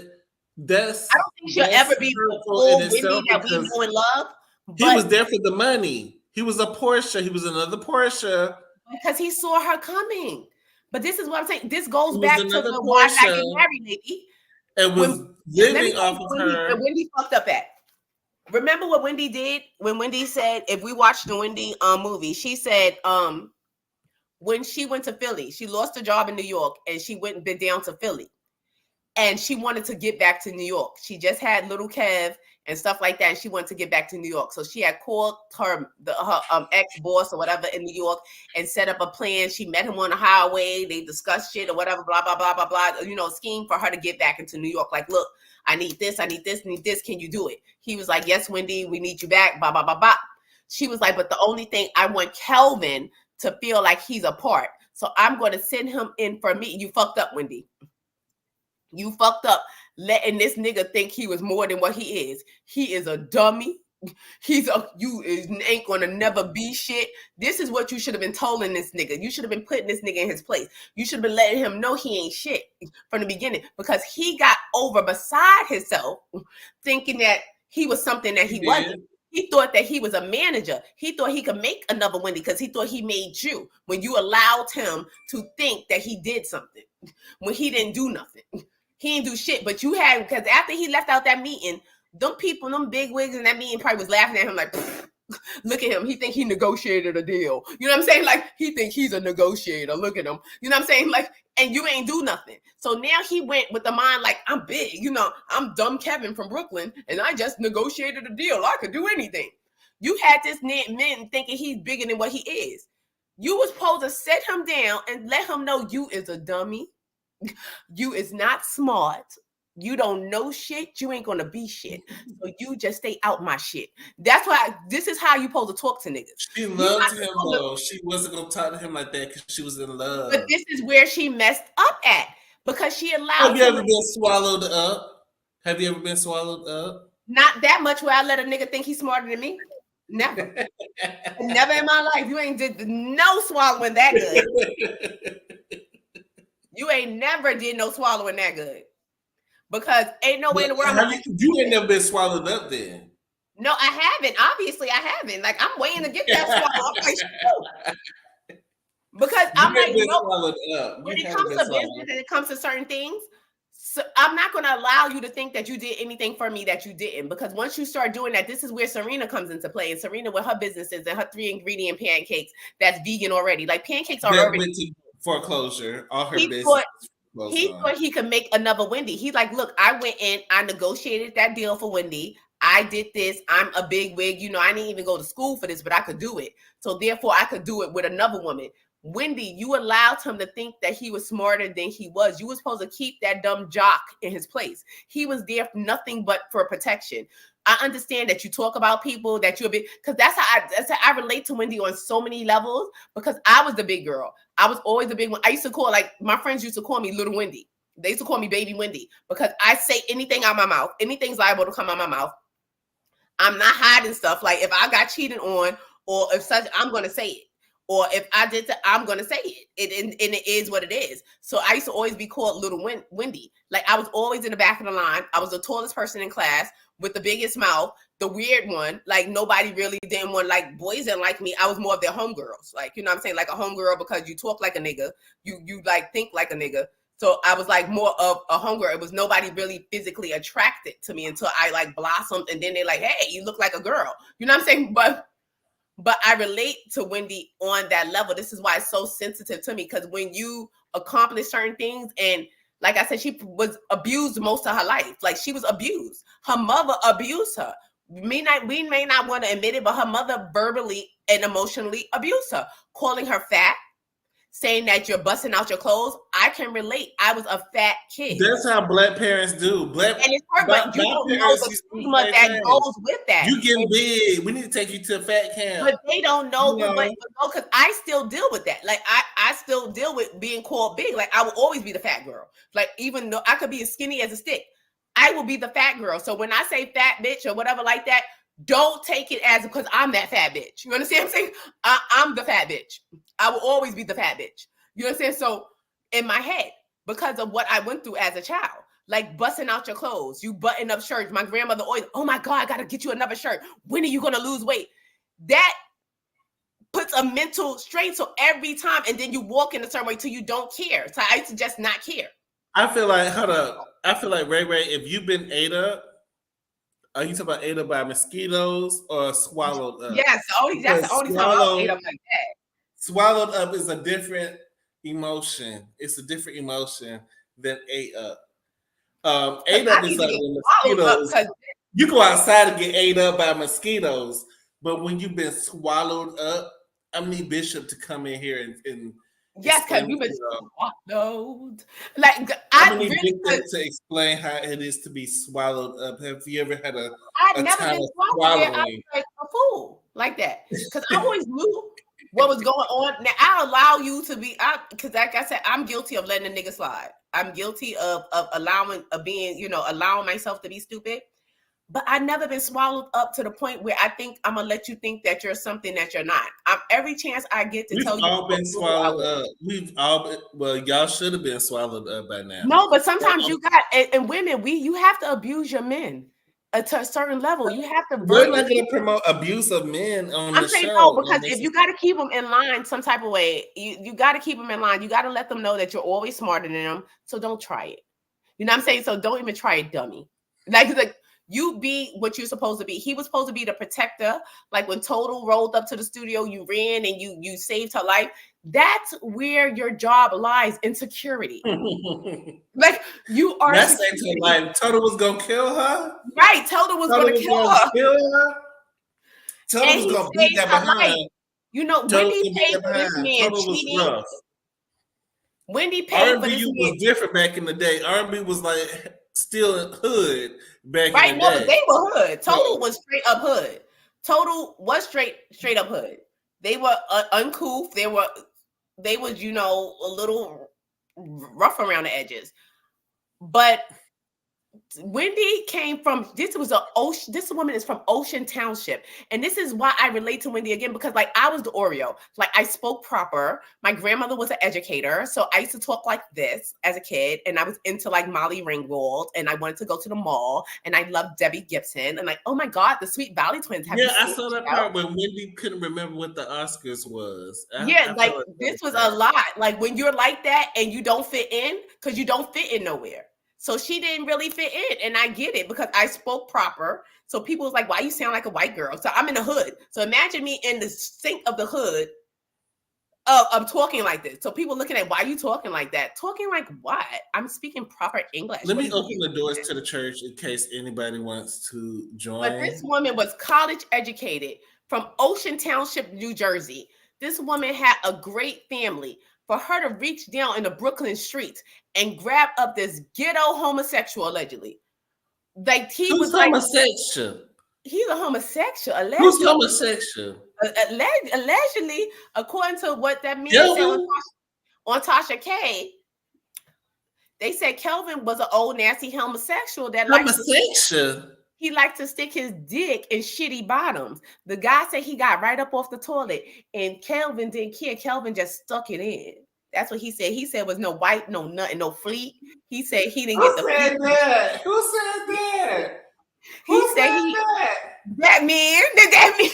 I don't think she'll ever be the full Wendy that we know and love. He was there for the money. He was a Porsche. He was another Porsche. Because he saw her coming. But this is what I'm saying. This goes back to the why I get married, lady. And was living off of her. Wendy fucked up at. Remember what Wendy did when Wendy said, if we watched the Wendy movie, she said when she went to Philly, she lost a job in New York and she went down to Philly. And she wanted to get back to New York. She just had little Kev and stuff like that. And she wanted to get back to New York. So she had called her ex-boss or whatever in New York and set up a plan. She met him on the highway. They discussed shit or whatever, blah, blah, blah, blah, blah. Scheme for her to get back into New York. Like, look, I need this, I need this, I need this. Can you do it? He was like, yes, Wendy, we need you back, blah, blah, blah, blah. She was like, but the only thing, I want Kelvin to feel like he's a part. So I'm going to send him in for me. You fucked up, Wendy. You fucked up letting this nigga think he was more than what he is. He is a dummy. You ain't gonna never be shit. This is what you should have been telling this nigga. You should have been putting this nigga in his place. You should have been letting him know he ain't shit from the beginning, because he got over beside himself thinking that he was something that he wasn't. He thought that he was a manager. He thought he could make another Wendy because he thought he made you, when you allowed him to think that he did something when he didn't do nothing. He didn't do shit. But you had, because after he left out that meeting, them people, them big wigs in that meeting probably was laughing at him like, look at him. He think he negotiated a deal. You know what I'm saying? Like, he think he's a negotiator. Look at him. You know what I'm saying? Like, and you ain't do nothing. So now he went with the mind like, I'm big. You know, I'm dumb Kevin from Brooklyn, and I just negotiated a deal. I could do anything. You had this man thinking he's bigger than what he is. You was supposed to set him down and let him know you is a dummy. You is not smart. You don't know shit. You ain't gonna be shit. So you just stay out my shit. That's why this is how you supposed to talk to niggas. She loved him though. She wasn't gonna talk to him like that because she was in love. But this is where she messed up at, because she allowed. Have you ever been swallowed up? Have you ever been swallowed up? Not that much where I let a nigga think he's smarter than me. Never. Never in my life. You ain't did no swallowing that good. You ain't never did no swallowing that good. Because ain't no way in the world. You ain't never been swallowed up then. No, I haven't. Obviously, I haven't. Like, I'm waiting to get that swallow up. Because I'm like, when it comes to business and it comes to certain things, so I'm not going to allow you to think that you did anything for me that you didn't. Because once you start doing that, this is where Serena comes into play. And Serena with her businesses and her 3-ingredient pancakes that's vegan already. Like, pancakes are already went to foreclosure. All her business. He thought he could make another Wendy. He's like, look, I went in, I negotiated that deal for Wendy. I did this. I'm a big wig. You know, I didn't even go to school for this, but I could do it. So therefore, I could do it with another woman. Wendy, you allowed him to think that he was smarter than he was. You were supposed to keep that dumb jock in his place. He was there for nothing but for protection. I understand that you talk about people that you're a big, because that's how I relate to Wendy on so many levels, because I was the big girl. I was always the big one. I used to call, like, my friends used to call me Little Wendy. They used to call me Baby Wendy, because I say anything out my mouth. Anything's liable to come out my mouth. I'm not hiding stuff. Like, if I got cheated on, or if such, I'm going to say it. Or if I did, I'm going to say it. And it is what it is. So I used to always be called Little Wendy. Like, I was always in the back of the line. I was the tallest person in class with the biggest mouth, the weird one. Like, nobody really didn't want, like, boys didn't like me. I was more of their homegirls. Like, you know what I'm saying? Like a homegirl, because you talk like a nigga. You like think like a nigga. So I was like more of a homegirl. It was nobody really physically attracted to me until I like blossomed. And then they're like, hey, you look like a girl. You know what I'm saying? But I relate to Wendy on that level. This is why it's so sensitive to me, because when you accomplish certain things, and like I said, she was abused most of her life. Like, she was abused. Her mother abused her. We may not want to admit it, but her mother verbally and emotionally abused her, calling her fat, saying that you're busting out your clothes. I can relate. I was a fat kid. That's how Black parents do. And it's hard, but you don't know the stigma that goes with that. You getting big. We need to take you to a fat camp. But they don't know, because I still deal with that. Like, I still deal with being called big. Like, I will always be the fat girl. Like, even though I could be as skinny as a stick, I will be the fat girl. So when I say fat bitch or whatever like that, don't take it as because I'm that fat bitch. You understand what I'm saying? I'm the fat bitch. I will always be the fat bitch. You understand? So in my head, because of what I went through as a child, like busting out your clothes, you button up shirts. My grandmother always, oh my God, I got to get you another shirt. When are you going to lose weight? That puts a mental strain. So every time, and then you walk in a certain way till you don't care. So I used to just not care. I feel like, Ray, if you've been ate up, are you talking about ate up by mosquitoes or swallowed up? Yes, that's the only time I was ate up like that. Swallowed up is a different emotion. It's a different emotion than ate up. Ate up is like mosquitoes. You go outside and get ate up by mosquitoes, but when you've been swallowed up, I need Bishop to come in here and yes, because you've been swallowed. Like, I need Bishop to explain how it is to be swallowed up. Have you ever had I've never been swallowed. I was like a fool like that, because I always knew what was going on. Now I allow you to be, because like I said, I'm guilty of letting a nigga slide. I'm guilty of allowing myself to be stupid. but I've never been swallowed up to the point where I think I'm gonna let you think that you're something that you're not. Every chance I get to We've tell you, all been swallowed up. We've all been, well, y'all should have been swallowed up by now. No, but sometimes you got, and women, you have to abuse your men to a certain level. You have to. We're not going to promote abuse of men on the show. No, because if you got to keep them in line some type of way, you got to keep them in line. You got to let them know that you're always smarter than them. So don't try it. You know what I'm saying? So don't even try it, dummy. Like you be what you're supposed to be. He was supposed to be the protector. Like when Total rolled up to the studio, you ran and you saved her life. That's where your job lies, in security. Like you are. That saved her life. Total was gonna kill her. Right, Total was gonna kill her. Total was gonna beat that behind. You know, Wendy paid for this man cheating. Wendy paid for this man. R&B was different back in the day. R&B was like still hood back in the day. Right, no, but they were hood. Total was straight up hood. Total was straight up hood. They were uncouth. They was, you know, a little rough around the edges. But Wendy came from, this woman is from Ocean Township. And this is why I relate to Wendy again, because like I was the Oreo. Like I spoke proper. My grandmother was an educator. So I used to talk like this as a kid. And I was into like Molly Ringwald. And I wanted to go to the mall. And I loved Debbie Gibson. And like, oh my God, the Sweet Valley Twins. I saw that part when Wendy couldn't remember what the Oscars was. This was a lot. Like when you're like that and you don't fit in, because you don't fit in nowhere. So she didn't really fit in, and I get it because I spoke proper. So people was like, why you sound like a white girl? So I'm in the hood. So imagine me in the sink of the hood of talking like this. So people looking at, why you talking like that? Talking like what? I'm speaking proper English. Let me open the doors to the church in case anybody wants to join. But this woman was college educated from Ocean Township, New Jersey. This woman had a great family. For her to reach down in the Brooklyn streets and grab up this ghetto homosexual, allegedly. Like he was homosexual. He's a homosexual. Allegedly. Who's homosexual? Allegedly, according to what that means on Tasha K, they said Kelvin was an old nasty homosexual that he liked to stick his dick in shitty bottoms. The guy said he got right up off the toilet and Kelvin didn't care. Kelvin just stuck it in. That's what he said. He said was no white, no nothing, no fleet. He said he didn't get the fleet. Who said that? He said that man. Did that mean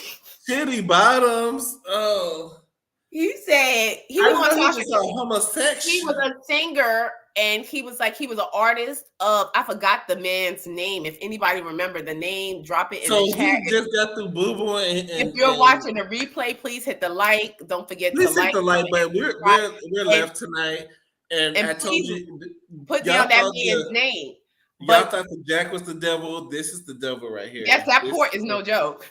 shitty bottoms? Oh. He said he was a homosexual. He was a singer. And he was an artist of, I forgot the man's name. If anybody remember the name, drop it in the chat. He just got through Boo Boo. If you're watching the replay, please hit the like. Don't forget to like. Hit the like button. We're left tonight. And I told you. Put down that man's name. Y'all thought the Jack was the devil. This is the devil right here. Yes, that port is no joke.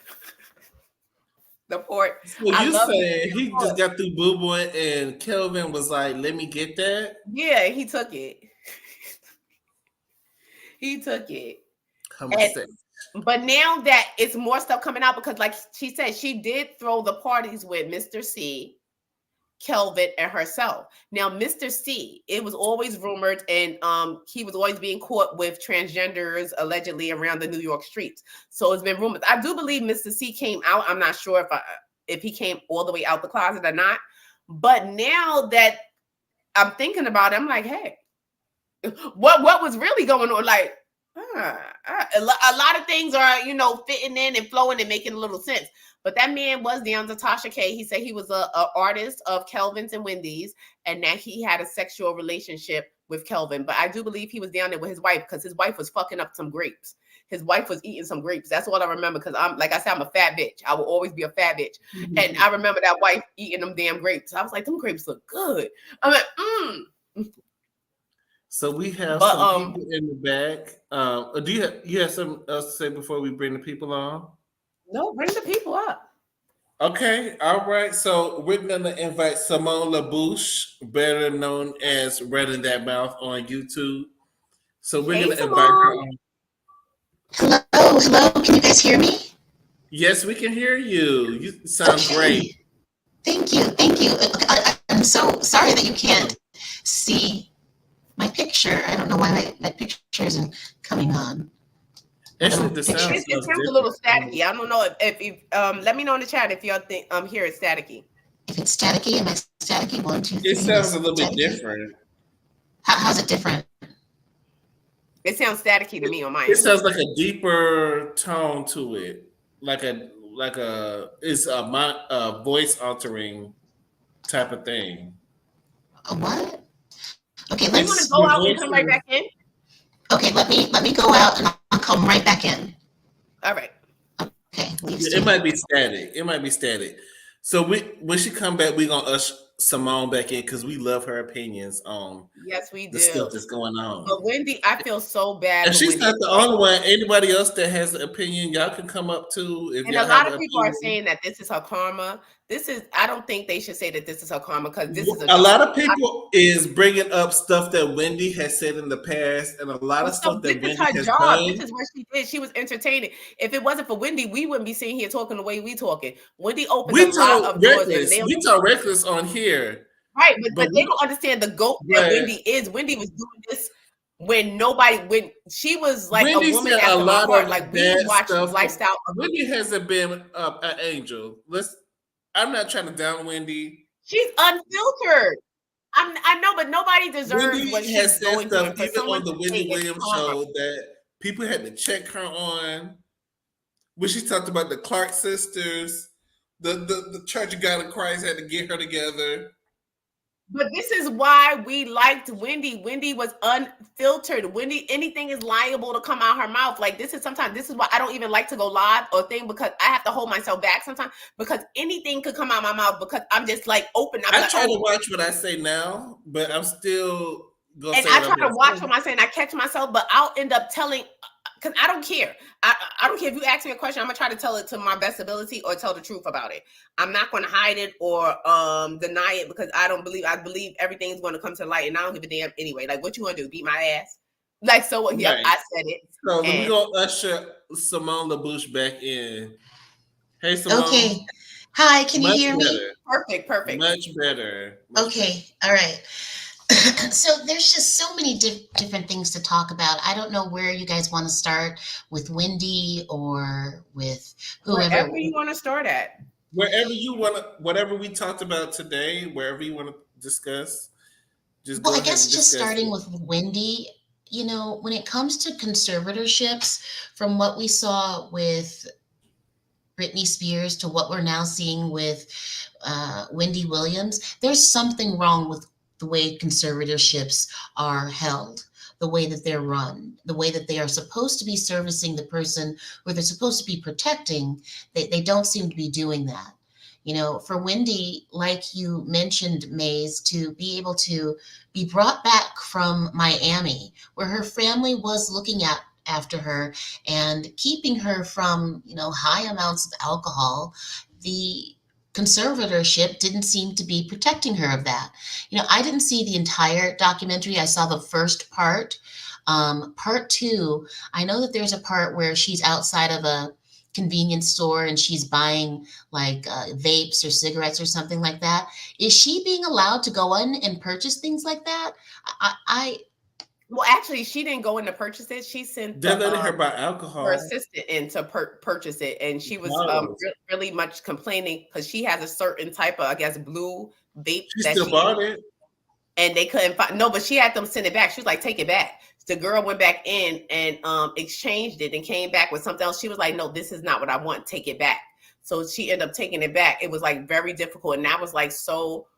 The port. So you saying he just got through Boo Boo and Kelvin was like, let me get that? Yeah, he took it. He took it. But now that it's more stuff coming out, because like she said, she did throw the parties with Mr. C, Kelvin, and herself. Now, Mr. C, it was always rumored, and he was always being caught with transgenders allegedly around the New York streets. So it's been rumored. I do believe Mr. C came out. I'm not sure if he came all the way out the closet or not. But now that I'm thinking about it, I'm like, hey, what was really going on? Like, a lot of things are, fitting in and flowing and making a little sense. But that man was down to Tasha K. He said he was an artist of Kelvin's and Wendy's, and that he had a sexual relationship with Kelvin. But I do believe he was down there with his wife because his wife was fucking up some grapes. His wife was eating some grapes. That's all I remember because I'm a fat bitch. I will always be a fat bitch. Mm-hmm. And I remember that wife eating them damn grapes. I was like, them grapes look good. I'm like, So we have some people in the back. Do you have something else to say before we bring the people on? No, bring the people up. Okay, all right. So we're gonna invite Simone LaBouche, better known as Red in That Mouth on YouTube. So we're gonna invite her on. Hello. Can you guys hear me? Yes, we can hear you. You sound great. Thank you. I'm so sorry that you can't see my picture. I don't know why my picture isn't coming on. Actually, the sound It sounds sounds a little different. staticky. I don't know if let me know in the chat if y'all think hear it staticky. If it's staticky, am I staticky? 1, 2, It 3. sounds a Yes, little bit staticky. different. How's it different? It sounds staticky to me on my It end. sounds like a deeper tone to it, like a voice altering type of thing. What? Okay, You want to let's. go Your out and voice come right is back in? Okay, let me go out and I'll come right back in. All right. Okay, leave it studio. might be static. It might be static. So when she come back, we're gonna usher Simone back in because we love her opinions on Yes, we the do. stuff that's going on. But Wendy, I feel so bad And for she's Wendy. not the only one. Anybody else that has an opinion, y'all can come up too. If And y'all a have lot an of people are opinion. saying that this is her karma. I don't think they should say that this is her karma because this is A lot of people is bringing up stuff that Wendy has said in the past, and a lot of So stuff this that is Wendy her has job. This done. is what she did. She was entertaining. If it wasn't for Wendy, we wouldn't be sitting here talking the way we talking. Wendy opened a We lot talk of doors, and reckless. they We talk reckless on here, right, but but they don't understand the goat that but Wendy is. Wendy was doing this when she was like a Wendy woman said a after my lot heart. of Like we bad watched stuff. lifestyle. Wendy hasn't been an angel. I'm not trying to down Wendy. She's unfiltered. I know, but nobody deserves what Wendy has she's said going through, stuff and for even someone on to the say Wendy it's Williams karma. show that people had to check her on. When she talked about the Clark sisters, the Church of God in Christ had to get her together. But this is why we liked Wendy. Wendy was unfiltered. Wendy, anything is liable to come out her mouth. Like this is why I don't even like to go live or thing because I have to hold myself back sometimes because anything could come out my mouth because I'm just like open. I'm I like, try to watch what I say now, but I'm still gonna and say I what I'm try gonna to watch say. what I'm saying. I catch myself, but I'll end up telling because I don't care. I don't care if you ask me a question. I'm gonna try to tell it to my best ability or tell the truth about it. I'm not going to hide it or deny it because I believe everything's going to come to light, and I don't give a damn anyway. Like, what you gonna do? Beat my ass? Like, so what? Yep, Right. I said it. So we And gonna usher Simone LaBouche back in. Hey, Simone. Okay. Hi, can you Much hear me? better. perfect. Much better. Okay, all right. So there's just so many different things to talk about. I don't know where you guys want to start with Wendy or with whoever. Wherever you want to start at. Wherever you want to, whatever we talked about today, wherever you want to discuss, just go Well, I ahead guess and just discuss starting it. with Wendy, you know, when it comes to conservatorships, from what we saw with Britney Spears to what we're now seeing with Wendy Williams, there's something wrong with the way conservatorships are held, the way that they're run, the way that they are supposed to be servicing the person who they're supposed to be protecting. They don't seem to be doing that. You know, for Wendy, like you mentioned, Maze, to be able to be brought back from Miami, where her family was looking after her and keeping her from, you know, high amounts of alcohol, the conservatorship didn't seem to be protecting her of that. You know, I didn't see the entire documentary. I saw the first part. Part two, I know that there's a part where she's outside of a convenience store and she's buying like vapes or cigarettes or something like that. Is she being allowed to go in and purchase things like that? Well, actually, she didn't go in to purchase it. She sent They're letting her her buy alcohol. assistant in to purchase it, and she was Bottles. really much complaining because she has a certain type of, I guess, blue vape She that still bought it. and they couldn't find. No, but she had them send it back. She was like, "Take it back." The girl went back in and exchanged it and came back with something else. She was like, "No, this is not what I want. Take it back." So she ended up taking it back. It was like very difficult, and that was like so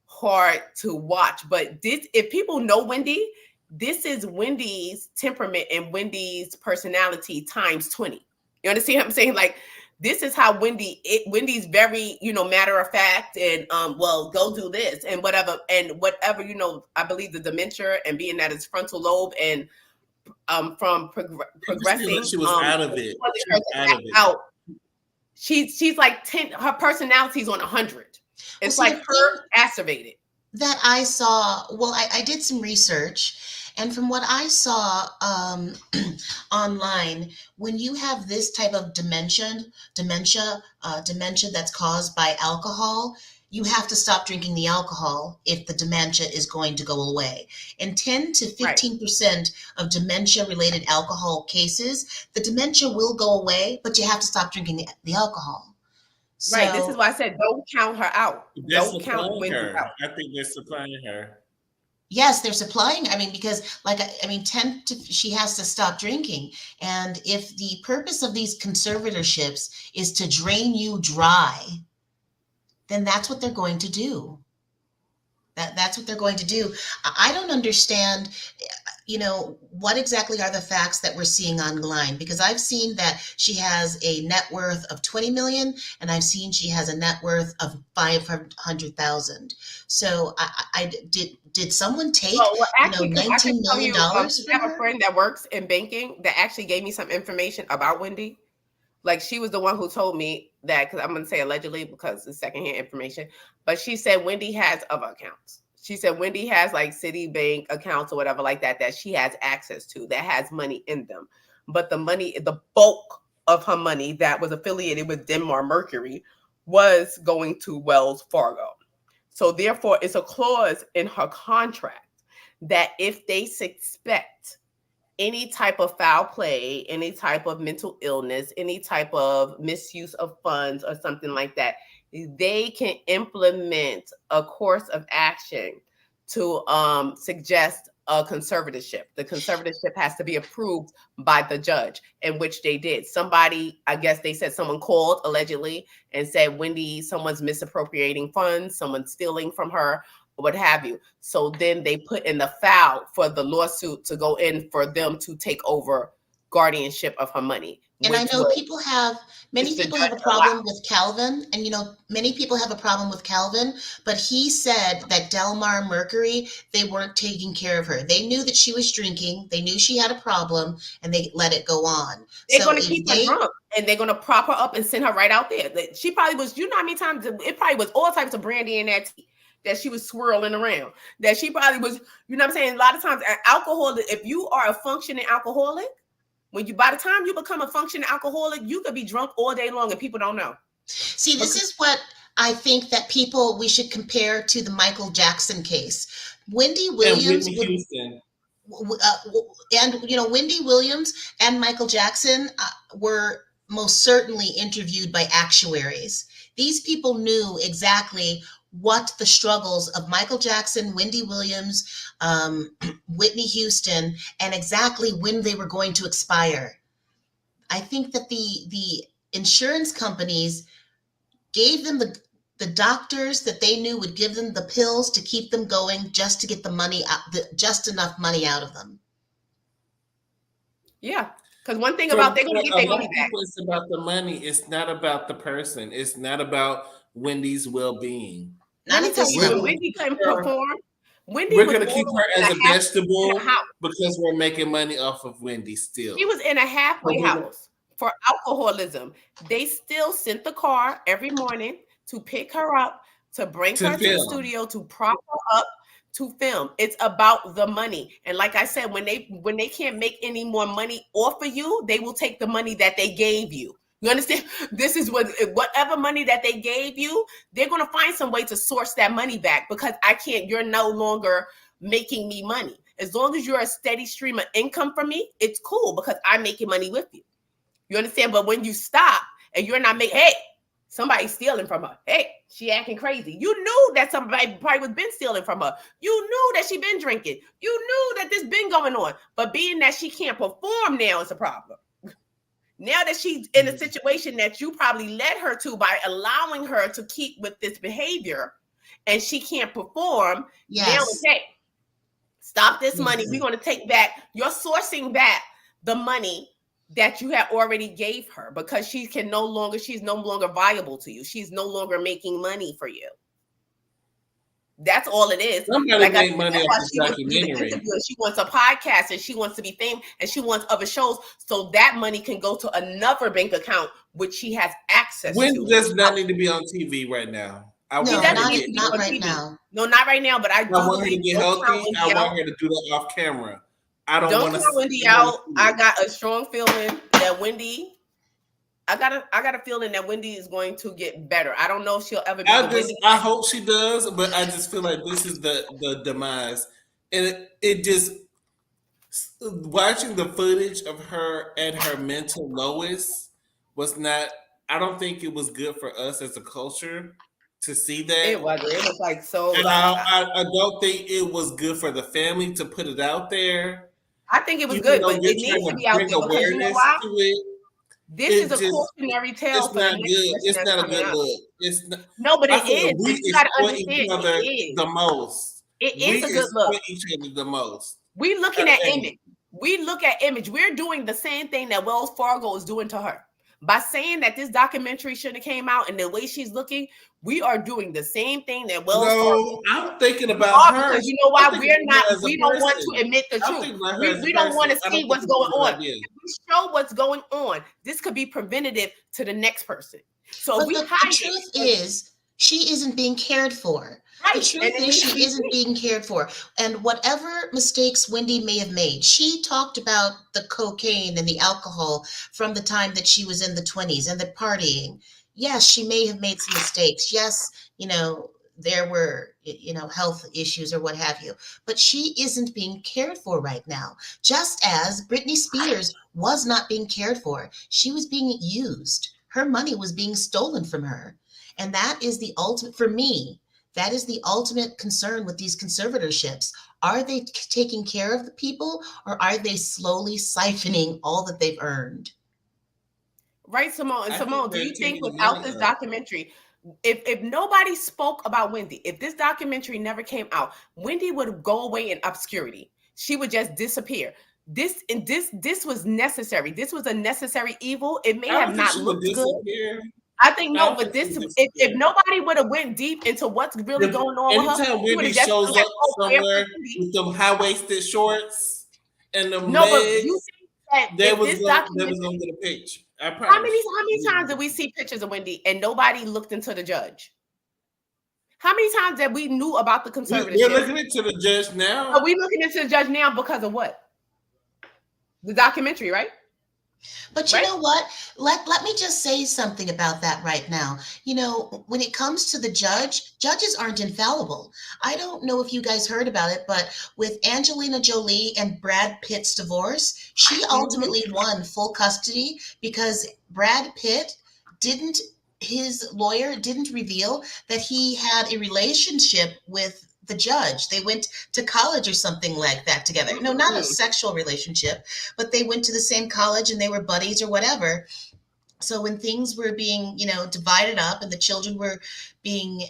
hard to watch. But if people know Wendy, this is Wendy's temperament and Wendy's personality times 20. You understand what I'm saying? Like, this is how Wendy's very, you know, matter of fact and well, go do this and whatever, you know, I believe the dementia and being that it's frontal lobe and from progressing, She was out of it. She was out of it. out. She's like 10, her personality's on 100. It's Well, like her exacerbated. That I saw, well, I did some research, and from what I saw online, when you have this type of dementia that's caused by alcohol, you have to stop drinking the alcohol if the dementia is going to go away. In 10 to 15% of dementia-related alcohol cases, the dementia will go away, but you have to stop drinking the alcohol. Right. This is So, why I said don't count her out. They're Don't count supplying Wendy her. out. I think they're supplying her. yes, they're supplying. I mean, because she has to stop drinking. And if the purpose of these conservatorships is to drain you dry, then that's what they're going to do. That's what they're going to do. I don't understand, what exactly are the facts that we're seeing online? Because I've seen that she has a net worth of 20 million, and I've seen she has a net worth of 500,000. So did someone take, Well, actually, because I can $19 tell million you, I from have a her? friend that works in banking that actually gave me some information about Wendy. Like she was the one who told me that, because I'm going to say allegedly because it's secondhand information, but she said Wendy has other accounts. She said Wendy has like Citibank accounts or whatever like that she has access to that has money in them. But the bulk of her money that was affiliated with Denmark Mercury was going to Wells Fargo. So therefore, it's a clause in her contract that if they suspect any type of foul play, any type of mental illness, any type of misuse of funds or something like that, they can implement a course of action to suggest a conservatorship. The conservatorship has to be approved by the judge, in which they did. Somebody, I guess they said someone called allegedly and said, Wendy, someone's misappropriating funds, someone's stealing from her, what have you. So then they put in the file for the lawsuit to go in for them to take over guardianship of her money. And I know many people have a problem with Calvin, and many people have a problem with Calvin, but he said that Delmar Mercury, they weren't taking care of her. They knew that she was drinking, they knew she had a problem, and they let it go on. They're going to keep her drunk, and they're going to prop her up and send her right out there. She probably was, how many times, it probably was all types of brandy in that tea that she was swirling around, that she probably was, what I'm saying? A lot of times alcohol, if you are a functioning alcoholic, by the time you become a functioning alcoholic, you could be drunk all day long and people don't know. See, this is what I think that we should compare to the Michael Jackson case. Wendy Williams and Whitney Houston. Wendy Williams and Michael Jackson were most certainly interviewed by actuaries. These people knew exactly what the struggles of Michael Jackson, Wendy Williams, Whitney Houston, and exactly when they were going to expire. I think that the insurance companies gave them the doctors that they knew would give them the pills to keep them going, just to get the money out, just enough money out of them. Yeah. Because one thing about, they're going to get their money back. It's about the money. It's not about the person. It's not about Wendy's well-being. Let me tell you, when Wendy couldn't perform, we're going to keep her as a vegetable because we're making money off of Wendy still. She was in a halfway house for alcoholism. They still sent the car every morning to pick her up, to bring her to the studio, to prop her up, to film. It's about the money. And like I said, when they can't make any more money off of you, they will take the money that they gave you. You understand? This is whatever money that they gave you, they're going to find some way to source that money back, because you're no longer making me money. As long as you're a steady stream of income from me, it's cool, because I'm making money with you. You understand? But when you stop and you're not making, hey, somebody's stealing from her. Hey, she acting crazy. You knew that somebody probably was been stealing from her. You knew that she been drinking. You knew that this been going on. But being that she can't perform now is a problem. Now that she's in a situation that you probably led her to by allowing her to keep with this behavior, and she can't perform, now okay, stop this money. We're going to take back, you're sourcing back the money that you had already gave her, because she's no longer viable to you. She's no longer making money for you. That's all it is. Somebody make money off this documentary. She wants a podcast, and she wants to be famous, and she wants other shows, so that money can go to another bank account, which she has access to. Wendy does not need to be on TV right now. Not right now. No, not right now. But I want her to get healthy. I want her to do that off camera. I don't want to count Wendy out. I got a strong feeling that Wendy I got a feeling that Wendy is going to get better. I don't know if she'll ever be the Wendy. I hope she does, but I just feel like this is the demise, and it just watching the footage of her at her mental lowest was not. I don't think it was good for us as a culture to see that. It wasn't. It was like so. And I don't think it was good for the family to put it out there. I think it was good, but it needs to be out there because you know why? This is a cautionary tale. It's not good. It's not a good look. It's not. No, but it is. We You got to exploit understand each other the most. It is a good look. Each other the most. We looking at image. We look at image. We're doing the same thing that Wells Fargo is doing to her. By saying that this documentary shouldn't have came out and the way she's looking, we are doing the same thing that Wells Fargo. I'm thinking about her. Because you know why? We don't want to admit the truth. We don't want to see what's going on. If we show what's going on, this could be preventative to the next person. So the truth is, she isn't being cared for. Right. The truth is she isn't being cared for. And whatever mistakes Wendy may have made, she talked about the cocaine and the alcohol from the time that she was in the 20s and the partying. Yes, she may have made some mistakes. Yes, there were, health issues or what have you. But she isn't being cared for right now. Just as Britney Spears was not being cared for. She was being used. Her money was being stolen from her. And that is the ultimate, for me, that is the ultimate concern with these conservatorships. Are they taking care of the people, or are they slowly siphoning all that they've earned? Right, Simone. And Simone, do you think without this documentary, if nobody spoke about Wendy, if this documentary never came out, Wendy would go away in obscurity. She would just disappear. This was necessary. This was a necessary evil. It may have not looked good. I think no, but if nobody would have went deep into what's really going on with her, anytime Wendy shows up somewhere with some high-waisted shorts and the but you think that they was gonna get a picture. How many times did we see pictures of Wendy and nobody looked into the judge? How many times that we knew about the conservatorship? We're looking into the judge now. Are we looking into the judge now because of what? The documentary, right? But you know what? Let me just say something about that right now. When it comes to the judges aren't infallible. I don't know if you guys heard about it, but with Angelina Jolie and Brad Pitt's divorce, she ultimately won full custody because Brad Pitt his lawyer didn't reveal that he had a relationship with the judge. They went to college or something like that together. No, not a sexual relationship, but they went to the same college and they were buddies or whatever. So when things were being, divided up and the children were being,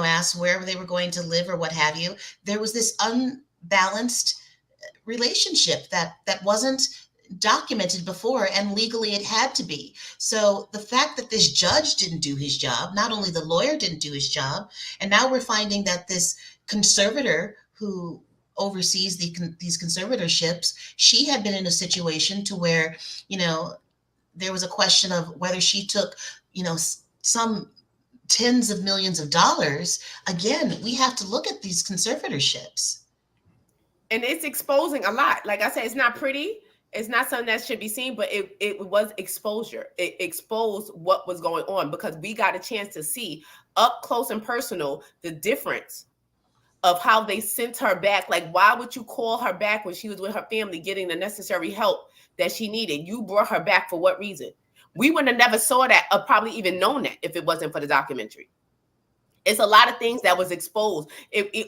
asked where they were going to live or what have you, there was this unbalanced relationship that wasn't documented before, and legally it had to be. So the fact that this judge didn't do his job, not only the lawyer didn't do his job, and now we're finding that this conservator who oversees these conservatorships, she had been in a situation to where, there was a question of whether she took, some tens of millions of dollars. Again, we have to look at these conservatorships. And it's exposing a lot. Like I said, it's not pretty. It's not something that should be seen, but it was exposure. It exposed what was going on because we got a chance to see up close and personal the difference of how they sent her back. Like, why would you call her back when she was with her family getting the necessary help that she needed? You brought her back for what reason? We would have never saw that or probably even known that if it wasn't for the documentary. It's a lot of things that was exposed.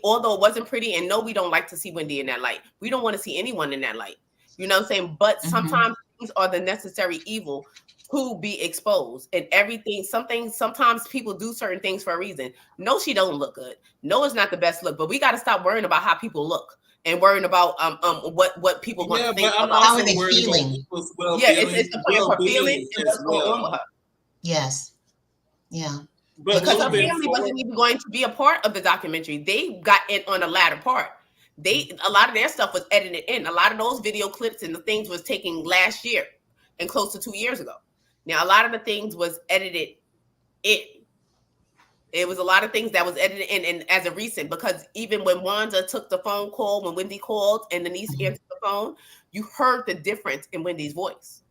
Although it wasn't pretty, and no, we don't like to see Wendy in that light. We don't want to see anyone in that light. You know what I'm saying? But sometimes things are the necessary evil to be exposed. And everything, sometimes people do certain things for a reason. No, she don't look good. No, it's not the best look. But we got to stop worrying about how people look and worrying about what people want to think about. How are they feeling? It's the point of her feeling and what's going on with her. Yes. Yeah. Because her family wasn't even going to be a part of the documentary. They got in on the latter part. A lot of their stuff was edited in. A lot of those video clips and the things was taken last year and close to 2 years ago. Now, a lot of the things was edited in. It was a lot of things that was edited in and as a recent, because even when Wanda took the phone call, when Wendy called and Denise answered the phone, you heard the difference in Wendy's voice.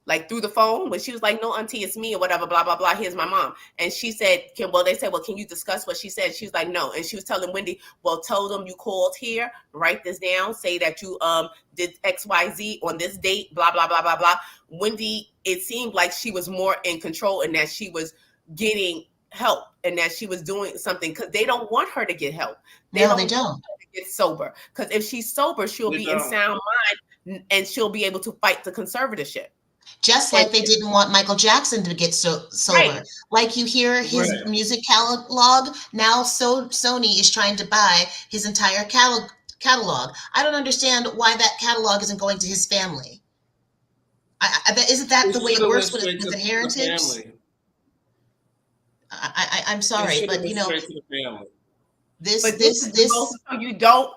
like through the phone, when she was like, "No, auntie, it's me," or whatever, blah blah blah. Here's my mom, and she said, they said, "Well, can you discuss what she said?" She was like, "No," and she was telling Wendy, "Well, tell them you called here, write this down, say that you did XYZ on this date, blah blah blah blah blah." Wendy, it seemed like she was more in control and that she was getting help and that she was doing something, because they don't want her to get help. They don't. Want her to get sober, because if she's sober, she'll be in sound mind and she'll be able to fight the conservatorship. Just like they didn't want Michael Jackson to get sober. Right. Like you hear his music catalog, now Sony is trying to buy his entire catalog. I don't understand why that catalog isn't going to his family. Isn't that the way it works with inheritance? I'm sorry, but this you don't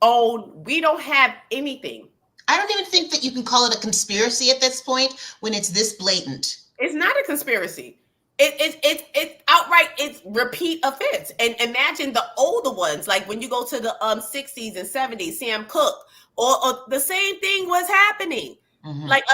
own. We don't have anything. I don't even think that you can call it a conspiracy at this point when it's this blatant. It's not a conspiracy. It's outright. It's repeat offense. And imagine the older ones, like when you go to the 60s and 70s, Sam Cooke, or the same thing was happening. Mm-hmm. Like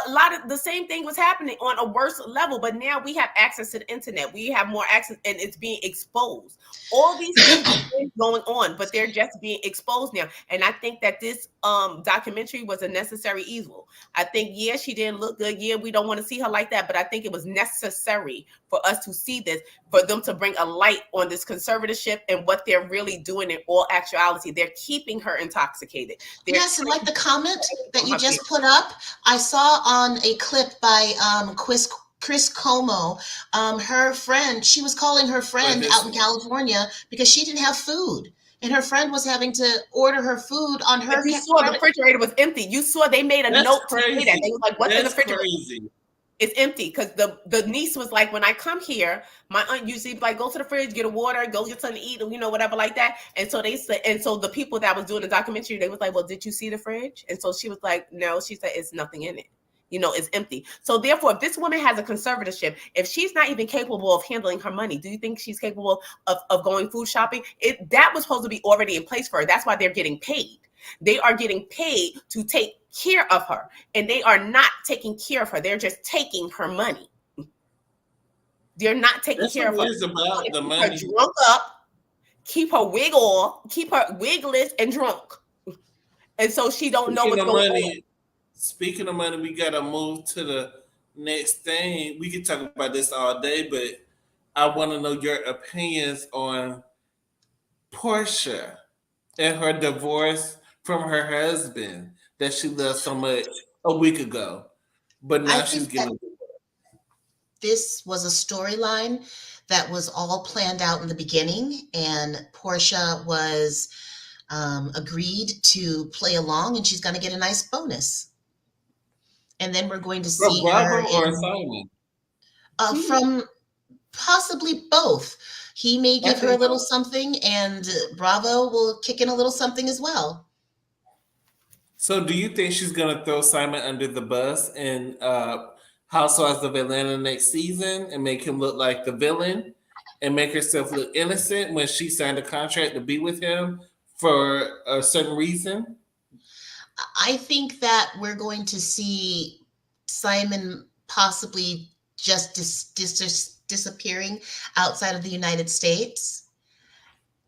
a lot of the same thing was happening on a worse level, but now we have access to the internet. We have more access, and it's being exposed. All these things are going on, but they're just being exposed now. And I think that this documentary was a necessary evil. I think, yeah, she didn't look good. Yeah, we don't want to see her like that, but I think it was necessary for us to see this, for them to bring a light on this conservatorship and what they're really doing in all actuality. They're keeping her intoxicated. Yes, and like the comment that you just put up, I saw on a clip by Chris Como, her friend, she was calling her friend out in California because she didn't have food. And her friend was having to order her food on her. You saw the refrigerator was empty. You saw they made a note to say that. They was like, "What's in the refrigerator?" Crazy. It's empty, because the niece was like, "When I come here, my aunt usually like, go to the fridge, get a water, go get something to eat, whatever like that." And so they said, and so the people that was doing the documentary, they was like, "Well, did you see the fridge?" And so she was like, "No." She said, "It's nothing in it. It's empty." So therefore, if this woman has a conservatorship, if she's not even capable of handling her money, do you think she's capable of going food shopping? That was supposed to be already in place for her. That's why they're getting paid. They are getting paid to take care of her, and they are not taking care of her. They're just taking her money. They're not taking care of her. That's about the money. Keep her drunk up, keep her wig off, keep her wigless and drunk, and so she don't know what's going on. Speaking of money, we gotta move to the next thing. We can talk about this all day, but I want to know your opinions on Porsha and her divorce from her husband that she loved so much a week ago, but now she's getting. This was a storyline that was all planned out in the beginning, and Porsha was agreed to play along, and she's going to get a nice bonus. And then we're going to see her or Simon? From possibly both. He may give her a little something, and Bravo will kick in a little something as well. So do you think she's going to throw Simon under the bus in Housewives of Atlanta next season and make him look like the villain and make herself look innocent when she signed a contract to be with him for a certain reason? I think that we're going to see Simon possibly just disappearing outside of the United States,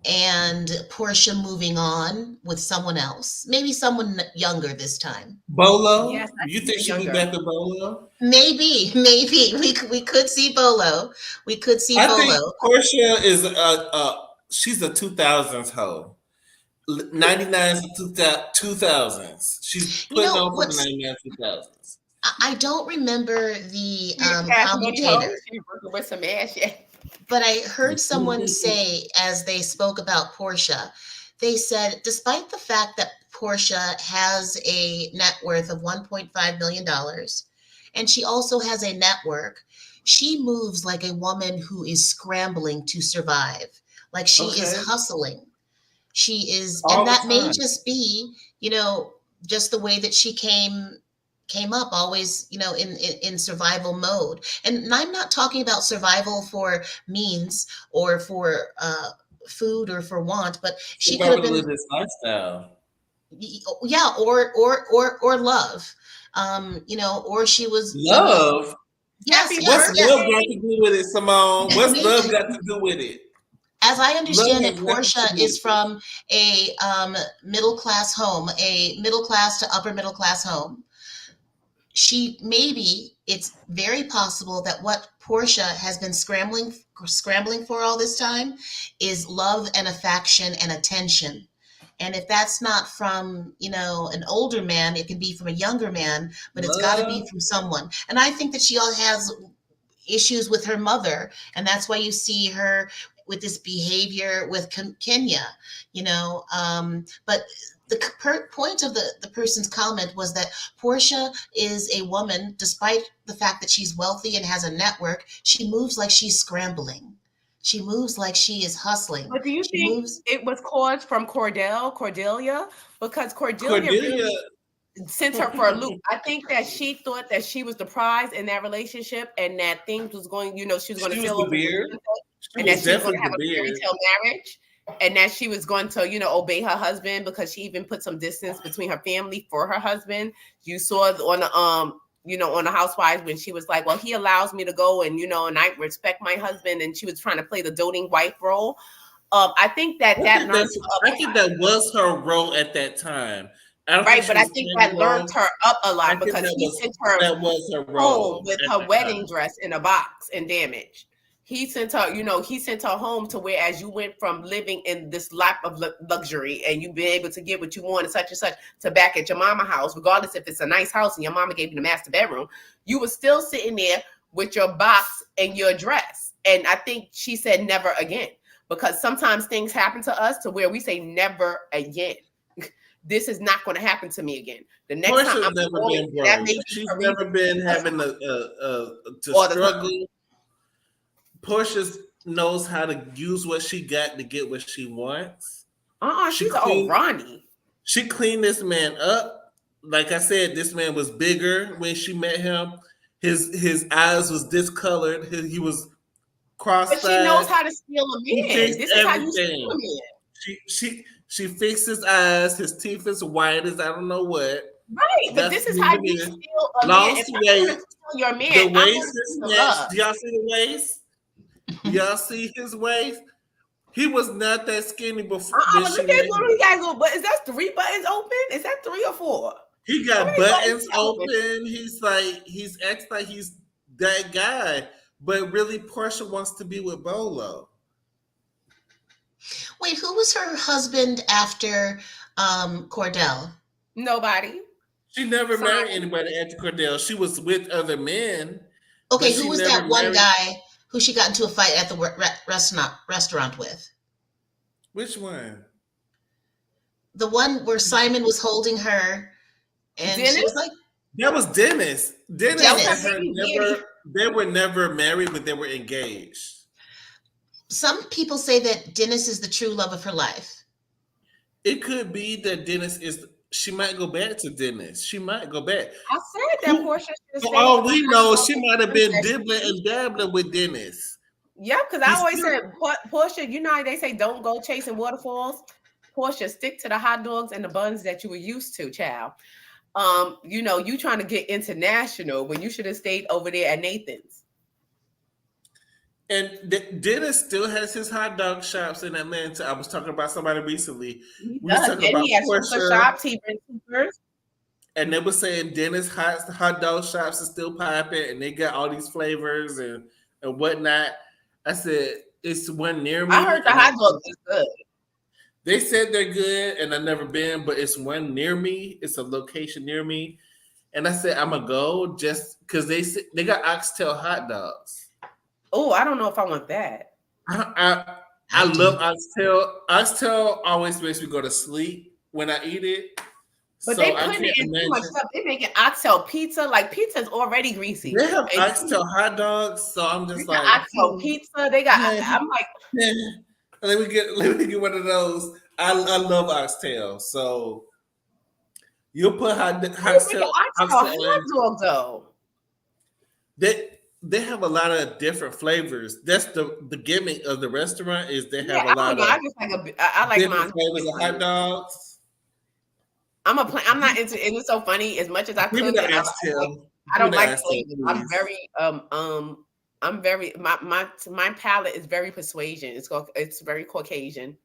and Porsha moving on with someone else, maybe someone younger this time. Bolo? Yes, you think she'll be back to Bolo? Maybe we could see Bolo. We could see Bolo. I think Porsha is she's a 2000s hoe. 99s to 2000s. She's putting on for the 99s, 2000s. I don't remember the commentator. She's working with some ass yet. But I heard someone say, as they spoke about Porsha, they said, despite the fact that Porsha has a net worth of $1.5 million, and she also has a network, she moves like a woman who is scrambling to survive. Like she is hustling. She is, and that may just be, just the way that she came up, always, in survival mode. And I'm not talking about survival for means or for food or for want, but she could have been this lifestyle. Yeah, or love. Or she was, Love. yes, Happy What's yes. love got birthday. to do with it, Simone? What's love got to do with it? As I Love understand has it, nothing Portia to do is with it. from a middle class home, a middle class to upper middle class home. It's very possible that what Portia has been scrambling for all this time is love and affection and attention. And if that's not from, an older man, it can be from a younger man, but it's got to be Love. from someone. And I think that she all has issues with her mother, and that's why you see her with this behavior with Kenya. But the point of the person's comment was that Portia is a woman, despite the fact that she's wealthy and has a network, she moves like she's scrambling. She moves like she is hustling. But do you She think moves. it was caused from Cordelia? Because Cordelia Cordelia. really sent her for a loop. I think that she thought that she was the prize in that relationship and that things was going, she was going to She was sail the over the beard. sunset, She and that was she was going definitely to have the a fairy beard. tale marriage, and that she was going to, obey her husband, because she even put some distance between her family for her husband. You saw on the on the Housewives when she was like, well, he allows me to go, and and I respect my husband, and she was trying to play the doting wife role. I think that learned her I think that was her role at that time. I don't think right, she but I was think playing that the learned role. her up a I lot think because he sent her that was her home role with at her that wedding time. dress in a box and damaged. He sent her, he sent her home to where, as you went from living in this lap of luxury and you been able to get what you want and such, to back at your mama house, regardless if it's a nice house and your mama gave you the master bedroom, you were still sitting there with your box and your dress. And I think she said never again, because sometimes things happen to us to where we say never again. This is not going to happen to me again. The next time Portia's I'm never going, been that broke. may be She's her reason never been to having to all the time. struggle. Portia knows how to use what she got to get what she wants. She She's an old cleaned Ronnie. she cleaned this man up. Like I said, this man was bigger when she met him. His eyes was discolored. He was But she knows cross-eyed. how to steal a She man. fixed This is how you steal a everything. man. She fixed his eyes. His teeth is white as I don't know what. Right. But That's this is how neither you here. steal a man. Lost If I'm going to weight. steal your The man, I'm going waist to is steal snatched. love. Do y'all see the waist? Y'all see his waist? He was not that skinny before when But she look at met what him. he got go. But is that 3 buttons open? Is that 3 or 4? He How got many buttons buttons he got open? open. He's acts like he's that guy, but really Portia wants to be with Bolo. Wait, who was her husband after Cordell? Nobody. She never married Simon. anybody after Cordell. She was with other men, Okay, but who she was never that one married. guy who she got into a fight at the restaurant with? Which one? The one where Simon was holding her and she was Dennis? like, That was Dennis. That was Dennis her and Dennis. her baby daddy. never. They were never married, but they were engaged. Some people say that Dennis is the true love of her life. It could be that Dennis is. She might go back to Dennis. She might go back. I said that Who, Portia should for stay. all we know, she might have been dibbling and dabbling with Dennis. Yeah, because I He's always still, said, Portia, how they say don't go chasing waterfalls. Portia, stick to the hot dogs and the buns that you were used to, child. You trying to get international when you should have stayed over there at Nathan's. and Dennis still has his hot dog shops in Atlanta. I was talking about somebody recently. He We was does. talking And about he has super Portia, shops, he brings supers. and they were saying Dennis hot dog shops are still popping, and they got all these flavors and whatnot. I said it's one near I me, heard the and hot dogs is good. they said they're good, and I've never been, but it's one near me. It's a location near me, and I said I'm gonna go just because they got oxtail hot dogs. Oh, I don't know if I want that. I love oxtail. Oxtail always makes me go to sleep when I eat it. But So they I putting can't it in too much imagine. stuff. They making oxtail pizza. Like pizza's already greasy. They have And oxtail hot dogs, so I'm they just got like, oxtail pizza. They got. I'm like, let me get one of those. I love oxtail, so you'll put how you make an oxtail oxtail hot in. dog though? They have a lot of different flavors. That's the gimmick of the restaurant is they Yeah, have a I don't lot know. of I just like I like different mine. flavors of hot dogs. I'm not into. And it's so funny. As much as I Give me cook, the and ass tail. I Give me don't the like ass tail, flavors. please. I'm very my palate is very persuasion. It's very Caucasian.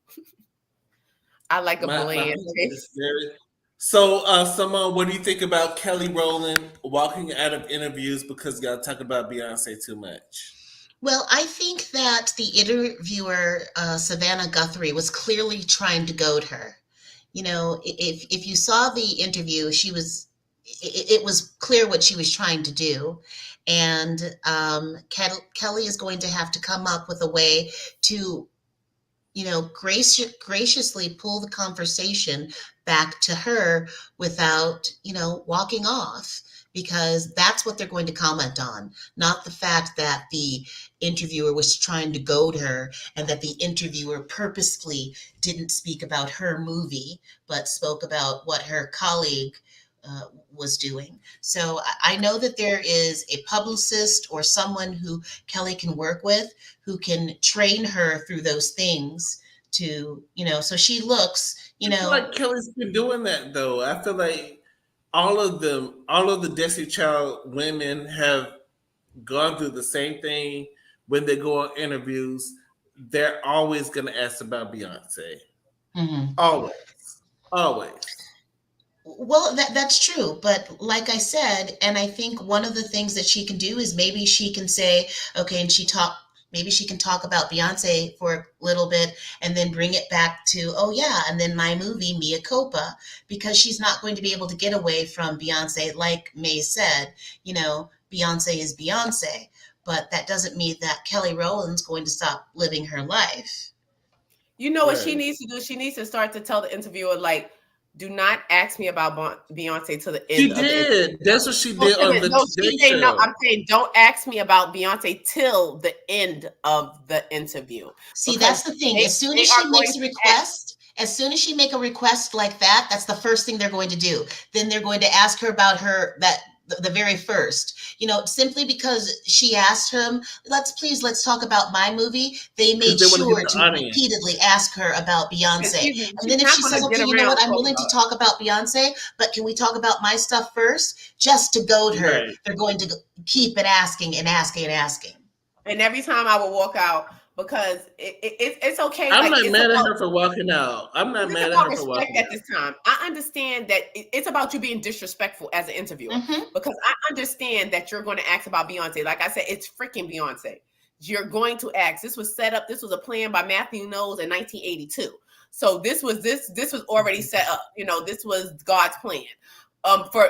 I like a My bland palate is taste. very. So, Simone, what do you think about Kelly Rowland walking out of interviews because y'all talk about Beyonce too much? Well, I think that the interviewer, Savannah Guthrie, was clearly trying to goad her. You know, if you saw the interview, it was clear what she was trying to do, and Kelly is going to have to come up with a way to, you know, graciously pull the conversation back to her without, you know, walking off, because that's what they're going to comment on, not the fact that the interviewer was trying to goad her and that the interviewer purposefully didn't speak about her movie, but spoke about what her colleague was doing. So I know that there is a publicist or someone who Kelly can work with who can train her through those things to, you know, so she looks, you I feel know. like Kelly's been doing that though. I feel like all of the Destiny Child women have gone through the same thing when they go on interviews. They're always going to ask about Beyonce. Mhm. Always. Always. Well, that's true, but like I said, and I think one of the things that she can do is maybe she can say, okay, and maybe she can talk about Beyonce for a little bit and then bring it back to, oh yeah, and then my movie, Mia Copa, because she's not going to be able to get away from Beyonce. Like May said, you know, Beyonce is Beyonce, but that doesn't mean that Kelly Rowland's going to stop living her life. You know what she Right. needs to do? She needs to start to tell the interviewer, like, do not ask me about Beyonce till the She end of the interview. did. That's what she No, did on the no, Today she's saying no. Show. I'm saying don't ask me about Beyonce till the end of the interview, See, because that's the thing. they As soon they as are she going makes a to ask. request, as soon as she make a request like that, that's the first thing they're going to do. Then they're going to ask her about her that the very first, you know, simply because she asked him, let's talk about my movie. They Because made they want to get sure the to audience. repeatedly ask her about And Beyonce. And she's then if not she going says, to get okay, you know around what, to I'm talking willing about to it. talk about Beyonce, but can we talk about my stuff first? Just to goad her, Right. they're going to keep it asking and asking and asking. And every time I will walk out, because it's okay. I'm Like, not mad at her for walking out. I'm not it's mad at about her for respect walking at out. this time. I understand that it's about you being disrespectful as an interviewer, Hmm. because I understand that you're going to ask about Beyonce. Like I said, it's freaking Beyonce. You're going to ask. This was set up. This was a plan by Matthew Knowles in 1982. So this was already set up. You know, this was God's plan.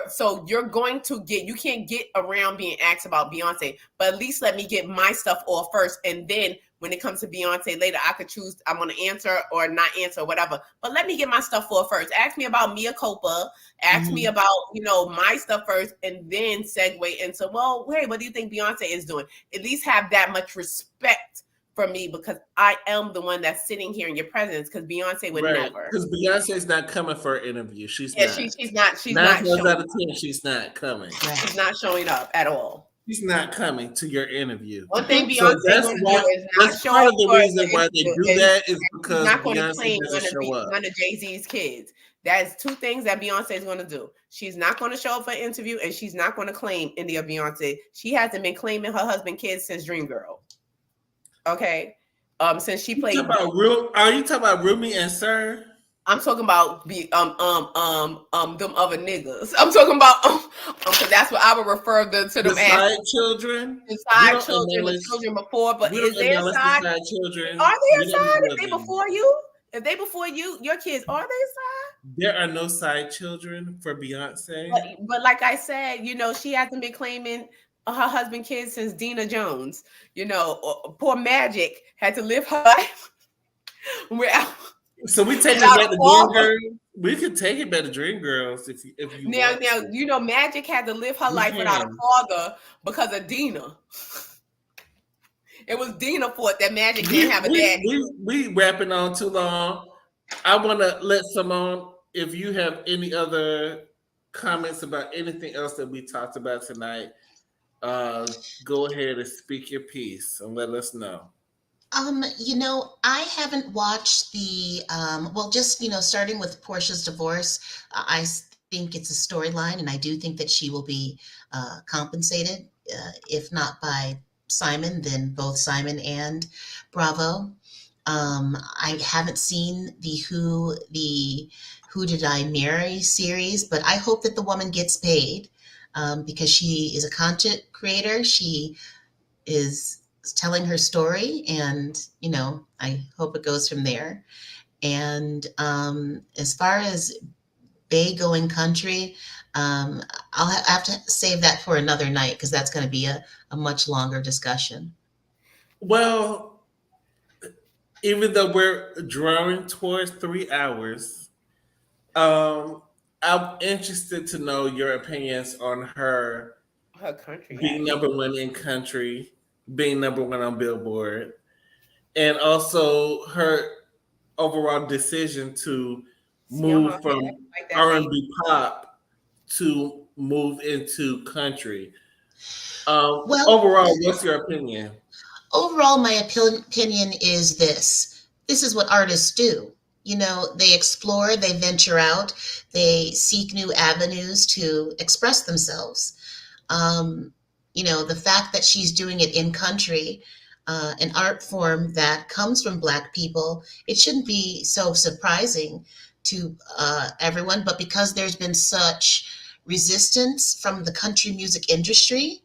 So you're going to get. You can't get around being asked about Beyonce, but at least let me get my stuff off first, and then when it comes to Beyonce later, I could choose I'm going to answer or not answer or whatever. But let me get my stuff for first. Ask me about Mia Copa. Ask me Hmm. about, my stuff first, and then segue into, well, hey, what do you think Beyonce is doing? At least have that much respect for me, because I am the one that's sitting here in your presence, because Beyonce would Right. never. Because Beyonce's not coming for an interview. She's Yeah, not. she's Nine not times out showing of 10, she's not coming. she's Right. not showing up at all. She's not coming to your interview. One thing So Beyonce that's gonna do why is not that's show part up of the for reason the why they interview, do and that is she's because not going to Beyonce claim doesn't show up. one of Jay-Z's kids. That's two things that Beyonce is going to do. She's not going to show up for an interview, and she's not going to claim any of Beyonce. She hasn't been claiming her husband kids since Dreamgirl. Okay, since she You talk played. about real? Are you talking about Rumi and Sir? I'm talking about them other niggas. I'm talking about because that's what I would refer to The them as, side children? the We side don't children, the acknowledge. children before. But We is don't there a acknowledge the side? side Are children. they a We don't side if acknowledge they them. before you? If they before you, your kids, are they a side? There are no side children for But, Beyonce. but like I said, she hasn't been claiming her husband kids since Dina Jones. Poor Magic had to live her life without, So we take it without back a to Dream father. Girls. We could take it back to Dream Girls if you Now, want now, to. Magic had to live her We life without a can. father because of Dina. It was Dina fault that Magic didn't have a daddy. We rapping on too long. I want to let Simone, if you have any other comments about anything else that we talked about tonight, uh, go ahead and speak your piece and let us know. I haven't watched the well, just starting with Portia's divorce. Think it's a storyline, and I do think that she will be compensated, if not by Simon, then both Simon and Bravo. I haven't seen the Who Did I Marry series, but I hope that the woman gets paid, because she is a content creator. She is telling her story, and I hope it goes from there. And as far as Bay going country, I'll have to save that for another night, because that's going to be a much longer discussion. Well, even though we're drawing towards 3 hours, I'm interested to know your opinions on her Her country being act. number one in country, being number one on Billboard, and also her overall decision to See on her move head from like that lady. R&B pop to move into country. Well, Overall, what's your opinion? overall, my opinion is this. This is what artists do. They explore, they venture out, they seek new avenues to express themselves. Um, the fact that she's doing it in country, an art form that comes from Black people, it shouldn't be so surprising to everyone. But because there's been such resistance from the country music industry,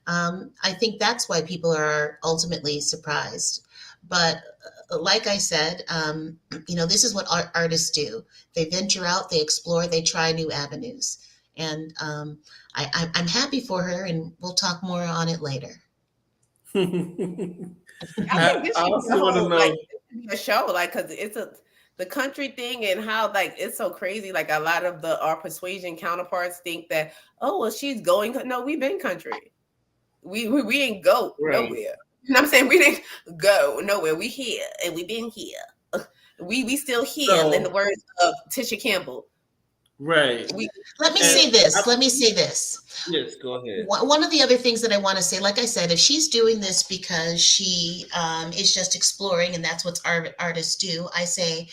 I think that's why people are ultimately surprised. But like I said, this is what artists do. They venture out, they explore, they try new avenues. And I'm happy for her, and we'll talk more on it later. I think I this should be a also want to whole like know. this should be a show, like because it's the country thing and how like it's so crazy. Like a lot of our persuasion counterparts think that, oh well, she's going. No, we've been country. We ain't go Right. nowhere. You know what I'm saying? We didn't go nowhere. We here and we been here. We still here. In the So, words of Tisha Campbell, right. we Let me And say this. Let me say this. yes, go ahead. One of the other things that I want to say, like I said, if she's doing this because she is just exploring, and that's what artists do, I say,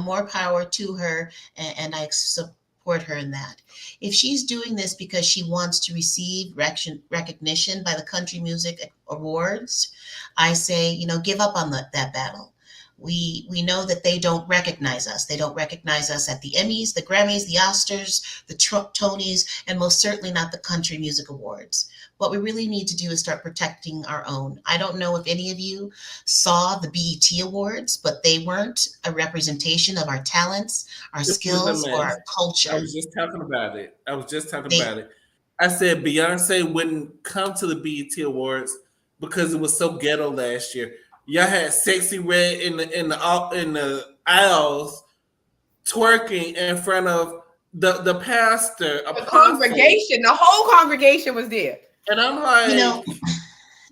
more power to her, and I support her in that. If she's doing this because she wants to receive recognition by the Country Music Awards, I say, give up on that battle. We know that they don't recognize us. They don't recognize us at the Emmys, the Grammys, the Oscars, the Tonys, and most certainly not the Country Music Awards. What we really need to do is start protecting our own. I don't know if any of you saw the BET Awards, but they weren't a representation of our talents, our It was a skills, or mess. our I culture. was just talking about it. They I said Beyonce wouldn't come to the BET Awards because it was so ghetto last year. Y'all had Sexy Red in the aisles twerking in front of the pastor, the apostle, congregation, the whole congregation was there. and I'm you know, like,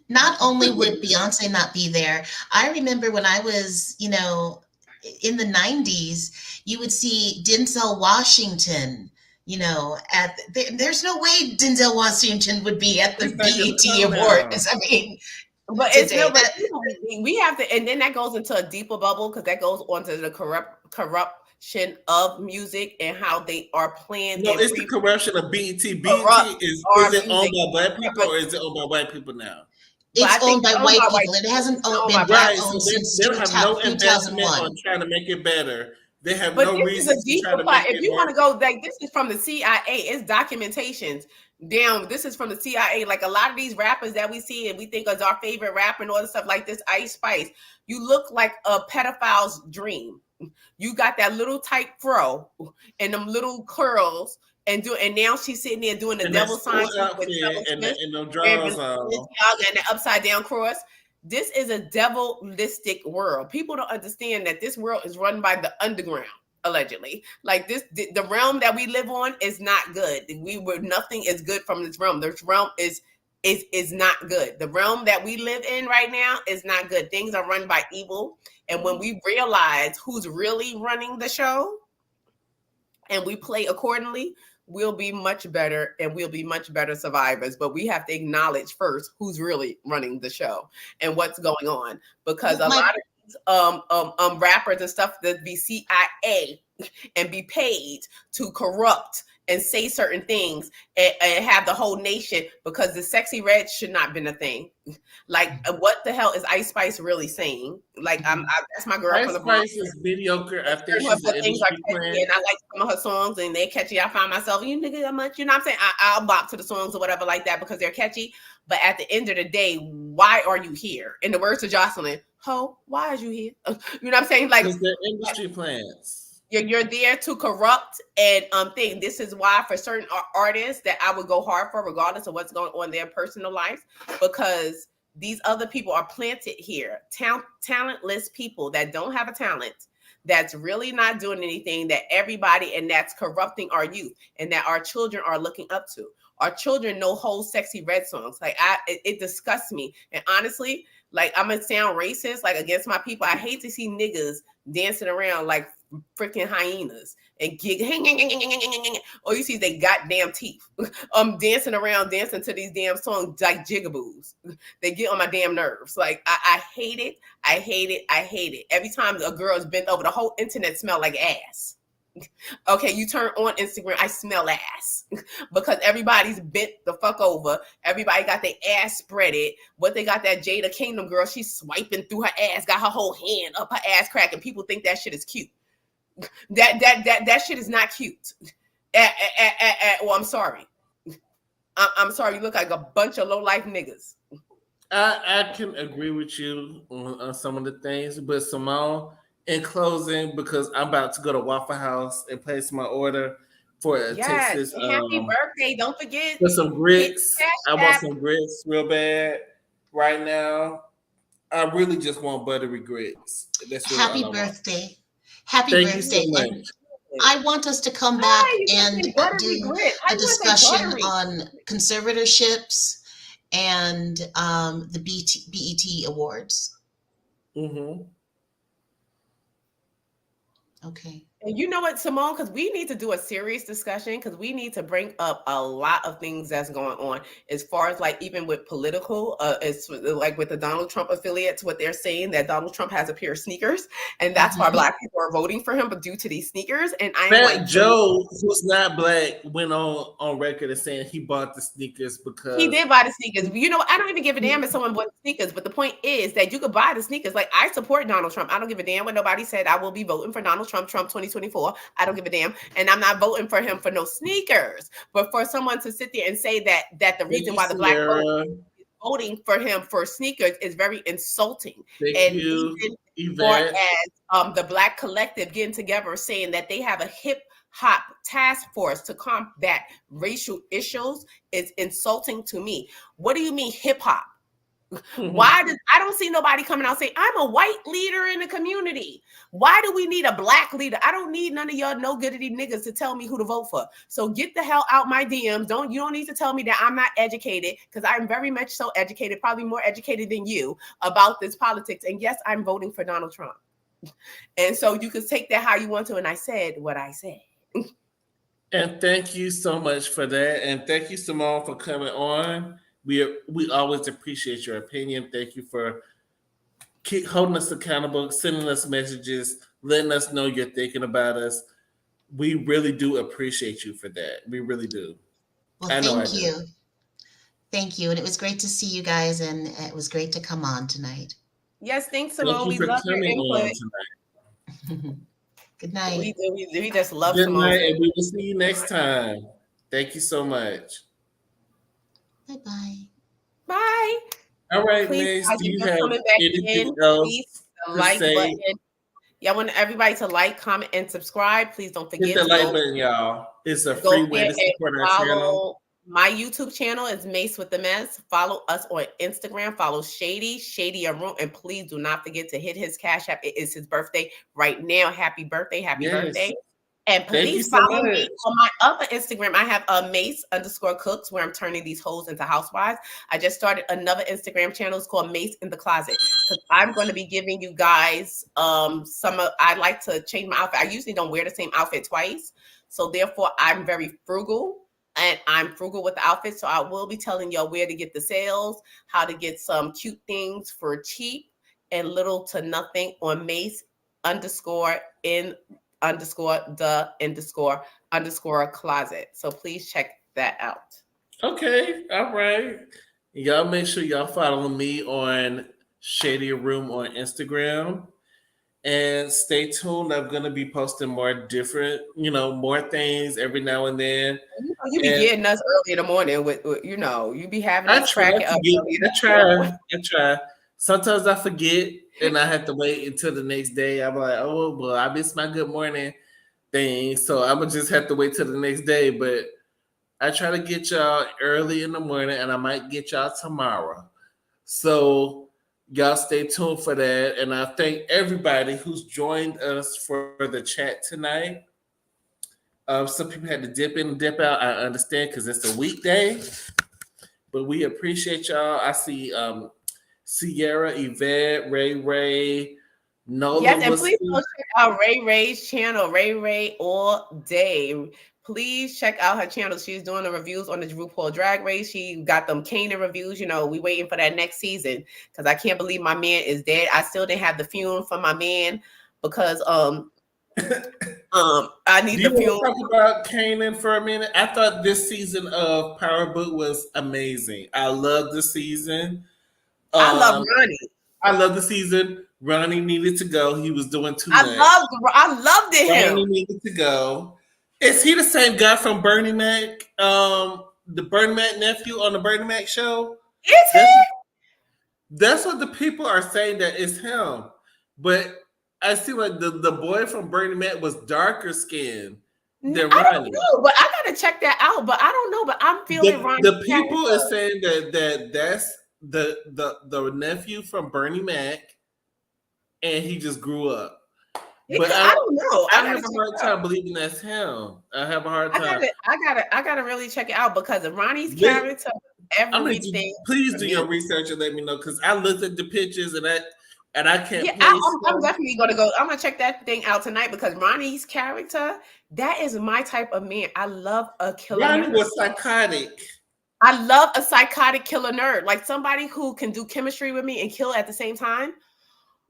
not only would Beyonce not be there, I remember when I was, in the 90s, you would see Denzel Washington, there's no way Denzel Washington would be at the it's like just BET calm down. Awards. I mean, But it's today no, but that we have to, and then that goes into a deeper bubble because that goes on to the corruption of music and how they are planned No, and it's the corruption of BET. corrupt BET is our it owned music. by Black people or is it owned by white people now? But I it's think owned it's by owned white by people. It hasn't been white Black Right, so owned since they don't have no investment on 2001. trying to make it better. They have But no this is a reasons to try deeper to part. make If it you more. want to go, like this is from the CIA, it's documentations down. This is from the CIA. Like a lot of these rappers that we see and we think is our favorite rapper and all this stuff like this, Ice Spice. You look like a pedophile's dream. You got that little tight fro and them little curls and now she's sitting there doing the And that devil sign school with outfit Taylor Swift and no wearing drawers on. Balenciaga and the upside down cross. This is a devilistic world. People don't understand that this world is run by the underground, allegedly. Like the realm that we live on is not good. Nothing is good from this realm. This realm is not good. The realm that we live in right now is not good. Things are run by evil. And when we realize who's really running the show and we play accordingly, we'll be much better and we'll be much better survivors. But we have to acknowledge first who's really running the show and what's going on, because a lot of rappers and stuff that be CIA and be paid to corrupt and say certain things and have the whole nation, because the sexy red should not been a thing. Like, what the hell is Ice Spice really saying? Like, that's my girl. Ice Spice is mediocre. I think she's an industry plant. And I like some of her songs, and they're catchy. I find myself, you nigga, how much? You know what I'm saying? I'll bop to the songs or whatever like that because they're catchy. But at the end of the day, why are you here? In the words of Jocelyn, ho, why are you here? You know what I'm saying? Like, they're industry plants. You're there to corrupt and thing. This is why for certain artists that I would go hard for, regardless of what's going on in their personal life, because these other people are planted here, talentless people that don't have a talent, that's really not doing anything, that everybody, and that's corrupting our youth, and that our children are looking up to. Our children know whole sexy red songs. Like, it disgusts me. And honestly, like, I'm gonna sound racist, like, against my people. I hate to see niggas dancing around like freaking hyenas and gig, or you see they goddamn teeth, dancing around, dancing to these damn songs like jigaboos. They get on my damn nerves. Like, I hate it. I hate it. I hate it. Every time a girl is bent over, the whole internet smell like ass. Okay, you turn on Instagram, I smell ass because everybody's bent the fuck over. Everybody got their ass spreaded. What they got, that Jada Kingdom girl, she's swiping through her ass, got her whole hand up her ass crack, and people think that shit is cute. That shit is not cute. Well, I'm sorry. I'm sorry. You look like a bunch of low life niggas. I can agree with you on some of the things, but Simone, in closing, because I'm about to go to Waffle House and place my order for a Texas. Happy birthday! Don't forget for some grits. I want some grits real bad right now. I really just want buttery grits. That's really happy birthday! Happy Thank birthday! You so and I want us to come back and do a discussion on conservatorships and the BET Awards. Mm-hmm. Okay. And you know what, Simone, because we need to do a serious discussion, because we need to bring up a lot of things that's going on as far as like even with political, it's like with the Donald Trump affiliates, what they're saying that Donald Trump has a pair of sneakers, and that's why Black people are voting for him, but due to these sneakers. And I'm like, Joe, who's not Black, went on record as saying he bought the sneakers because he did buy the sneakers. You know, I don't even give a damn if someone bought the sneakers, but the point is that you could buy the sneakers. Like, I support Donald Trump. I don't give a damn what nobody said. I will be voting for Donald Trump 2024. I don't give a damn. And I'm not voting for him for no sneakers. But for someone to sit there and say that the reason why the Black vote is voting for him for sneakers is very insulting. Thank you, Yvette. As the Black collective getting together saying that they have a hip hop task force to combat racial issues is insulting to me. What do you mean hip hop? I don't see nobody coming out saying I'm a white leader in the community. Why do we need a Black leader? I don't need none of y'all no goodity niggas to tell me who to vote for. So get the hell out my DMs. You don't need to tell me that I'm not educated, because I'm very much so educated, probably more educated than you about this politics. And yes, I'm voting for Donald Trump. And so you can take that how you want to. And I said what I said. And thank you so much for that. And thank you, Simone, for coming on. We always appreciate your opinion. Thank you for keep holding us accountable, sending us messages, letting us know you're thinking about us. We really do appreciate you for that. We really do. Well, thank you. Thank you. And it was great to see you guys, and it was great to come on tonight. Yes, thanks, Simone. We love your input. Good night. We just love Good Simone. night, and we will see you next time. Thank you so much. Bye-bye. Bye. All right, Miss. Do you have anything else the like button. Yeah, I want everybody to like, comment, and subscribe. Please don't forget hit the like button, y'all. It's a free way to support our channel. My YouTube channel is Mace with the Mess. Follow us on Instagram. Follow Shady a Room, and please do not forget to hit his Cash App. It is his birthday right now. Happy birthday! Happy birthday! And Thank you please so follow much. me on my other Instagram. I have a Mace_Cooks where I'm turning these hoes into housewives. I just started another Instagram channel. It's called Mace in the Closet because I'm going to be giving you guys I like to change my outfit. I usually don't wear the same outfit twice. So therefore, I'm very frugal. And I'm frugal with the outfits. So I will be telling y'all where to get the sales, how to get some cute things for cheap and little to nothing on Mace_the_closet. So please check that out. Okay, all right. Y'all make sure y'all follow me on Shady Room on Instagram. And stay tuned. I'm gonna be posting more different, more things every now and then. You be And getting us early in the morning with you be having I us try cracking to up get. early in I the morning. try. I try. Sometimes I forget, and I have to wait until the next day. I'm like, oh well, I missed my good morning thing, so I'm gonna just have to wait till the next day. But I try to get y'all early in the morning, and I might get y'all tomorrow. So y'all stay tuned for that. And I thank everybody who's joined us for the chat tonight. Some people had to dip in and dip out. I understand because it's a weekday, but we appreciate y'all. I see Sierra, Yvette, Ray, Nola Yes, and was please go check out Ray Ray's channel, Ray all day. Please check out her channel. She's doing the reviews on the RuPaul Drag Race. She got them Kanan reviews. We waiting for that next season because I can't believe my man is dead. I still didn't have the funeral for my man because I need Do the you want funeral. to talk about Kanan for a minute? I thought this season of Power Book was amazing. I love the season. I love Um, Ronnie. I love the season. Ronnie needed to go. He was doing too I much. loved Ronnie him. needed to go. Is he the same guy from Bernie Mac? The Bernie Mac nephew on the Bernie Mac show? Is he? That's that's what the people are saying that it's him. But I see like the boy from Bernie Mac was darker skinned than I don't Ronnie. know, but I gotta check that out. But I don't know. But I'm feeling Ronnie's The people character. is saying that's the nephew from Bernie Mac, and he just grew up. But I don't know. I I have gotta a check hard it out. time believing that's him. I have a hard time. I gotta really check it out because of Ronnie's Li- character, I'm gonna everything please for do your me. research and let me know because I looked at the pictures and I can't Yeah, place I'm them. definitely gonna go. I'm gonna check that thing out tonight because Ronnie's character, that is my type of man. I love a killer Ronnie nerd. was psychotic. I love a psychotic killer nerd, like somebody who can do chemistry with me and kill at the same time.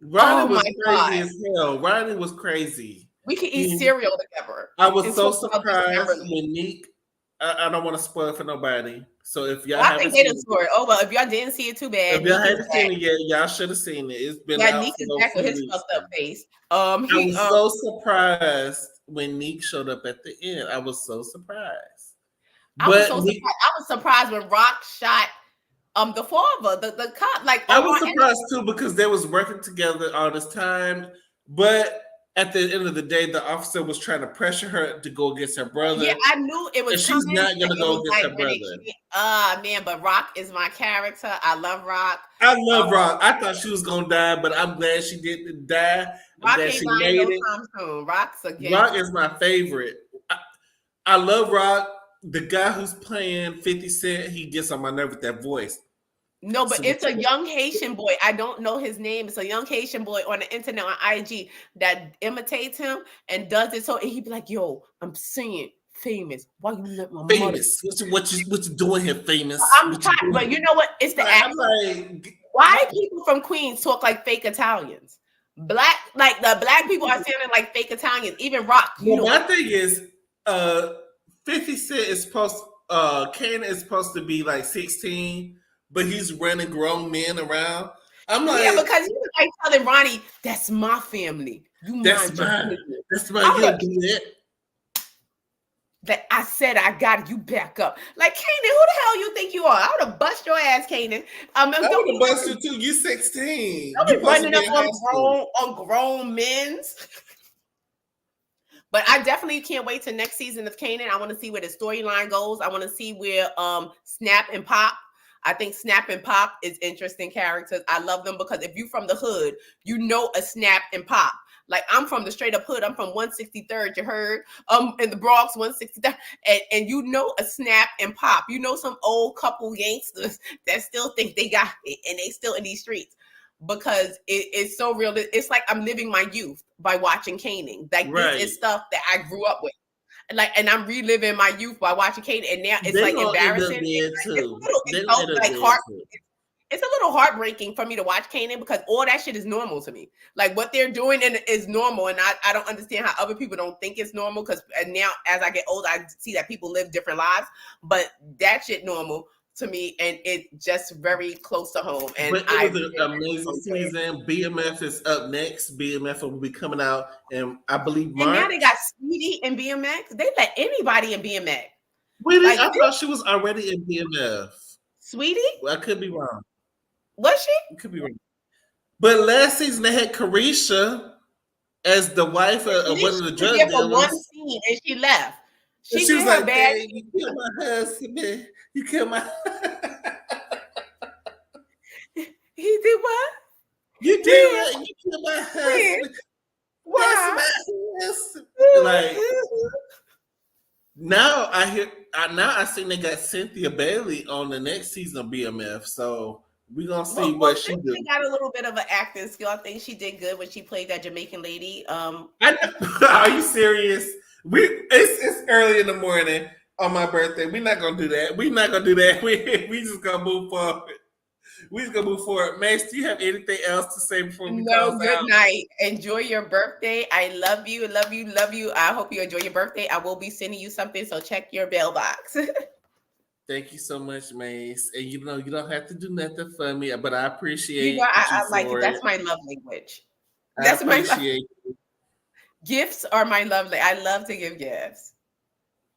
Ronnie Oh was my crazy god, as hell. Ronnie was crazy. we can eat He, cereal together I was and so talk about this surprised Beverly. when Neek. I don't want to spoil it for nobody. So if y'all Well, I think haven't they seen didn't it, score it. Oh well, if y'all didn't see it, too if bad. y'all Neek is haven't seen back. it yet, y'all should have seen it. It's been Yeah, out Neek is for a back with few his weeks fucked up now. face. I was so surprised when Neek showed up at the end. I was so surprised. I was But so Neek, surprised. I was surprised when Rock shot the father, the cop, like I on was my surprised too because they was working together all this time. But at the end of the day, the officer was trying to pressure her to go against her yeah, brother, I knew it and was she's coming, not but gonna it go was against like her when it brother. came. Man, but Rock is my character. I love Rock. I love Rock. I thought she was gonna die, but I'm glad she didn't die. I'm Rock glad ain't she dying made no it. time soon. Rock's a Rock gangster. is my favorite. I love Rock. The guy who's playing 50 Cent, he gets on my nerve with that voice. No, but So it's a young Haitian boy. I don't know his name. It's a young Haitian boy on the internet on IG that imitates him and does it. So and he'd be like, "Yo, I'm singing famous. Why you let my mother?" famous. What you doing here, famous? I'm What you tired, doing? but you know what? It's the I'm accent. like, Why people from Queens talk like fake Italians? Like the black people are sounding like fake Italians. Even Rock, well, my thing is, 50 Cent is supposed, Kane is supposed to be like 16, but he's running grown men around. I'm Yeah, like, because he was like telling Ronnie, "That's my family. You that's mind your mine. business." That's mine. I You was don't like, do that. that I said I got you back up. Like Kanan, who the hell you think you are? I would have bust your ass, Kanan. I would have busted you too. You 16. You Don't be supposed to running be up in high school. on grown men's. But I definitely can't wait to next season of Kanan. I want to see where the storyline goes. I want to see where Snap and Pop. I think Snap and Pop is interesting characters. I love them because if you're from the hood, you know a Snap and Pop. Like I'm from the straight up hood. I'm from 163rd. You heard? In the Bronx, 163rd, and you know a Snap and Pop. You know some old couple gangsters that still think they got it, and they still in these streets because it's so real. It's like I'm living my youth by watching Caning. Like this is stuff that I grew up with. Like, and I'm reliving my youth by watching Kate, and now it's like embarrassing. It's a little heartbreaking for me to watch Kanan because all that shit is normal to me. Like what they're doing is normal, and I don't understand how other people don't think it's normal. Because now, as I get older, I see that people live different lives, but that shit normal to me, and it's just very close to home. And but it was an amazing season. BMF is up next. BMF will be coming out, and I believe March. And now they got Sweetie and BMX. They let anybody in BMX. Really? Like, I thought she was already in BMF. Sweetie? Well, I could be wrong. Was she? Could be wrong. But last season they had Carisha as the wife of one of the drug dealers. For one scene and she left. She was like, bad. You killed my husband, man. You killed my He did what? You did what? You killed my husband. Why? Like now I think they got Cynthia Bailey on the next season of BMF. So we're gonna see what she do. She got a little bit of an acting skill. I think she did good when she played that Jamaican lady. Are you serious? It's early in the morning on my birthday. We're not gonna do that. We just gonna move forward. We just gonna move forward. Mace, do you have anything else to say before we close out? Good night. Enjoy your birthday. I love you, love you, love you. I hope you enjoy your birthday. I will be sending you something, so check your mailbox. Thank you so much, Mace. And you don't have to do nothing for me, but I appreciate I like it. That's my love language. That's my appreciate gifts are my love. I love to give gifts.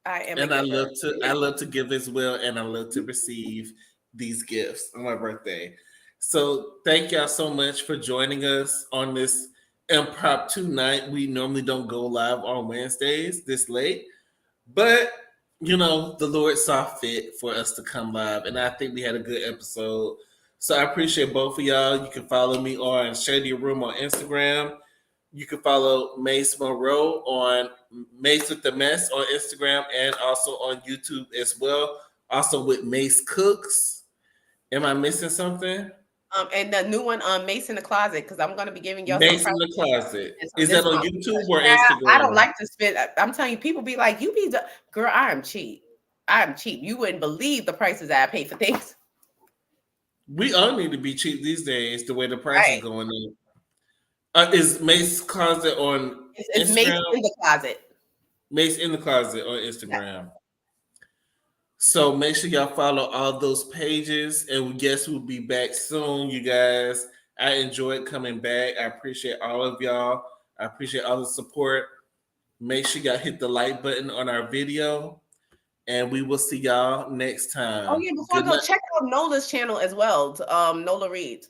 I love to give as well, and I love to receive these gifts on my birthday. So thank y'all so much for joining us on this impromptu night. We normally don't go live on Wednesdays this late, but the Lord saw fit for us to come live, and I think we had a good episode. So I appreciate both of y'all. You can follow me on Shady Room on Instagram. You can follow Mace Marrow on Mace with the Mess on Instagram and also on YouTube as well. Also with Mace Cooks. Am I missing something? And the new one, Mace in the Closet, because I'm going to be giving y'all Mace in the Closet. Is that on YouTube or Instagram? I don't like to spend. I'm telling you, people be like, girl, I am cheap. I'm cheap. You wouldn't believe the prices I pay for things. We all need to be cheap these days, the way the price is going up. Is Mace Closet on it's Instagram? Mace in the Closet. Mace in the Closet on Instagram. Yeah. So make sure y'all follow all those pages, and we guess we'll be back soon, you guys. I enjoyed coming back. I appreciate all of y'all. I appreciate all the support. Make sure y'all hit the like button on our video, and we will see y'all next time. Oh yeah, before I go, check out Nola's channel as well. Nola Reed.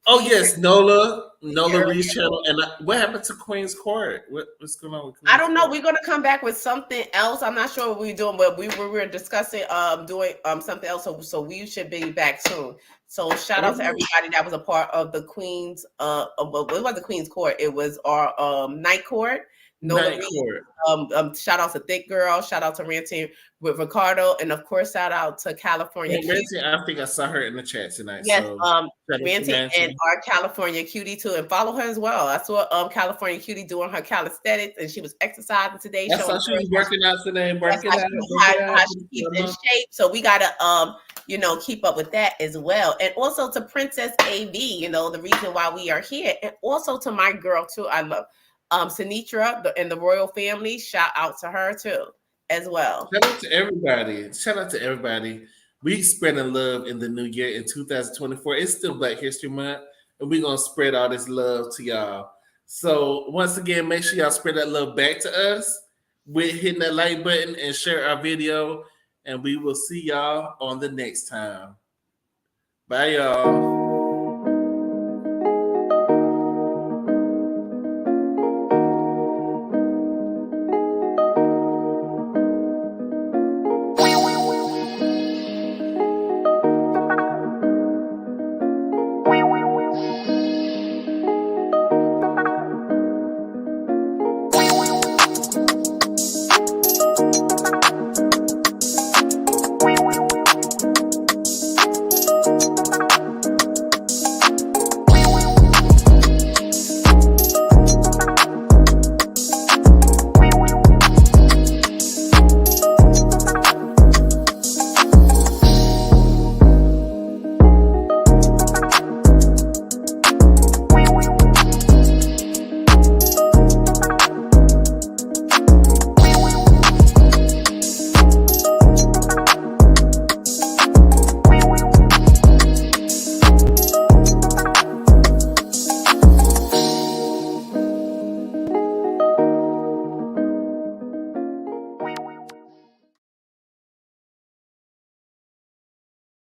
Oh yes, Nola Reed's channel. And what happened to Queen's Court? What's going on with Queen's I don't know. Court? We're gonna come back with something else. I'm not sure what we're doing, but we were discussing doing something else. So we should be back soon. So shout out to everybody that was a part of the Queen's it wasn't the Queen's Court. It was our night court. Shout out to Thick Girl. Shout out to Ranting with Ricardo, and of course, shout out to California. Ranting, I think I saw her in the chat tonight. Yes, so Ranting and our California Cutie too, and follow her as well. I saw California Cutie doing her calisthenics, and she was exercising today. I saw she was working out today. How she keeps in shape. So we gotta keep up with that as well. And also to Princess AV, the reason why we are here, and also to my girl too. I love. Sinitra and the royal family, shout out to her too, as well. Shout out to everybody. We spreading love in the new year in 2024. It's still Black History Month, and we're gonna spread all this love to y'all. So once again, make sure y'all spread that love back to us with hitting that like button and share our video. And we will see y'all on the next time. Bye, y'all.